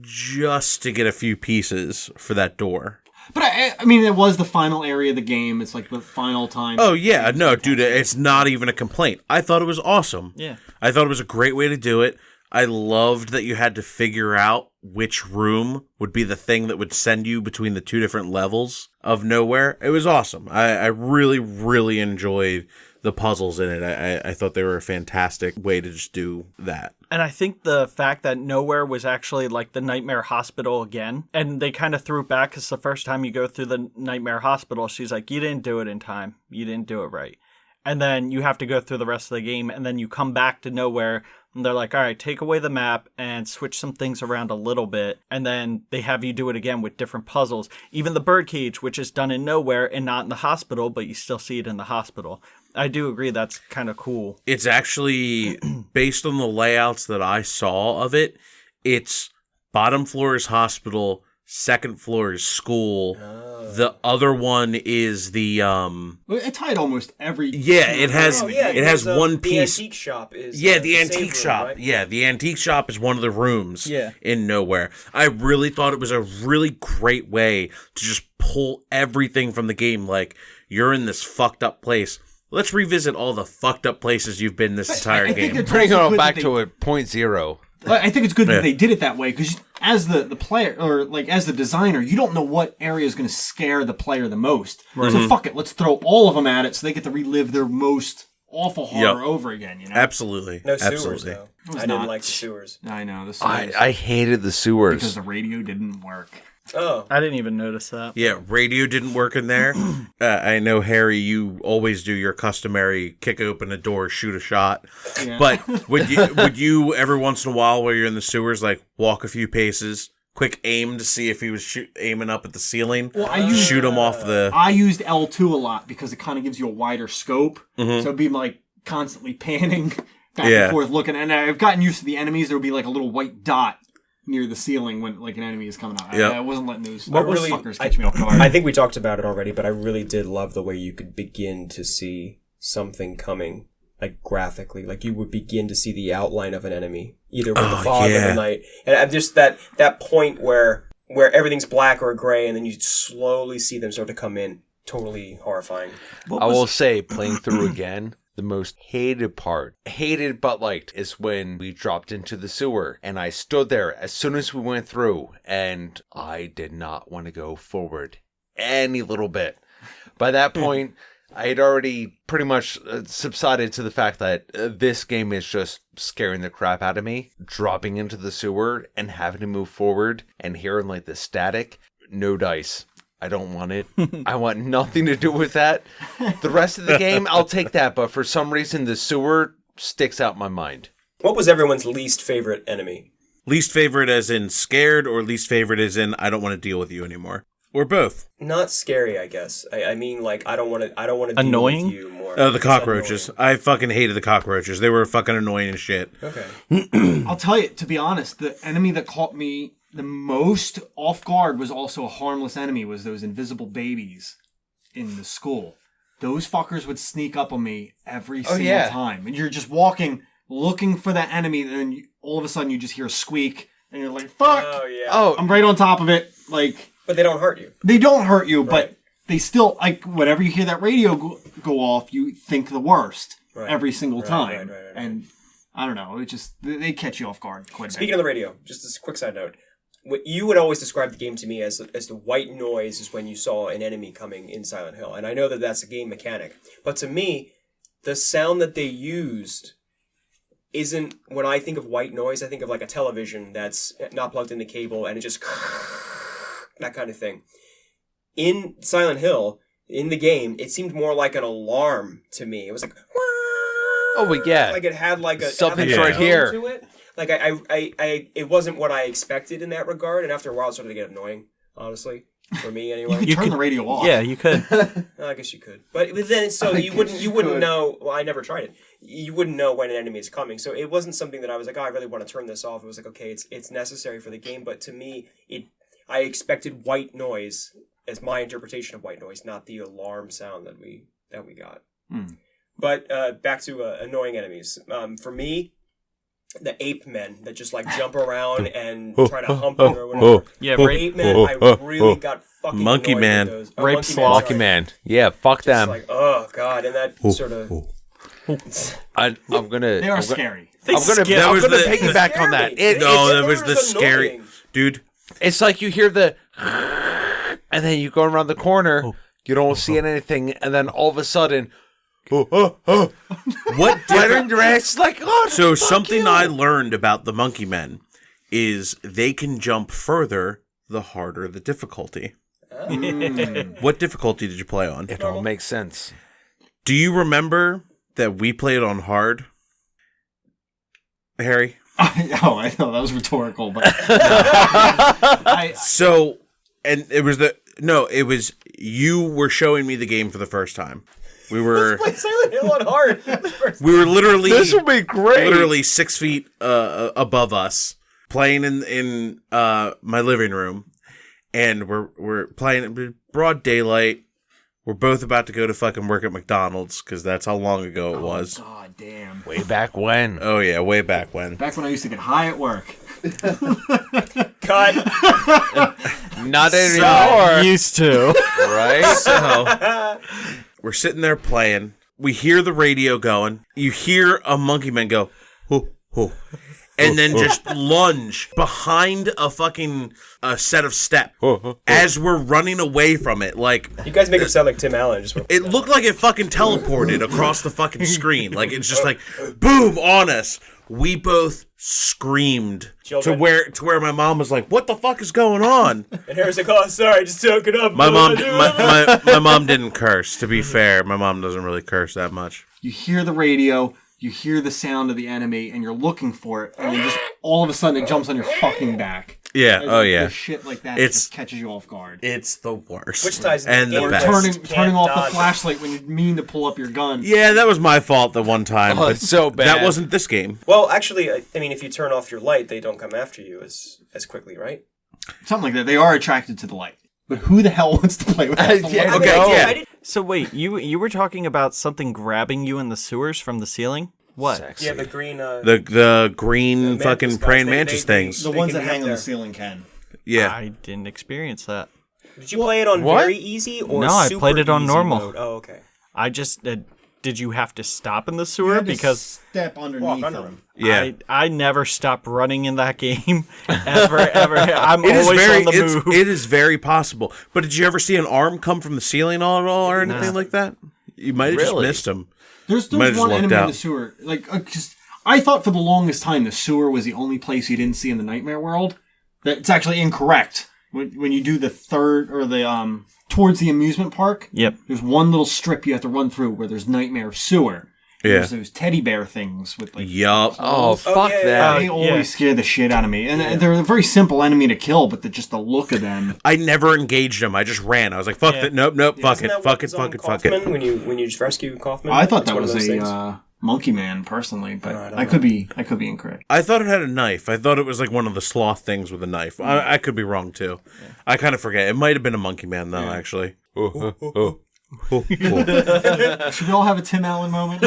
S4: just to get a few pieces for that door.
S5: But I mean, it was the final area of the game. It's like the final time.
S4: Oh yeah, no, dude, it's not even a complaint. I thought it was awesome.
S1: Yeah.
S4: I thought it was a great way to do it. I loved that you had to figure out which room would be the thing that would send you between the 2 different levels of nowhere. It was awesome. I really, really enjoyed the puzzles in it. I thought they were a fantastic way to just do that.
S1: And I think the fact that Nowhere was actually like the Nightmare Hospital again, and they kind of threw it back because the first time you go through the Nightmare Hospital, she's like, you didn't do it in time. You didn't do it right. And then you have to go through the rest of the game, and then you come back to Nowhere, and they're like, all right, take away the map and switch some things around a little bit. And then they have you do it again with different puzzles. Even the birdcage, which is done in Nowhere and not in the hospital, but you still see it in the hospital. I do agree that's kind of cool.
S4: It's actually, based on the layouts that I saw of it, it's bottom floor is hospital, second floor is school. The other one is the
S5: It tied almost every.
S4: yeah, it has
S2: Oh, yeah,
S4: it has
S2: because,
S4: one
S2: the
S4: piece.
S2: antique shop is
S4: Yeah, the
S2: safe
S4: antique
S2: room,
S4: shop.
S2: right?
S4: Yeah, the antique shop is one of the rooms
S1: Yeah.
S4: in Nowhere. I really thought it was a really great way to just pull everything from the game. Like, you're in this fucked up place. Let's revisit all the fucked up places you've been this entire
S5: I think
S4: game.
S5: it's
S3: Bring
S5: also
S3: it
S5: good
S3: back
S5: that
S3: to a 0.0.
S5: I think it's good
S4: Yeah.
S5: that they did it that way because as the player or like as the designer, you don't know what area is going to scare the player the most. So fuck it, let's throw all of them at it so they get to relive their most awful horror
S4: Yep.
S5: over again. You know,
S4: Absolutely.
S2: No sewers
S4: Absolutely.
S2: though.
S5: was
S2: I didn't
S5: not.
S2: like the sewers.
S5: I know this.
S3: I hated the
S5: because
S3: sewers.
S5: the radio didn't work.
S2: Oh,
S1: I didn't even notice that.
S4: Yeah, radio didn't work in there. I know, Harry, you always do your customary kick open a door, shoot a shot.
S5: Yeah.
S4: But would you every once in a while, while you're in the sewers, like walk a few paces, quick aim to see if he was aiming up at the ceiling,
S5: Well, I used
S4: shoot him off the?
S5: I used L2 a lot because it kind of gives you a wider scope. So it'd be like constantly panning back
S4: Yeah.
S5: and forth looking. And I've gotten used to the enemies. There would be like a little white dot near the ceiling when like an enemy is coming out.
S4: Yep.
S5: I wasn't letting those
S2: really-
S5: fuckers catch me off guard.
S2: I think we talked about it already, but I really did love the way you could begin to see something coming, like graphically. Like you would begin to see the outline of an enemy, either with the fog or
S4: yeah.
S2: the night. And I'm just that point where everything's black or gray, and then you slowly see them start to come in. Totally horrifying.
S3: I will say, playing through again, The most hated part, hated but liked, is when we dropped into the sewer and I stood there as soon as we went through and I did not want to go forward any little bit. By that point, I had already pretty much subsided to the fact that this game is just scaring the crap out of me. Dropping into the sewer and having to move forward and hearing like the static, no dice. I don't want it. I want nothing to do with that. The rest of the game, I'll take that. But for some reason, the sewer sticks out my mind.
S2: What was everyone's least favorite enemy?
S4: Least favorite as in scared, or least favorite as in I don't want to deal with you anymore? Or both?
S2: Not scary, I guess. I mean, like, I don't want to deal
S1: Annoying?
S2: with you more.
S4: Oh, the cockroaches. I fucking hated the cockroaches. They were fucking annoying as shit.
S2: Okay.
S5: I'll tell you, to be honest, the enemy that caught me the most off guard was also a harmless enemy, was those invisible babies in the school. Those fuckers would sneak up on me every single time. And you're just walking, looking for that enemy, and then all of a sudden you just hear a squeak, and you're like, fuck!
S2: Oh, yeah.
S3: Oh,
S5: I'm right on top of it. Like,
S2: But they don't hurt you.
S5: they don't hurt you,
S2: Right.
S5: but they still, like, whenever you hear that radio go off, you think the worst every single time.
S2: Right.
S5: And I don't know, it just, they catch you off guard quite a bit.
S2: Speaking of the radio, just a quick side note. What you would always describe the game to me as the white noise is when you saw an enemy coming in Silent Hill. And I know that that's a game mechanic. But to me, the sound that they used isn't, when I think of white noise, I think of like a television that's not plugged in the cable and it just that kind of thing. In Silent Hill, in the game, it seemed more like an alarm to me. It was like,
S3: oh, but yeah.
S2: like it had like a
S3: Something's
S2: had like a
S3: right
S2: tone
S3: here.
S2: to it. Like I it wasn't what I expected in that regard, and after a while it started to get annoying, honestly. For me anyway.
S5: You could turn the radio off.
S1: Yeah, you could.
S2: I guess you could. But then so you wouldn't know, well, I never tried it. You wouldn't know when an enemy is coming. So it wasn't something that I was like, oh, I really want to turn this off. It was like, okay, it's necessary for the game, but to me I expected white noise as my interpretation of white noise, not the alarm sound that we got. But back to annoying enemies. For me, the ape men that just like jump around and try to hump you or whatever.
S1: Yeah,
S2: Ape men, I really got fucking
S4: Monkey
S2: annoyed
S4: Man.
S2: with those.
S1: Rape
S2: Monkey
S1: Sloth.
S3: Lucky
S2: sorry.
S3: man. Yeah, fuck
S2: Just
S3: them.
S2: like, oh god, and that sort of.
S3: I'm gonna.
S5: They are scary.
S3: I'm gonna piggyback on that.
S4: That was the scary
S2: annoying.
S4: dude.
S3: It's like you hear the, and then you go around the corner, you don't see anything, and then all of a sudden,
S4: What
S3: right in your ass, like, oh,
S4: So
S3: fuck
S4: something
S3: you.
S4: I learned about the monkey men is they can jump further the harder the difficulty. What difficulty did you play on?
S3: It all makes sense.
S4: Do you remember that we played on hard? Harry?
S5: Oh, I know that was rhetorical, but
S4: So, and it was you were showing me the game for the first time. We were
S2: Play Silent Hill on hard.
S4: we were literally
S3: This will be great.
S4: literally 6 feet above us, playing in my living room, and we're playing in broad daylight. We're both about to go to fucking work at McDonald's because that's how long ago it was.
S5: God damn.
S3: Way back when.
S4: Oh yeah, way back when.
S5: Back when I used to get high at work.
S2: Cut.
S3: Not anymore.
S1: Used to.
S3: Right?
S4: So we're sitting there playing. We hear the radio going. You hear a monkey man go, hoo, hoo, and then just lunge behind a fucking set of steps as we're running away from it. Like,
S2: You guys make him sound like Tim Allen. Just
S4: it looked like it fucking teleported across the fucking screen. Like, it's just like, boom, on us. We both screamed to
S2: Children.
S4: where my mom was like, "What the fuck is going on?"
S2: and Harry's like, oh, sorry, just took it up.
S4: My mom didn't curse. To be fair, my mom doesn't really curse that much.
S5: You hear the radio, you hear the sound of the enemy, and you're looking for it, and then just all of a sudden it jumps on your fucking back.
S4: Yeah.
S5: And
S4: Oh yeah.
S5: the shit like that
S4: It's-
S5: just catches you off guard.
S4: It's the worst.
S2: Which ties into
S4: and
S2: the
S4: the
S2: game.
S4: best.
S5: Turning off
S2: dodge
S5: the
S2: it.
S5: flashlight when you mean to pull up your gun.
S4: Yeah, that was my fault the one time.
S3: Oh,
S4: but
S3: it's so bad.
S4: That wasn't this game.
S2: Well, actually, I mean, if you turn off your light, they don't come after you as quickly, right?
S5: Something like that. They are attracted to the light. But who the hell wants to play with that?
S3: Yeah,
S2: I mean,
S3: okay,
S2: I
S3: yeah.
S2: did-
S1: So wait, you were talking about something grabbing you in the sewers from the ceiling? What?
S3: Sexy.
S2: yeah, the green.
S4: The green
S2: mantis
S4: fucking
S2: guys,
S4: praying
S2: they-
S4: mantis
S2: they-
S4: things.
S5: The
S2: They
S5: ones
S2: can
S5: that
S2: get
S5: hang on
S2: there.
S5: the ceiling can.
S4: Yeah.
S1: I didn't experience that.
S2: Did you play it on
S3: What?
S2: very easy or
S1: No, I
S2: super
S1: played it on
S2: easy
S1: normal.
S2: mode? Oh, okay.
S1: I just did you have to stop in the sewer?
S5: You had to
S1: Because
S5: step underneath
S2: Walk under
S5: them.
S2: him.
S4: Yeah.
S1: I never stopped running in that game ever. I'm
S4: It is
S1: always
S4: very,
S1: on the
S4: it's,
S1: move.
S4: it is very possible. But did you ever see an arm come from the ceiling at all or anything like that? You might have just
S3: Really?
S4: missed him.
S5: There's
S4: Might have just
S5: one
S4: lucked
S5: enemy in
S4: out.
S5: the sewer. Like, 'cause I thought for the longest time the sewer was the only place you didn't see in the Nightmare World. That's actually incorrect. When you do the third or the towards the amusement park,
S1: Yep.
S5: there's one little strip you have to run through where there's Nightmare Sewer.
S4: Yeah.
S5: There's those teddy bear things with like.
S4: Yup.
S3: Oh, fuck
S2: yeah,
S3: that.
S5: They always
S1: yeah.
S5: scare the shit out of me, and they're a very simple enemy to kill. But just the look of them.
S4: I never engaged him. I just ran. I was like, fuck
S1: Yeah.
S4: it. Nope, fuck
S2: Isn't
S4: it.
S2: that
S4: Fuck
S2: what
S4: it,
S2: was on
S4: fuck it, fuck
S2: Kaufman
S4: it.
S2: When you just rescue Kaufman?
S5: I thought
S2: It's
S5: that
S2: one of
S5: was
S2: those
S5: a
S2: things.
S5: Monkey Man personally, but
S2: I don't
S5: I could be incorrect.
S4: I thought it had a knife. I thought it was like one of the sloth things with a knife. I could be wrong too. I kind of forget. It might have been a monkey man though, actually.
S5: Should we all have a Tim Allen moment?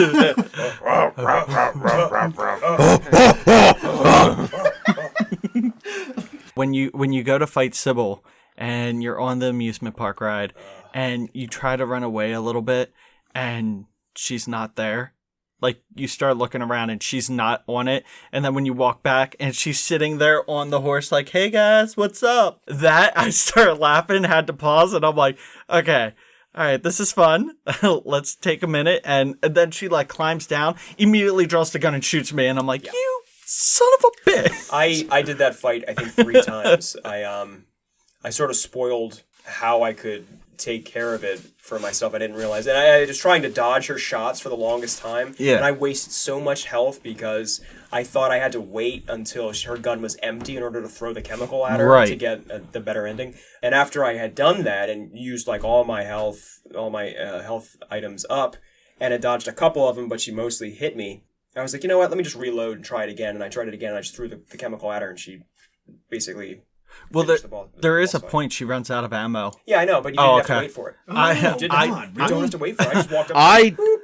S1: When you go to fight Sybil and you're on the amusement park ride and you try to run away a little bit and she's not there. Like you start looking around and she's not on it, and then when you walk back and she's sitting there on the horse like, "Hey guys, what's up?" That I started laughing, had to pause, and I'm like, "Okay, all right, this is fun. Let's take a minute." And then she like climbs down, immediately draws the gun and shoots me, and I'm like, "You son of a bitch!"
S2: I did that fight I think 3 times. I sort of spoiled how I could take care of it for myself. I didn't realize, and I was trying to dodge her shots for the longest time.
S1: Yeah.
S2: And I wasted so much health because I thought I had to wait until her gun was empty in order to throw the chemical at her
S1: Right.
S2: to get the better ending. And after I had done that and used like all my health items up, and had dodged a couple of them, but she mostly hit me. I was like, you know what? Let me just reload and try it again. And I tried it again. And I just threw the chemical at her, and she basically.
S1: Well,
S2: finished the
S1: there is a
S2: boss fight.
S1: point she runs out of ammo.
S2: Yeah, I know, but you
S1: Oh,
S2: didn't have to
S1: okay.
S2: wait for it.
S5: Oh,
S2: You don't have to wait for it. I just walked up.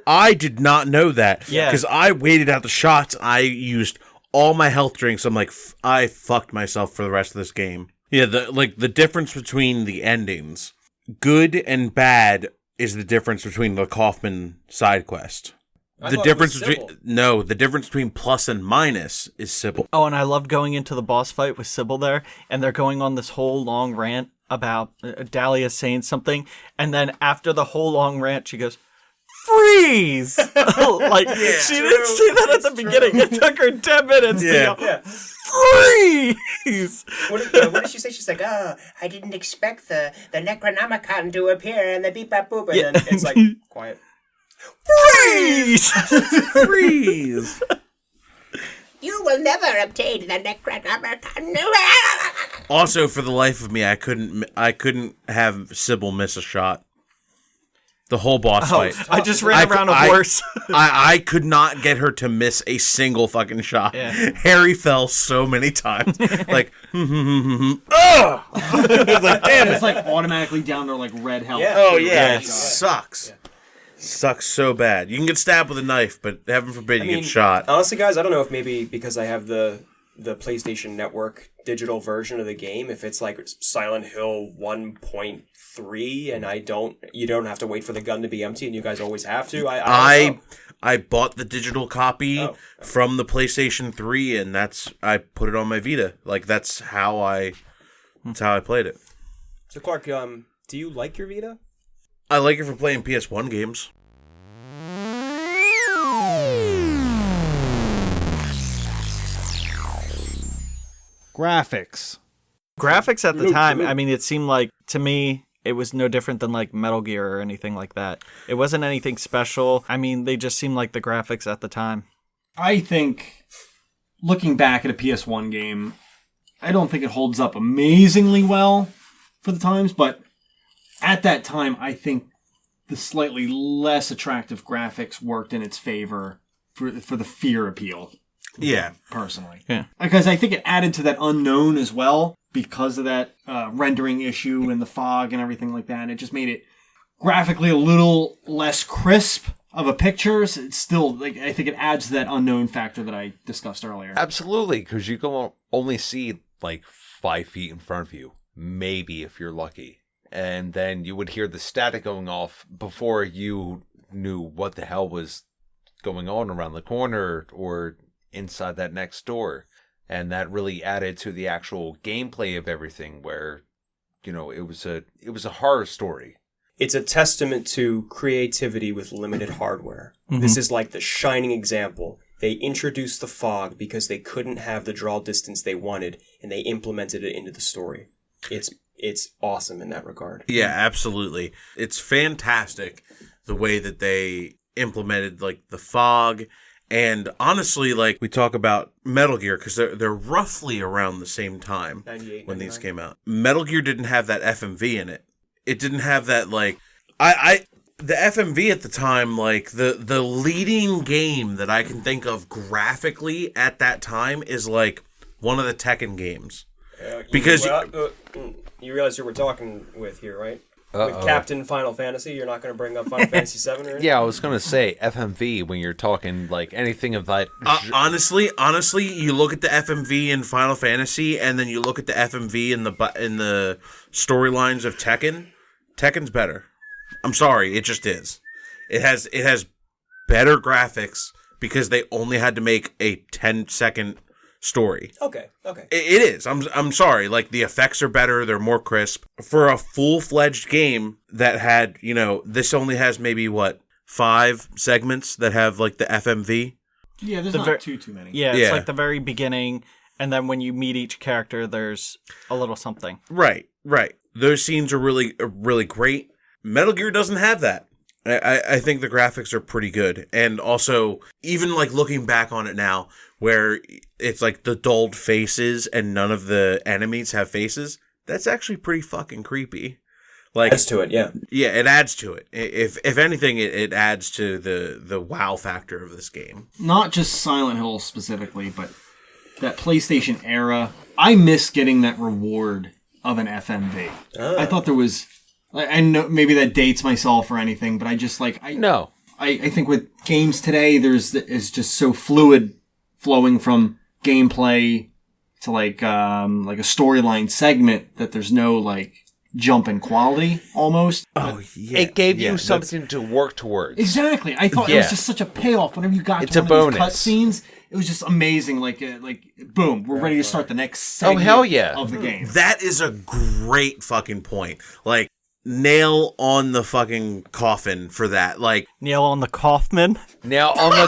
S4: I did not know that.
S1: Yeah.
S4: Because I waited out the shots. I used all my health drinks. I'm like, I fucked myself for the rest of this game. Yeah, the difference between the endings, good and bad, is the difference between the Kaufman side quest.
S2: I
S4: The
S2: thought it
S4: difference
S2: was
S4: between
S2: Sybil.
S4: the difference between plus and minus is Sybil.
S1: Oh, and I loved going into the boss fight with Sybil there, and they're going on this whole long rant about Dahlia saying something, and then after the whole long rant, she goes, "Freeze!" Like, she didn't say that at the beginning. It took her 10 minutes to go,
S2: Yeah.
S1: "Freeze!"
S6: What did she say? She's like, I didn't expect the Necronomicon to appear and the beep bop boop.
S2: And then it's like, quiet.
S1: Freeze!
S4: Freeze.
S6: You will never obtain the Necronomicon.
S4: Also, for the life of me, I couldn't have Sybil miss a shot. The whole boss fight.
S1: I just ran around a
S4: I-
S1: horse.
S4: I could not get her to miss a single fucking shot.
S1: Yeah.
S4: Harry fell so many times. Like, ugh! It's like, damn
S5: It's
S4: it.
S5: like automatically down their like red health.
S2: Yeah.
S4: Oh, yeah.
S1: Yeah.
S4: It sucks. Sucks so bad. You can get stabbed with a knife, but heaven forbid you get shot.
S2: Honestly, guys, I don't know if maybe because I have the PlayStation Network digital version of the game, if it's like Silent Hill 1.3 and you don't have to wait for the gun to be empty and you guys always have to. I don't know.
S4: I bought the digital copy from the PlayStation 3 and I put it on my Vita. Like that's how I played it.
S2: So Clark, do you like your Vita?
S4: I like it for playing PS1 games.
S5: Graphics.
S1: Graphics at the time, I mean, it seemed like, to me, it was no different than like Metal Gear or anything like that. It wasn't anything special. I mean, they just seemed like the graphics at the time.
S5: I think, looking back at a PS1 game, I don't think it holds up amazingly well for the times, but at that time, I think the slightly less attractive graphics worked in its favor for the fear appeal.
S4: Yeah.
S5: Personally.
S1: Yeah.
S5: Because I think it added to that unknown as well because of that rendering issue and the fog and everything like that. It just made it graphically a little less crisp of a picture. So it's still, like, I think it adds to that unknown factor that I discussed earlier.
S3: Absolutely, because you can only see like 5 feet in front of you, maybe if you're lucky. And then you would hear the static going off before you knew what the hell was going on around the corner or inside that next door. And that really added to the actual gameplay of everything, where, you know, it was a horror story.
S2: It's a testament to creativity with limited hardware. This is like the shining example. They introduced the fog because they couldn't have the draw distance they wanted, and they implemented it into the story. It's awesome in that regard.
S4: Yeah, absolutely. It's fantastic the way that they implemented like the fog. And honestly, like, we talk about Metal Gear because they're roughly around the same time
S2: 98,
S4: when
S2: 99.
S4: these came out. Metal Gear didn't have that FMV in it. It didn't have that, like, the FMV at the time, like, the leading game that I can think of graphically at that time is like one of the Tekken games. Because
S2: you realize who we're talking with here, right?
S3: Uh-oh.
S2: With Captain Final Fantasy, you're not going to bring up Final Fantasy 7 or anything?
S3: Yeah, I was going to say FMV when you're talking like anything of that.
S4: honestly, you look at the FMV in Final Fantasy, and then you look at the FMV in the storylines of Tekken. Tekken's better. I'm sorry, it just is. It has better graphics because they only had to make a 10-second story.
S2: Okay.
S4: It is. I'm sorry. Like, the effects are better. They're more crisp. For a full-fledged game that had, you know, this only has maybe, 5 segments that have, like, the FMV?
S5: Yeah, there's not too many.
S1: Yeah, it's like the very beginning, and then when you meet each character, there's a little something.
S4: Right. Those scenes are really great. Metal Gear doesn't have that. I think the graphics are pretty good. And also, even, like, looking back on it now, where it's like the dulled faces and none of the enemies have faces, that's actually pretty fucking creepy. Like,
S2: Adds to it, yeah.
S4: Yeah, it adds to it. If anything, it adds to the wow factor of this game.
S5: Not just Silent Hill specifically, but that PlayStation era. I miss getting that reward of an FMV. I thought there was... I know maybe that dates myself or anything, but I just like...
S3: No.
S5: I think with games today, it's just so fluid, flowing from gameplay to like a storyline segment, that there's no like jump in quality almost.
S4: Oh yeah,
S3: It gave you something to work towards.
S5: Exactly. I thought it was just such a payoff whenever you got to one of these cutscenes. It was just amazing. Like boom, we're ready to start the next segment
S3: hell yeah.
S5: of the game.
S4: That is a great fucking point. Like, nail on the fucking coffin for that. Like,
S1: Nail on the Kaufman.
S3: Now on the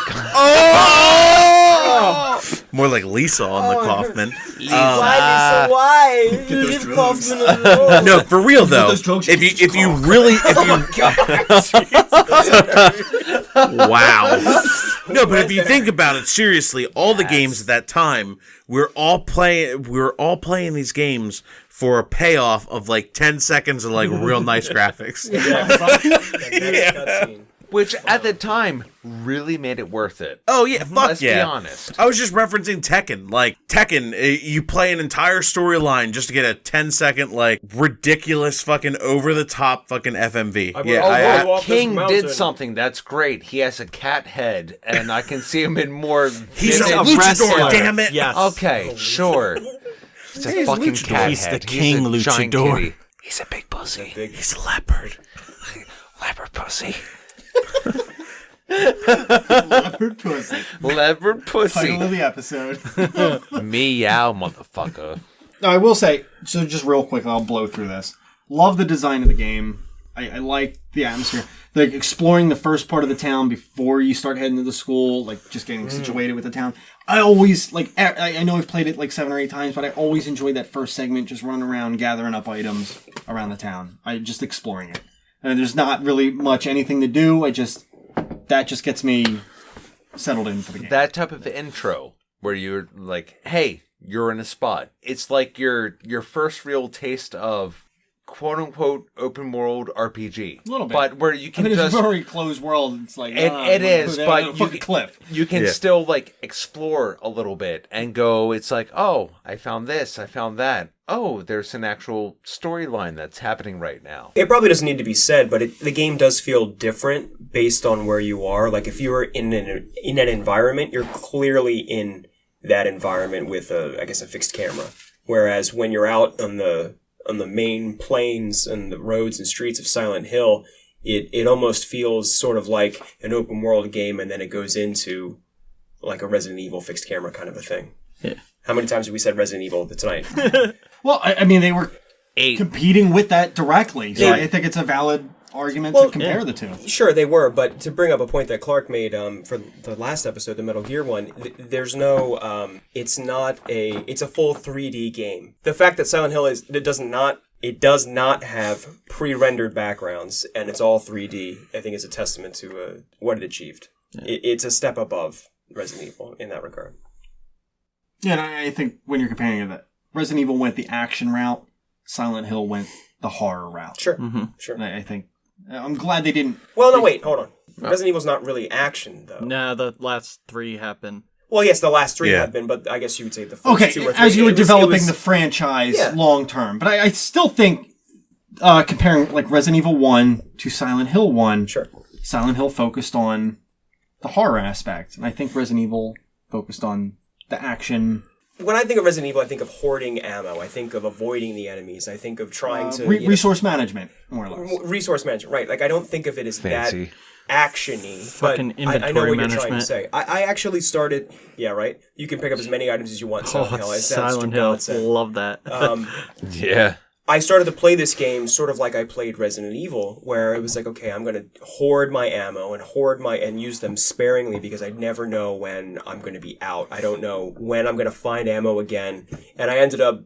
S4: more like Lisa on the Kaufman.
S2: Why? Leave Kaufman alone.
S4: No, for real though. If you really wow. No, but if you think about it seriously, all the games at that time, we were all playing these games for a payoff of like 10 seconds of like real nice graphics.
S3: which at the time really made it worth it.
S4: Oh yeah, fuck
S3: Let's
S4: yeah.
S3: be honest.
S4: I was just referencing Tekken. Like, Tekken, you play an entire storyline just to get a 10-second, like, ridiculous fucking over-the-top fucking FMV.
S3: King did something that's great. He has a cat head, and I can see him in more...
S4: He's a
S3: vivid-
S4: luchador, damn it!
S1: Yes.
S3: Okay, sure. He's a fucking cat
S1: He's the
S3: head.
S1: king
S3: He's a giant
S1: luchador.
S3: kitty. He's a big pussy.
S4: He's a leopard.
S3: Leopard pussy.
S5: Leopard pussy.
S3: Leopard pussy.
S5: Title of the episode.
S3: Meow, motherfucker.
S5: I will say, so just real quick, I'll blow through this. Love the design of the game. I like the atmosphere. Like, exploring the first part of the town before you start heading to the school, like, just getting situated with the town. I always, like, I know I've played it, like, 7 or 8 times, but I always enjoy that first segment, just running around, gathering up items around the town. Just exploring it. And there's not really much anything to do. That just gets me settled in for the game.
S3: That type of intro where you're like, hey, you're in a spot. It's like your first real taste of quote-unquote open world RPG.
S5: A little bit.
S3: But where you can
S5: it's
S3: just...
S5: a very closed world. It's like...
S3: It is, but
S5: cliff.
S3: you can still, like, explore a little bit and go, it's like, oh, I found this, I found that. Oh, there's an actual storyline that's happening right now.
S2: It probably doesn't need to be said, but the game does feel different based on where you are. Like, if you're in an environment, you're clearly in that environment with a fixed camera. Whereas when you're out on the main plains and the roads and streets of Silent Hill, it almost feels sort of like an open world game, and then it goes into like a Resident Evil fixed camera kind of a thing.
S1: Yeah.
S2: How many times have we said Resident Evil tonight?
S5: Well, I mean, they were
S3: 8.
S5: competing with that directly, so
S2: Yeah.
S5: I think it's a valid argument to compare the two.
S2: Sure, they were, but to bring up a point that Clark made for the last episode, the Metal Gear one, there's no, it's a full 3D game. The fact that Silent Hill it does not have pre-rendered backgrounds, and it's all 3D, I think is a testament to what it achieved. Yeah. It's a step above Resident Evil in that regard.
S5: Yeah, and I think when you're comparing that, Resident Evil went the action route, Silent Hill went the horror route.
S2: Sure, sure.
S5: And I think, I'm glad they didn't...
S2: Well, no, wait, hold on. Resident Evil's not really action, though.
S1: No, the last 3 have been.
S2: Well, yes, the last 3 have been, but I guess you would say the first 2 or 3.
S5: As you were developing the franchise long term. But I still think, comparing like Resident Evil 1 to Silent Hill 1, Silent Hill focused on the horror aspect. And I think Resident Evil focused on the action.
S2: When I think of Resident Evil, I think of hoarding ammo. I think of avoiding the enemies. I think of trying to...
S5: resource management, more or less.
S2: Resource management, right. Like, I don't think of it as
S3: fancy.
S2: That action-y.
S1: Fucking inventory
S2: I know what
S1: management.
S2: you're trying to say. I actually started... Yeah, right? You can pick up as many items as you want.
S1: Silent Hill. Love that.
S3: Yeah.
S2: I started to play this game sort of like I played Resident Evil, where it was like, okay, I'm going to hoard my ammo and use them sparingly because I never know when I'm going to be out. I don't know when I'm going to find ammo again. And I ended up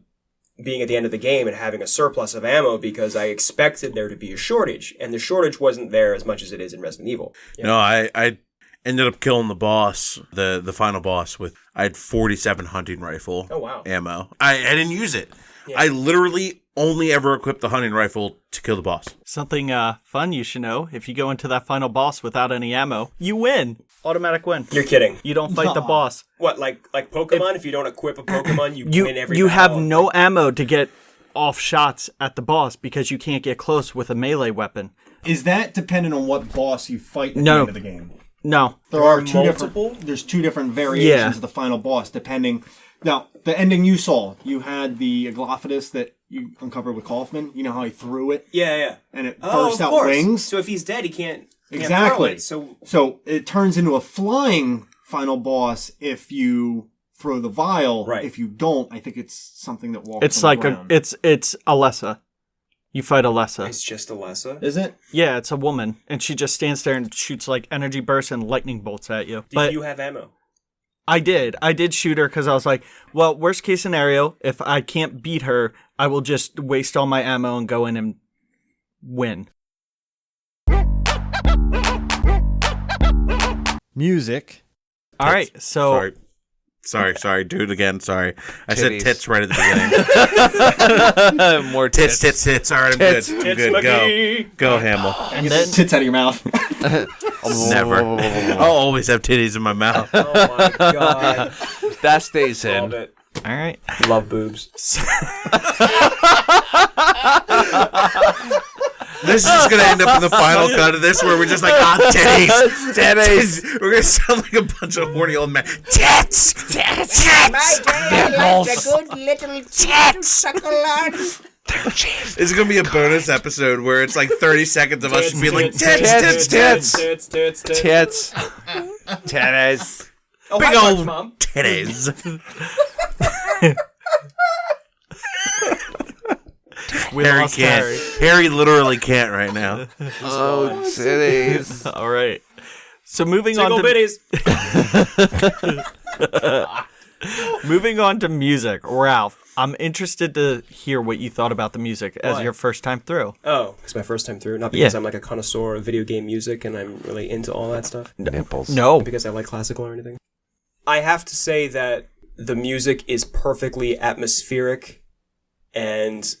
S2: being at the end of the game and having a surplus of ammo because I expected there to be a shortage. And the shortage wasn't there as much as it is in Resident Evil.
S4: Yeah. No, I ended up killing the boss, the final boss, I had 47 hunting rifle ammo. I didn't use it. Yeah. I literally only ever equipped the hunting rifle to kill the boss.
S1: Something fun you should know, if you go into that final boss without any ammo, you win. Automatic win.
S2: You're kidding.
S1: You don't fight the boss.
S2: What, like Pokemon? If you don't equip a Pokemon, you win every
S1: You
S2: battle.
S1: have no ammo to get off shots at the boss because you can't get close with a melee weapon.
S5: Is that dependent on what boss you fight at the end of the game?
S1: No.
S5: There are there's 2 different variations of the final boss, depending... Now, the ending you saw, you had the Aglophidus that you uncovered with Kaufman. You know how he threw it?
S2: Yeah.
S5: And it burst out wings?
S2: So if he's dead, he can't
S5: exactly.
S2: throw it.
S5: So it turns into a flying final boss if you throw the vial.
S2: Right.
S5: If you don't, I think it's something that walks
S1: it's
S5: on
S1: like
S5: the ground.
S1: it's Alessa. You fight Alessa.
S2: It's just Alessa?
S5: Is it?
S1: Yeah, it's a woman. And she just stands there and shoots like energy bursts and lightning bolts at you.
S2: Did you have ammo?
S1: I did shoot her because I was like, well, worst case scenario, if I can't beat her, I will just waste all my ammo and go in and win. Music. All right, so...
S4: Sorry, do it again, sorry. I
S3: Titties.
S4: said tits right at the beginning.
S3: More
S4: tits. All right, I'm
S3: Tits.
S4: good. I'm good. Go, Hamill.
S1: And then...
S5: Tits out of your mouth.
S4: Never. I'll always have titties in my mouth.
S2: Oh my god.
S3: That stays
S2: Love
S3: in.
S2: it.
S1: All right.
S2: Love boobs.
S4: This is just going to end up in the final cut of this where we're just like, titties. We're going to sound like a bunch of horny old men. Tits.
S6: My day, I like a good little tit to suckle on.
S4: This is going to be a bonus episode where it's like 30 seconds of us just being like, tits.
S3: Tits. Titties.
S2: Oh,
S4: Big
S2: hi,
S4: old
S2: Mom.
S4: titties. Harry can't. Harry literally can't right now.
S3: Oh, titties.
S1: All right. So moving on to music, Ralph. I'm interested to hear what you thought about the music as your first time through.
S2: Oh, it's my first time through. Not because I'm like a connoisseur of video game music and I'm really into all that stuff.
S3: Nipples.
S1: No.
S2: Because I like classical or anything. I have to say that the music is perfectly atmospheric, and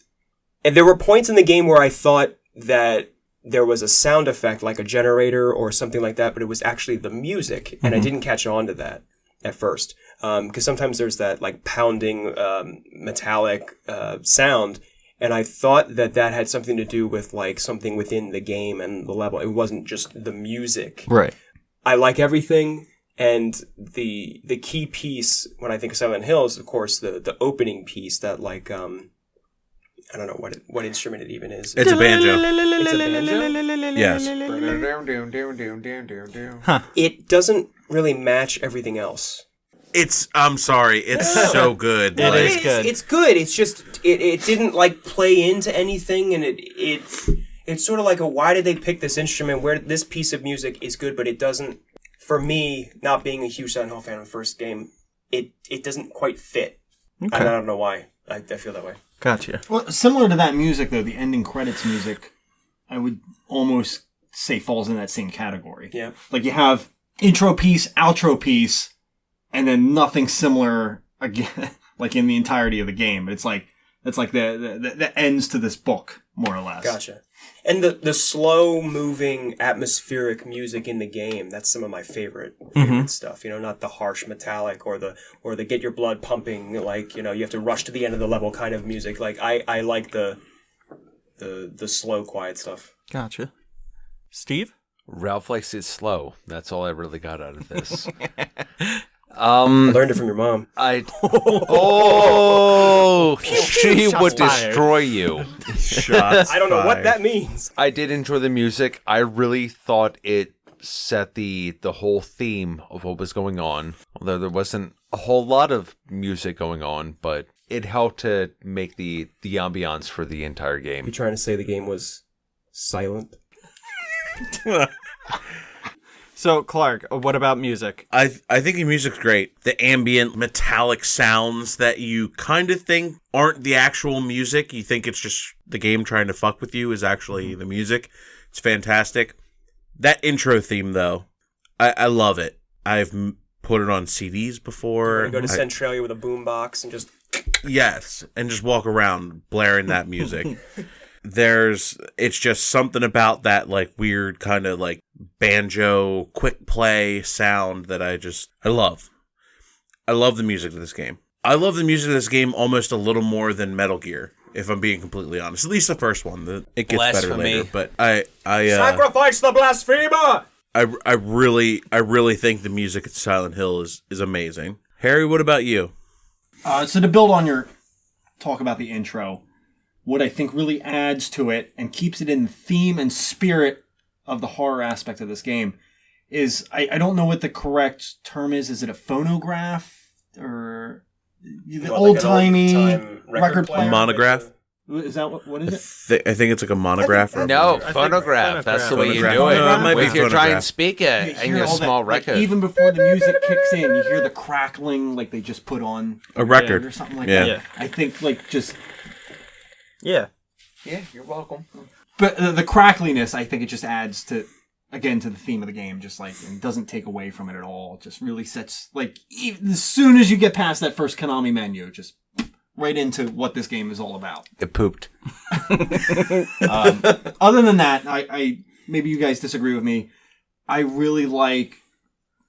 S2: there were points in the game where I thought that there was a sound effect like a generator or something like that, but it was actually the music, and I didn't catch on to that at first. Because sometimes there's that like pounding metallic sound, and I thought that had something to do with like something within the game and the level. It wasn't just the music.
S1: Right.
S2: I like everything, and the key piece when I think of Silent Hill is, of course, the opening piece that like I don't know what instrument it even is.
S4: It's a banjo.
S2: It's a banjo?
S4: Yes.
S2: It doesn't really match everything else.
S4: I'm sorry. It's so good.
S1: It
S4: Like,
S1: is good.
S2: It's good. It's just it didn't like play into anything, and it's sort of like why did they pick this instrument where this piece of music is good, but it doesn't. For me, not being a huge Silent Hill fan of the first game, it doesn't quite fit.
S1: Okay.
S2: And I don't know why. I feel that way.
S1: Gotcha.
S5: Well, similar to that music, though, the ending credits music, I would almost say falls in that same category.
S2: Yeah.
S5: Like you have intro piece, outro piece, and then nothing similar again, like in the entirety of the game. It's like the ends to this book, more or less.
S2: Gotcha. And the slow moving atmospheric music in the game, that's some of my favorite stuff. You know, not the harsh metallic or the get your blood pumping, like, you know, you have to rush to the end of the level kind of music. Like I like the slow, quiet stuff.
S1: Gotcha. Steve?
S3: Ralph likes it slow. That's all I really got out of this.
S2: I learned it from your mom.
S3: She
S1: Shots
S3: would
S1: fired.
S3: destroy you.
S4: shots
S2: I don't know what
S4: fired.
S2: that means.
S3: I did enjoy the music. I really thought it set the whole theme of what was going on. Although there wasn't a whole lot of music going on, but it helped to make the ambiance for the entire game.
S2: You trying to say the game was silent?
S1: So, Clark, what about music?
S4: I think the music's great. The ambient metallic sounds that you kind of think aren't the actual music. You think it's just the game trying to fuck with you is actually the music. It's fantastic. That intro theme, though, I love it. I've put it on CDs before.
S2: You go to Centralia with a boombox and just...
S4: Yes, and just walk around blaring that music. It's just something about that like weird kind of like banjo quick play sound that I love. I love the music of this game. I love the music of this game almost a little more than Metal Gear, if I'm being completely honest. At least the first one. It gets better
S3: Blasphemy.
S4: later, but I
S2: Sacrifice the blasphemer!
S4: I really think the music at Silent Hill is amazing. Harry, what about you?
S5: So to build on your talk about the intro, what I think really adds to it and keeps it in the theme and spirit of the horror aspect of this game is, I don't know what the correct term is. Is it a phonograph or the old-timey record player?
S4: Monograph?
S5: Is that what is it?
S4: I think it's like a monograph. Or
S3: No,
S1: I think
S3: phonograph. That's the way you
S4: phonograph.
S3: do it.
S4: No, it might be
S3: With your
S4: phonograph.
S3: giant speaker and
S5: hear
S3: your
S5: all
S3: small
S5: that, like,
S3: record.
S5: even before the music kicks in, you hear the crackling like they just put on
S4: A record.
S5: or something like
S4: Yeah.
S5: that.
S1: Yeah.
S5: I think like just...
S1: Yeah.
S3: Yeah, you're welcome.
S5: But the crackliness, I think it just adds to the theme of the game, just like, and doesn't take away from it at all. It just really sets, like, as soon as you get past that first Konami menu, just right into what this game is all about.
S3: It pooped.
S5: Other than that, I maybe you guys disagree with me. I really like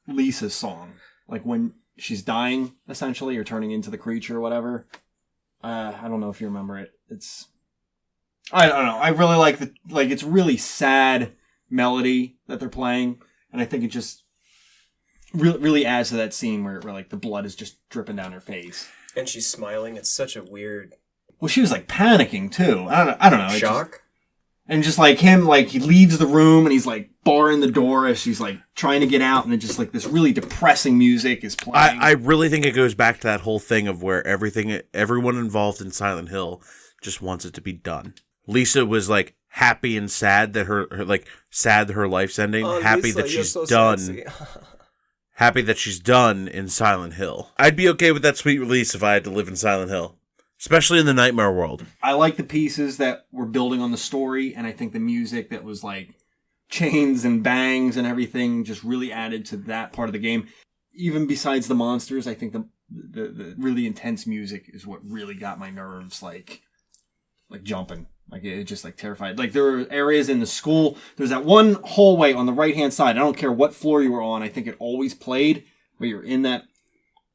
S5: Lisa's song, like when she's dying, essentially, or turning into the creature or whatever. I don't know if you remember it. I don't know. I really like it's really sad melody that they're playing, and I think it just really adds to that scene where like the blood is just dripping down her face.
S2: And she's smiling. It's such a weird...
S5: Well, she was like panicking too. I don't know. It
S2: shock?
S5: and just like him, like he leaves the room and he's like barring the door as she's like trying to get out, and then just like this really depressing music is playing.
S4: I really think it goes back to that whole thing of where everyone involved in Silent Hill just wants it to be done. Lisa was like happy and sad that her sad that her life's ending, happy
S2: Lisa,
S4: that
S2: you're
S4: she's
S2: so
S4: done.
S2: sexy.
S4: Happy that she's done in Silent Hill. I'd be okay with that sweet release if I had to live in Silent Hill. Especially in the Nightmare world.
S5: I like the pieces that were building on the story, and I think the music that was like chains and bangs and everything just really added to that part of the game. Even besides the monsters, I think the really intense music is what really got my nerves like jumping. Like it just like terrified. Like there were areas in the school. There's that one hallway on the right hand side. I don't care what floor you were on. I think it always played where you're in that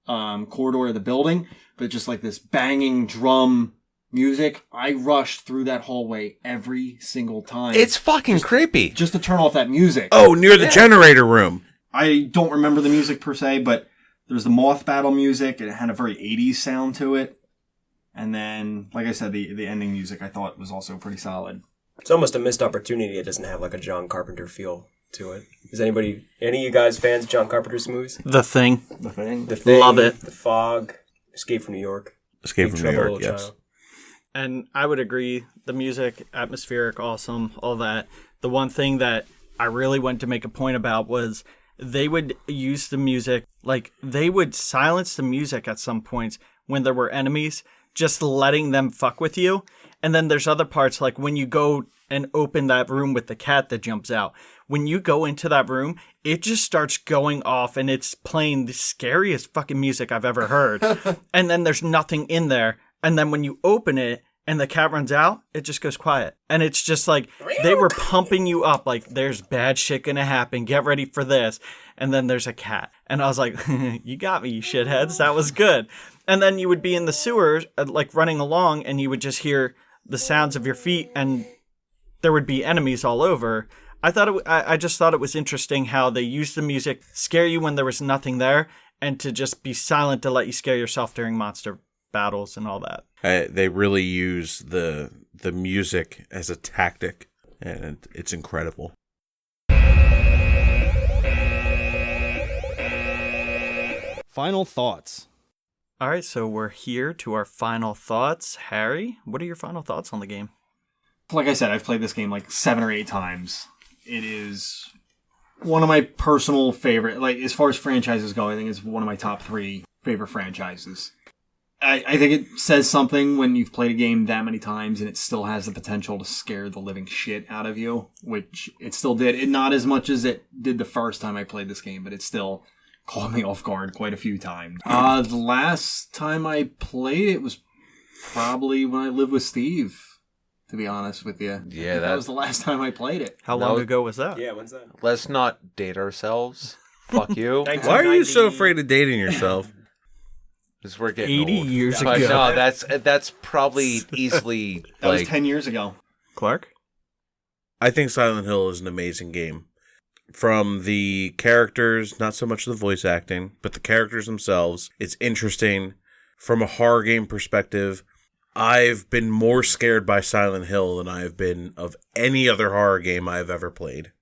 S5: corridor of the building. But just like this banging drum music, I rushed through that hallway every single time.
S3: It's fucking creepy.
S5: Just to turn off that music.
S4: Oh, near the generator room.
S5: I don't remember the music per se, but there's the moth battle music. It had a very 80s sound to it. And then, like I said, the ending music I thought was also pretty solid.
S2: It's almost a missed opportunity. It doesn't have like a John Carpenter feel to it. Is any of you guys fans of John Carpenter's movies?
S1: The Thing.
S5: The Thing.
S2: The Thing,
S1: Love it.
S2: The Fog, Escape from New York.
S4: Escape
S2: Big
S4: from New
S2: Trouble,
S4: York,
S2: Little
S4: yes.
S2: Child.
S1: And I would agree. The music, atmospheric, awesome, all that. The one thing that I really went to make a point about was they would use the music, like they would silence the music at some points when there were enemies, just letting them fuck with you. And then there's other parts, like when you go and open that room with the cat that jumps out. When you go into that room, it just starts going off and it's playing the scariest fucking music I've ever heard. And then there's nothing in there. And then when you open it and the cat runs out, it just goes quiet. And it's just like they were pumping you up like there's bad shit gonna happen. Get ready for this. And then there's a cat. And I was like, you got me, you shitheads. That was good. And then you would be in the sewers, like running along, and you would just hear the sounds of your feet and there would be enemies all over. I just thought it was interesting how they used the music, scare you when there was nothing there, and to just be silent to let you scare yourself during monster battles and all that.
S4: They really use the music as a tactic, and it's incredible.
S5: Final thoughts.
S1: All right, so we're here to our final thoughts. Harry, what are your final thoughts on the game?
S5: Like I said, I've played this game like 7 or 8 times. It is one of my personal favorite, like as far as franchises go, I think it's one of my top 3 favorite franchises. I think it says something when you've played a game that many times and it still has the potential to scare the living shit out of you, which it still did. It not as much as it did the first time I played this game, but it still caught me off guard quite a few times. The last time I played it was probably when I lived with Steve, to be honest with you.
S3: Yeah,
S5: that was the last time I played it.
S1: How long ago was that?
S2: Yeah, when's that?
S3: Let's not date ourselves. Fuck you.
S4: Why are you so afraid of dating yourself?
S3: Because we're getting
S1: 80
S3: old.
S1: years
S3: But
S1: ago.
S3: no, that's probably easily
S5: That was
S3: like
S5: 10 years ago.
S1: Clark?
S4: I think Silent Hill is an amazing game. From the characters, not so much the voice acting, but the characters themselves, it's interesting. From a horror game perspective, I've been more scared by Silent Hill than I have been of any other horror game I've ever played.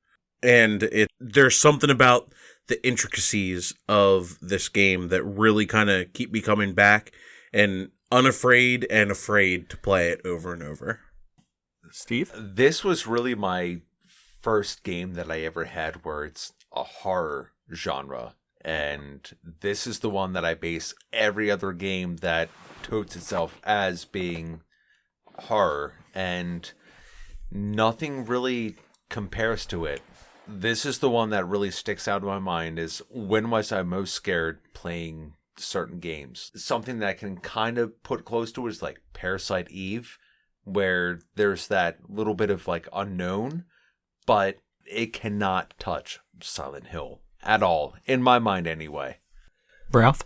S4: And there's something about the intricacies of this game that really kind of keep me coming back and unafraid and afraid to play it over and over.
S1: Steve?
S3: this was really my first game that I ever had where it's a horror genre. And this is the one that I base every other game that totes itself as being horror. And nothing really compares to it. This is the one that really sticks out in my mind is when was I most scared playing certain games. Something that I can kind of put close to is like Parasite Eve, where there's that little bit of like unknown, but it cannot touch Silent Hill at all, in my mind anyway.
S1: Ralph?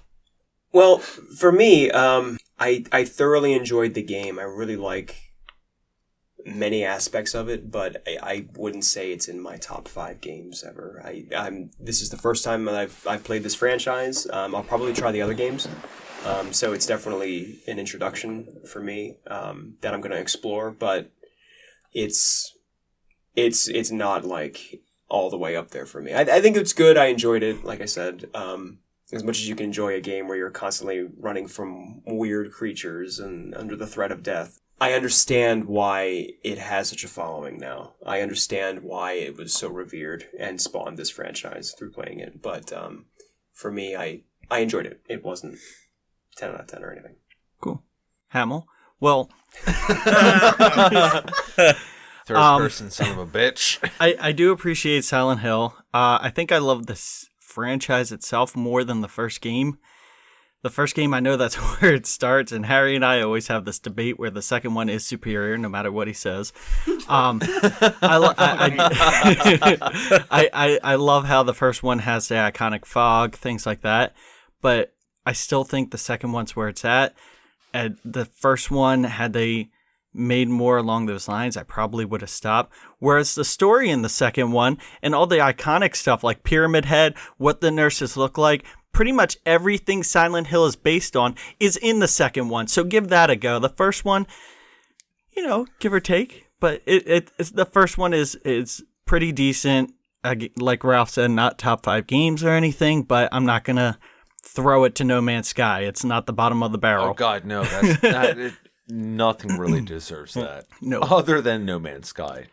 S2: Well, for me, I thoroughly enjoyed the game. I really like many aspects of it, but I wouldn't say it's in my top 5 games ever. This is the first time that I've played this franchise. I'll probably try the other games. So it's definitely an introduction for me that I'm going to explore, but it's not like all the way up there for me. I think it's good. I enjoyed it. Like I said, as much as you can enjoy a game where you're constantly running from weird creatures and under the threat of death. I understand why it has such a following now. I understand why it was so revered and spawned this franchise through playing it. But for me, I enjoyed it. It wasn't 10 out of 10 or anything.
S1: Cool. Hamill? Well...
S3: Third person son of a bitch.
S1: I do appreciate Silent Hill. I think I love this franchise itself more than the first game. The first game, I know that's where it starts, and Harry and I always have this debate where the second one is superior, no matter what he says. I love how the first one has the iconic fog, things like that, but I still think the second one's where it's at. And the first one, had they made more along those lines, I probably would have stopped. Whereas the story in the second one and all the iconic stuff like Pyramid Head, what the nurses look like, pretty much everything Silent Hill is based on is in the second one. So give that a go. The first one, give or take, but it's the first one is pretty decent. Like Ralph said, not top 5 games or anything, but I'm not going to throw it to No Man's Sky. It's not the bottom of the barrel.
S3: Oh God, no! That's not, nothing really deserves that.
S1: No.
S3: Other than No Man's Sky.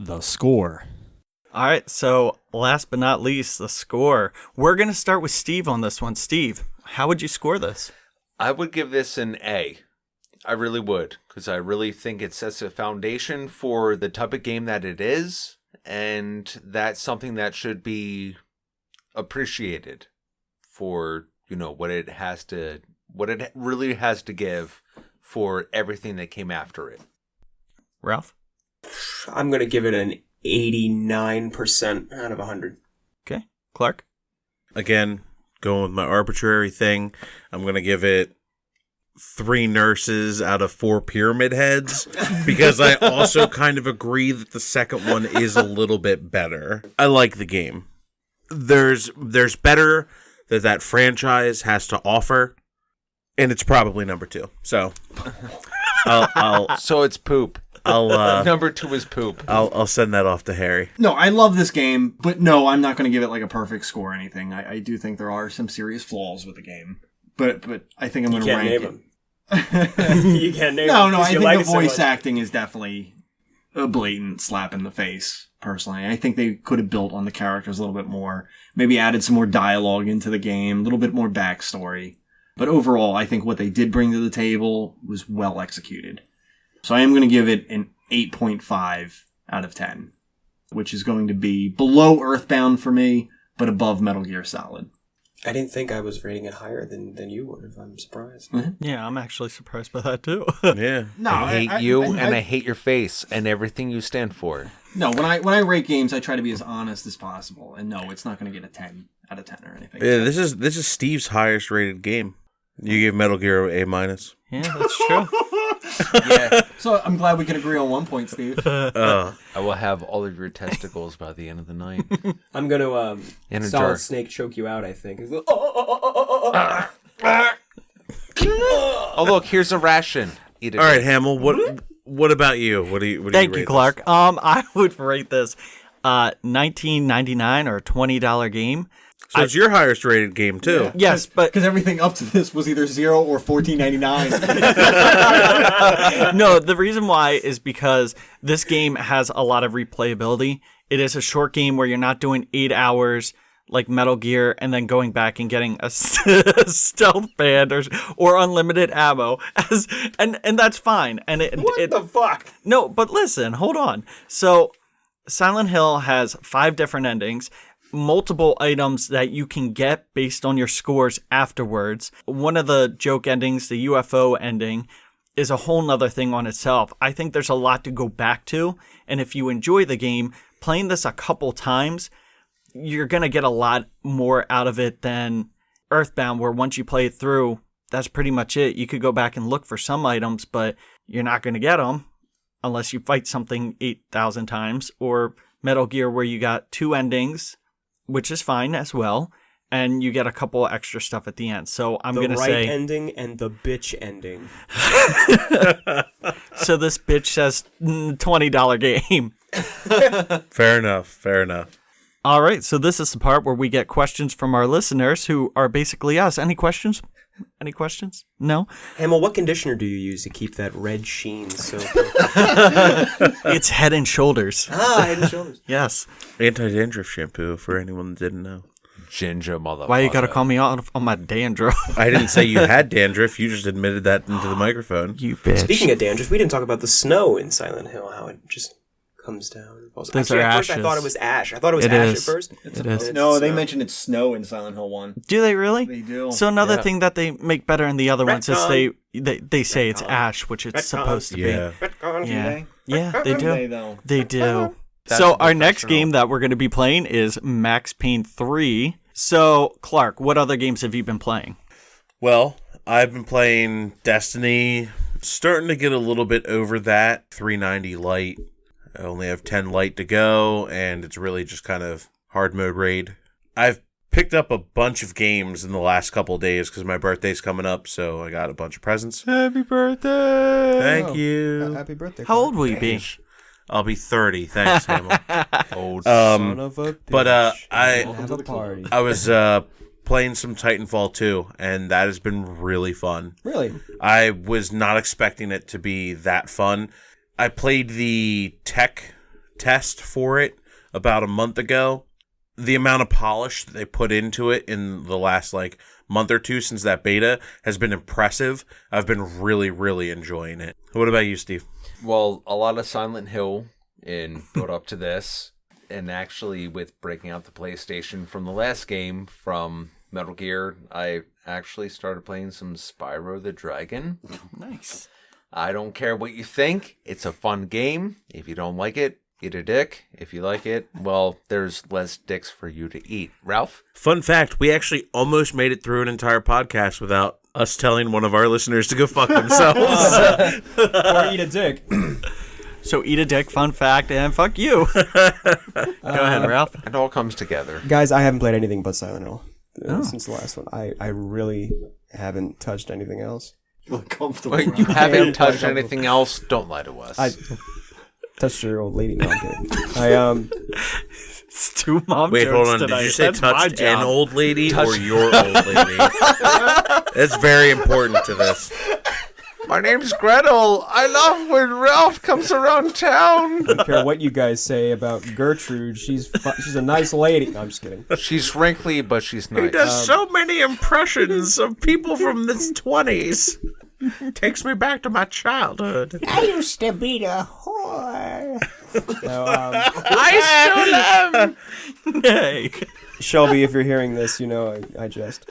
S5: The score.
S1: All right, so last but not least, the score. We're going to start with Steve on this one. Steve, how would you score this?
S3: I would give this an A. I really would, because I really think it sets a foundation for the type of game that it is, and that's something that should be appreciated for, what it really has to give for everything that came after it.
S1: Ralph?
S2: I'm going to give it an 89% out of 100.
S1: Okay. Clark?
S4: Again, going with my arbitrary thing, I'm going to give it 3 nurses out of 4 pyramid heads, because I also kind of agree that the second one is a little bit better. I like the game. There's better that franchise has to offer, and it's probably number 2. So
S3: So it's poop. Number 2 is poop.
S4: I'll send that off to Harry.
S5: No, I love this game, but no, I'm not going to give it like a perfect score or anything. I do think there are some serious flaws with the game, but I think I'm going to rank it.
S2: Them. You can't name them.
S5: No, I think the voice acting is definitely a blatant slap in the face, personally. I think they could have built on the characters a little bit more, maybe added some more dialogue into the game, a little bit more backstory. But overall, I think what they did bring to the table was well executed. So I am going to give it an 8.5 out of 10, which is going to be below Earthbound for me, but above Metal Gear Solid.
S2: I didn't think I was rating it higher than you would. I'm surprised.
S5: Mm-hmm.
S1: Yeah, I'm actually surprised by that too.
S4: Yeah.
S5: No,
S3: I hate you, and I hate your face and everything you stand for.
S5: No, when I rate games, I try to be as honest as possible. And no, it's not going to get a 10 out of 10 or anything.
S4: Yeah, this is Steve's highest rated game. You gave Metal Gear A-.
S1: Yeah, that's true.
S3: Yeah.
S5: So I'm glad we can agree on one point, Steve.
S3: I will have all of your testicles by the end of the night.
S2: I'm going to
S3: In a
S2: Solid
S3: jar.
S2: Snake choke you out, I think.
S3: Oh, look, here's a ration. Eat it.
S4: All right, Hamill, what about you? What do you
S1: Thank
S4: rate
S1: you,
S4: this?
S1: Clark. I would rate this $19.99 or a $20 game.
S4: So it's your highest rated game too.
S1: Yes, but
S5: Because everything up to this was either 0 or $14.99.
S1: no, the reason why is because this game has a lot of replayability. It is a short game where you're not doing 8 hours like Metal Gear and then going back and getting a stealth band or unlimited ammo, and that's fine. And
S2: What the fuck?
S1: No, but listen, hold on. So Silent Hill has 5 different endings, multiple items that you can get based on your scores afterwards. One of the joke endings, the UFO ending, is a whole nother thing on itself. I think there's a lot to go back to, and if you enjoy the game, playing this a couple times, you're going to get a lot more out of it than Earthbound, where once you play it through, that's pretty much it. You could go back and look for some items, but you're not going to get them unless you fight something 8,000 times, or Metal Gear where you got 2 endings, which is fine as well, and you get a couple extra stuff at the end. So I'm going to say...
S2: The right ending and the bitch ending.
S1: So this bitch says $20 game.
S4: Fair enough.
S1: All right, so this is the part where we get questions from our listeners who are basically us. Any questions? Any questions? No?
S2: Hamill, what conditioner do you use to keep that red sheen so...
S1: It's Head and Shoulders.
S2: Head and Shoulders.
S1: Yes.
S4: Anti-dandruff shampoo for anyone that didn't know.
S3: Ginger motherfucker.
S1: Why you gotta call me out on my dandruff?
S4: I didn't say you had dandruff. You just admitted that into the microphone.
S1: You bitch.
S2: Speaking of dandruff, we didn't talk about the snow in Silent Hill, how it just comes down.
S1: Those
S2: Actually,
S1: are
S2: at first I
S1: ashes.
S2: thot it was ash. I thought it was
S1: It
S2: ash
S1: is.
S2: at first.
S1: It is.
S5: No, they mentioned it's snow in Silent Hill 1.
S1: Do they really?
S5: They do.
S1: So another
S3: Yeah.
S1: thing that they make better in the other ones is
S2: Retcon.
S1: they say it's ash, which it's supposed to
S4: Yeah.
S1: be. Yeah. Yeah, they
S5: Do
S1: do.
S5: they, though?
S1: They do.
S3: That's
S1: So our next
S3: professional.
S1: game that we're going to be playing is Max Payne 3. So Clark, what other games have you been playing?
S4: Well, I've been playing Destiny, Starting to get a little bit over that. 390 light. I only have 10 light to go, and it's really just kind of hard mode raid. I've picked up a bunch of games in the last couple of days because my birthday's coming up, so I got a bunch of presents.
S1: Happy birthday!
S4: Thank you.
S5: Happy birthday.
S1: How old will you be?
S4: I'll be 30. Thanks, Hamill.
S3: Old.
S5: Son of a bitch.
S4: But I
S5: have a party.
S4: I was playing some Titanfall 2, and that has been really fun.
S5: Really?
S4: I was not expecting it to be that fun. I played the tech test for it about a month ago. The amount of polish that they put into it in the last month or two since that beta has been impressive. I've been really, really enjoying it. What about you, Steve?
S3: Well, a lot of Silent Hill in build up to this, and actually with breaking out the PlayStation from the last game from Metal Gear, I actually started playing some Spyro the Dragon.
S1: Nice.
S3: I don't care what you think. It's a fun game. If you don't like it, eat a dick. If you like it, well, there's less dicks for you to eat. Ralph?
S4: Fun fact, we actually almost made it through an entire podcast without us telling one of our listeners to go fuck themselves.
S5: Or eat a dick.
S1: So eat a dick, fun fact, and fuck you. Go ahead, Ralph.
S3: It all comes together.
S5: Guys, I haven't played anything but Silent Hill since the last one. I really haven't touched anything else.
S7: Feel comfortable.
S3: Well, you haven't touched anything else, don't lie to us.
S5: I touched your old lady. No, I'm kidding.
S1: It's two mom
S4: Wait,
S1: jokes
S4: hold on.
S1: tonight.
S4: Did you say
S1: That's my
S4: touched an
S1: job.
S4: old lady or your old lady? That's very important to this.
S3: My name's Gretel. I love when Ralph comes around town.
S5: I don't care what you guys say about Gertrude. She's a nice lady. No, I'm just kidding.
S3: She's wrinkly, but she's
S4: He
S3: nice.
S4: does so many impressions of people from the 20s. Takes me back to my childhood.
S6: I used to be the whore.
S5: No,
S3: I still am.
S1: Hey.
S5: Shelby, if you're hearing this, you know I jest.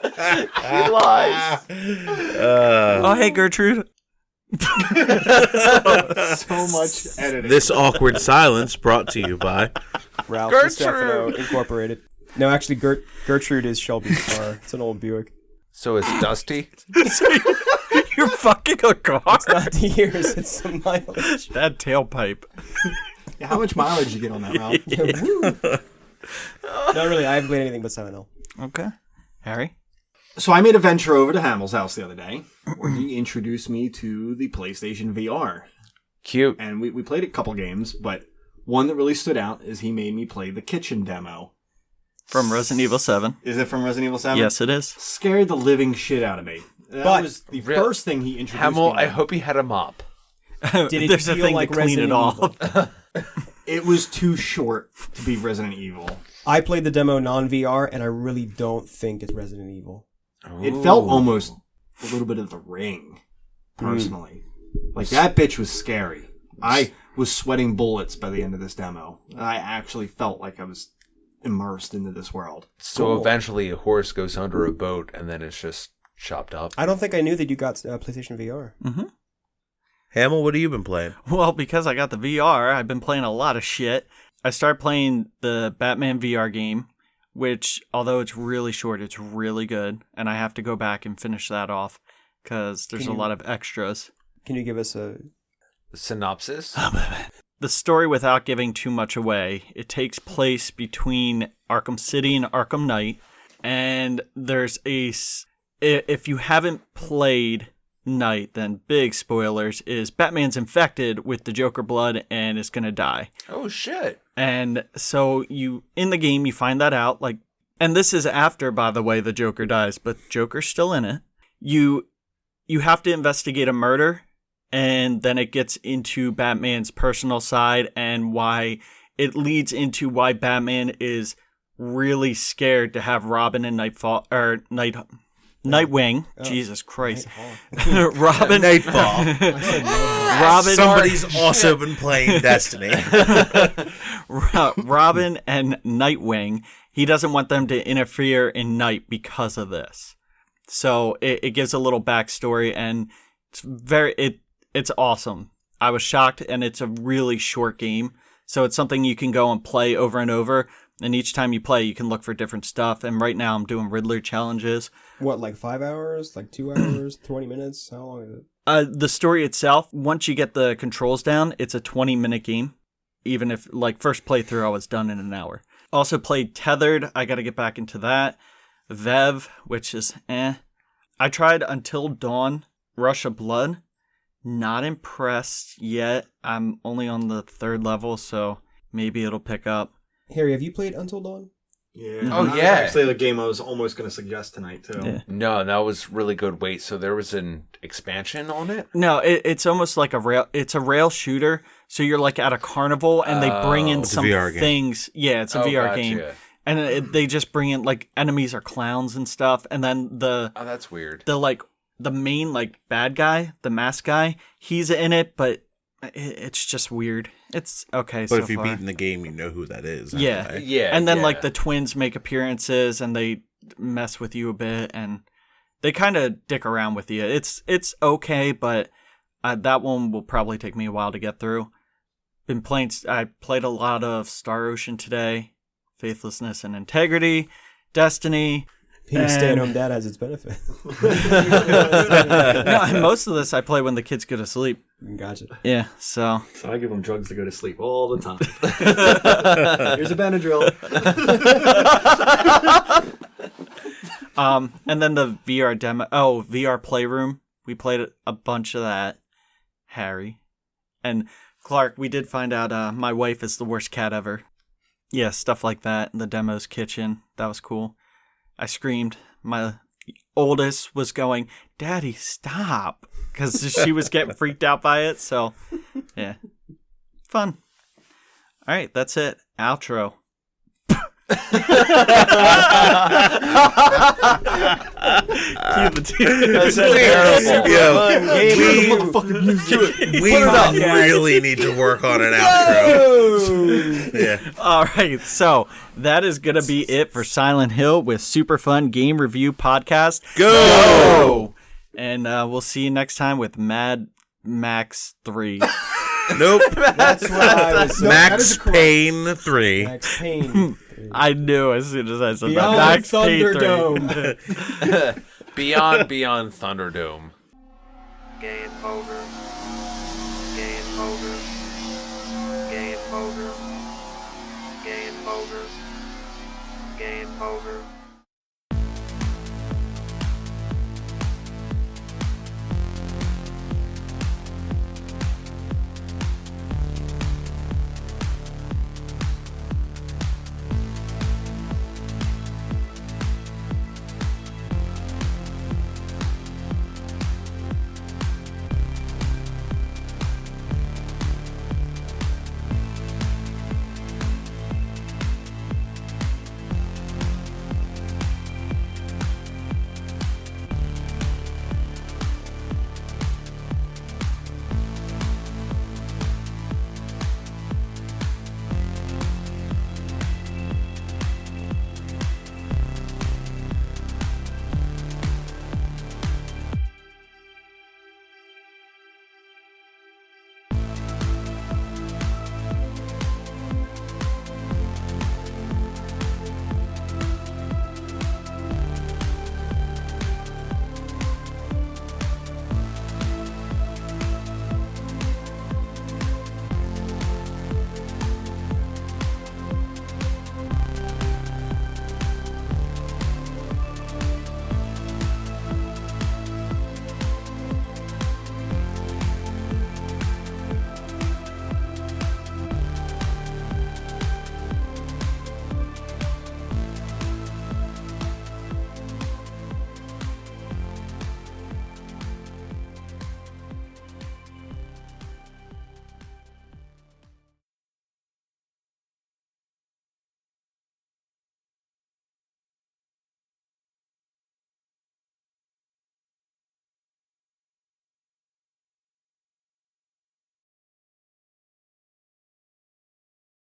S3: He lies.
S1: Oh, hey, Gertrude.
S7: So much editing.
S4: This awkward silence brought to you by...
S5: Ralph
S3: Gertrude.
S5: Stefano Incorporated. No, actually, Gertrude is Shelby's car. It's an old Buick.
S3: So it's Dusty?
S1: You're fucking a car.
S5: It's not the years, it's the mileage.
S1: That tailpipe.
S7: Yeah, how much mileage you get on that, Ralph?
S5: No, really, I haven't played anything but Silent Hill.
S1: Okay. Harry?
S7: So I made a venture over to Hamill's house the other day, where he introduced me to the PlayStation VR.
S3: Cute.
S7: And we played a couple games, but one that really stood out is he made me play the kitchen demo.
S1: From Resident Evil 7.
S7: Is it from Resident Evil 7?
S1: Yes, it is.
S7: Scared the living shit out of me. That
S5: But-
S7: was the first thing he introduced
S3: Hamill,
S7: me
S3: I
S7: to.
S3: hope he had a mop.
S5: Did it
S1: There's a
S5: feel
S1: thing
S5: like
S1: to clean
S5: Resident
S1: it off.
S5: Evil?
S7: It was too short to be Resident Evil.
S5: I played the demo non-VR, and I really don't think it's Resident Evil.
S7: It felt almost a little bit of The Ring, personally. Like, that bitch was scary. I was sweating bullets by the end of this demo. I actually felt like I was immersed into this world.
S3: So eventually a horse goes under a boat and then it's just chopped up.
S5: I don't think I knew that you got PlayStation VR.
S4: Hamill, what have you been playing?
S1: Well, because I got the VR, I've been playing a lot of shit. I started playing the Batman VR game, which, although it's really short, it's really good. And I have to go back and finish that off because there's a lot of extras.
S5: Can you give us a...
S3: Synopsis?
S1: The story, without giving too much away, it takes place between Arkham City and Arkham Knight. And there's if you haven't played Knight, then big spoilers, is Batman's infected with the Joker blood and is going to die.
S3: Oh, shit.
S1: And so in the game, you find that out, and this is after, by the way, the Joker dies, but Joker's still in it. You have to investigate a murder, and then it gets into Batman's personal side and why it leads into why Batman is really scared to have Robin and Nightwing. Jesus Christ. Robin.
S4: Nightfall.
S1: Robin.
S4: Somebody's also been playing Destiny.
S1: Robin and Nightwing, he doesn't want them to interfere in Night because of this. So it gives a little backstory, and it's awesome. I was shocked, and it's a really short game, so it's something you can go and play over and over. And each time you play, you can look for different stuff. And right now I'm doing Riddler challenges.
S8: What, like 5 hours? Like 2 hours? 20 minutes? How long is it?
S1: The story itself, once you get the controls down, it's a 20-minute game. Even if, like, first playthrough, I was done in an hour. Also played Tethered. I got to get back into that. Vev, which is I tried Until Dawn, Rush of Blood. Not impressed yet. I'm only on the 3rd level, so maybe it'll pick up.
S8: Harry, have you played Until Dawn?
S7: Yeah.
S3: Oh,
S7: That was
S3: yeah.
S7: actually the game I was almost going to suggest tonight, too.
S1: Yeah.
S3: No, that was really good. Wait, so there was an expansion on it?
S1: No, it's almost like it's a rail shooter. So you're like at a carnival and they bring in
S4: It's a
S1: some
S4: VR game.
S1: things. Yeah, it's a VR game.
S3: Gotcha.
S1: And they just bring in like enemies are clowns and stuff. And then
S3: Oh, that's weird.
S1: the main like bad guy, the mask guy, he's in it, but it's just weird. It's okay
S4: But
S1: so
S4: if you've
S1: far.
S4: beaten the game, you know who that is.
S1: Yeah.
S4: anyway.
S3: Yeah.
S1: And then
S3: yeah.
S1: like the twins make appearances and they mess with you a bit and they kind of dick around with you. It's okay, but that one will probably take me a while to get through. I played a lot of Star Ocean today, Faithlessness and Integrity, Destiny.
S8: Being a
S1: And-
S8: stay-at-home dad has its benefit.
S1: No, and most of this I play when the kids go to sleep.
S8: Gotcha.
S1: Yeah, so
S7: So I give them drugs to go to sleep all the time. Here's a Benadryl.
S1: and then the VR demo. Oh, VR Playroom. We played a bunch of that. Harry and Clark. We did find out my wife is the worst cat ever. Yeah, stuff like that. The demo's kitchen. That was cool. I screamed. My oldest was going, "Daddy, stop!" Because she was getting freaked out by it. So, yeah, fun. All right, that's it. Outro.
S3: That's terrible.
S4: We really need to work on an outro. Yeah.
S1: All right, so that is going to be it for Silent Hill with Super Fun Game Review Podcast.
S4: Go!
S1: And we'll see you next time with Mad Max 3.
S4: Nope.
S8: That's what I was.
S4: Max Payne 3.
S8: Max Payne.
S1: I knew as soon as I said that.
S8: Beyond
S1: Max Payne 3.
S8: Thunderdome.
S3: Beyond Thunderdome.
S9: Game over. Game over. Game over. Game over. Game over.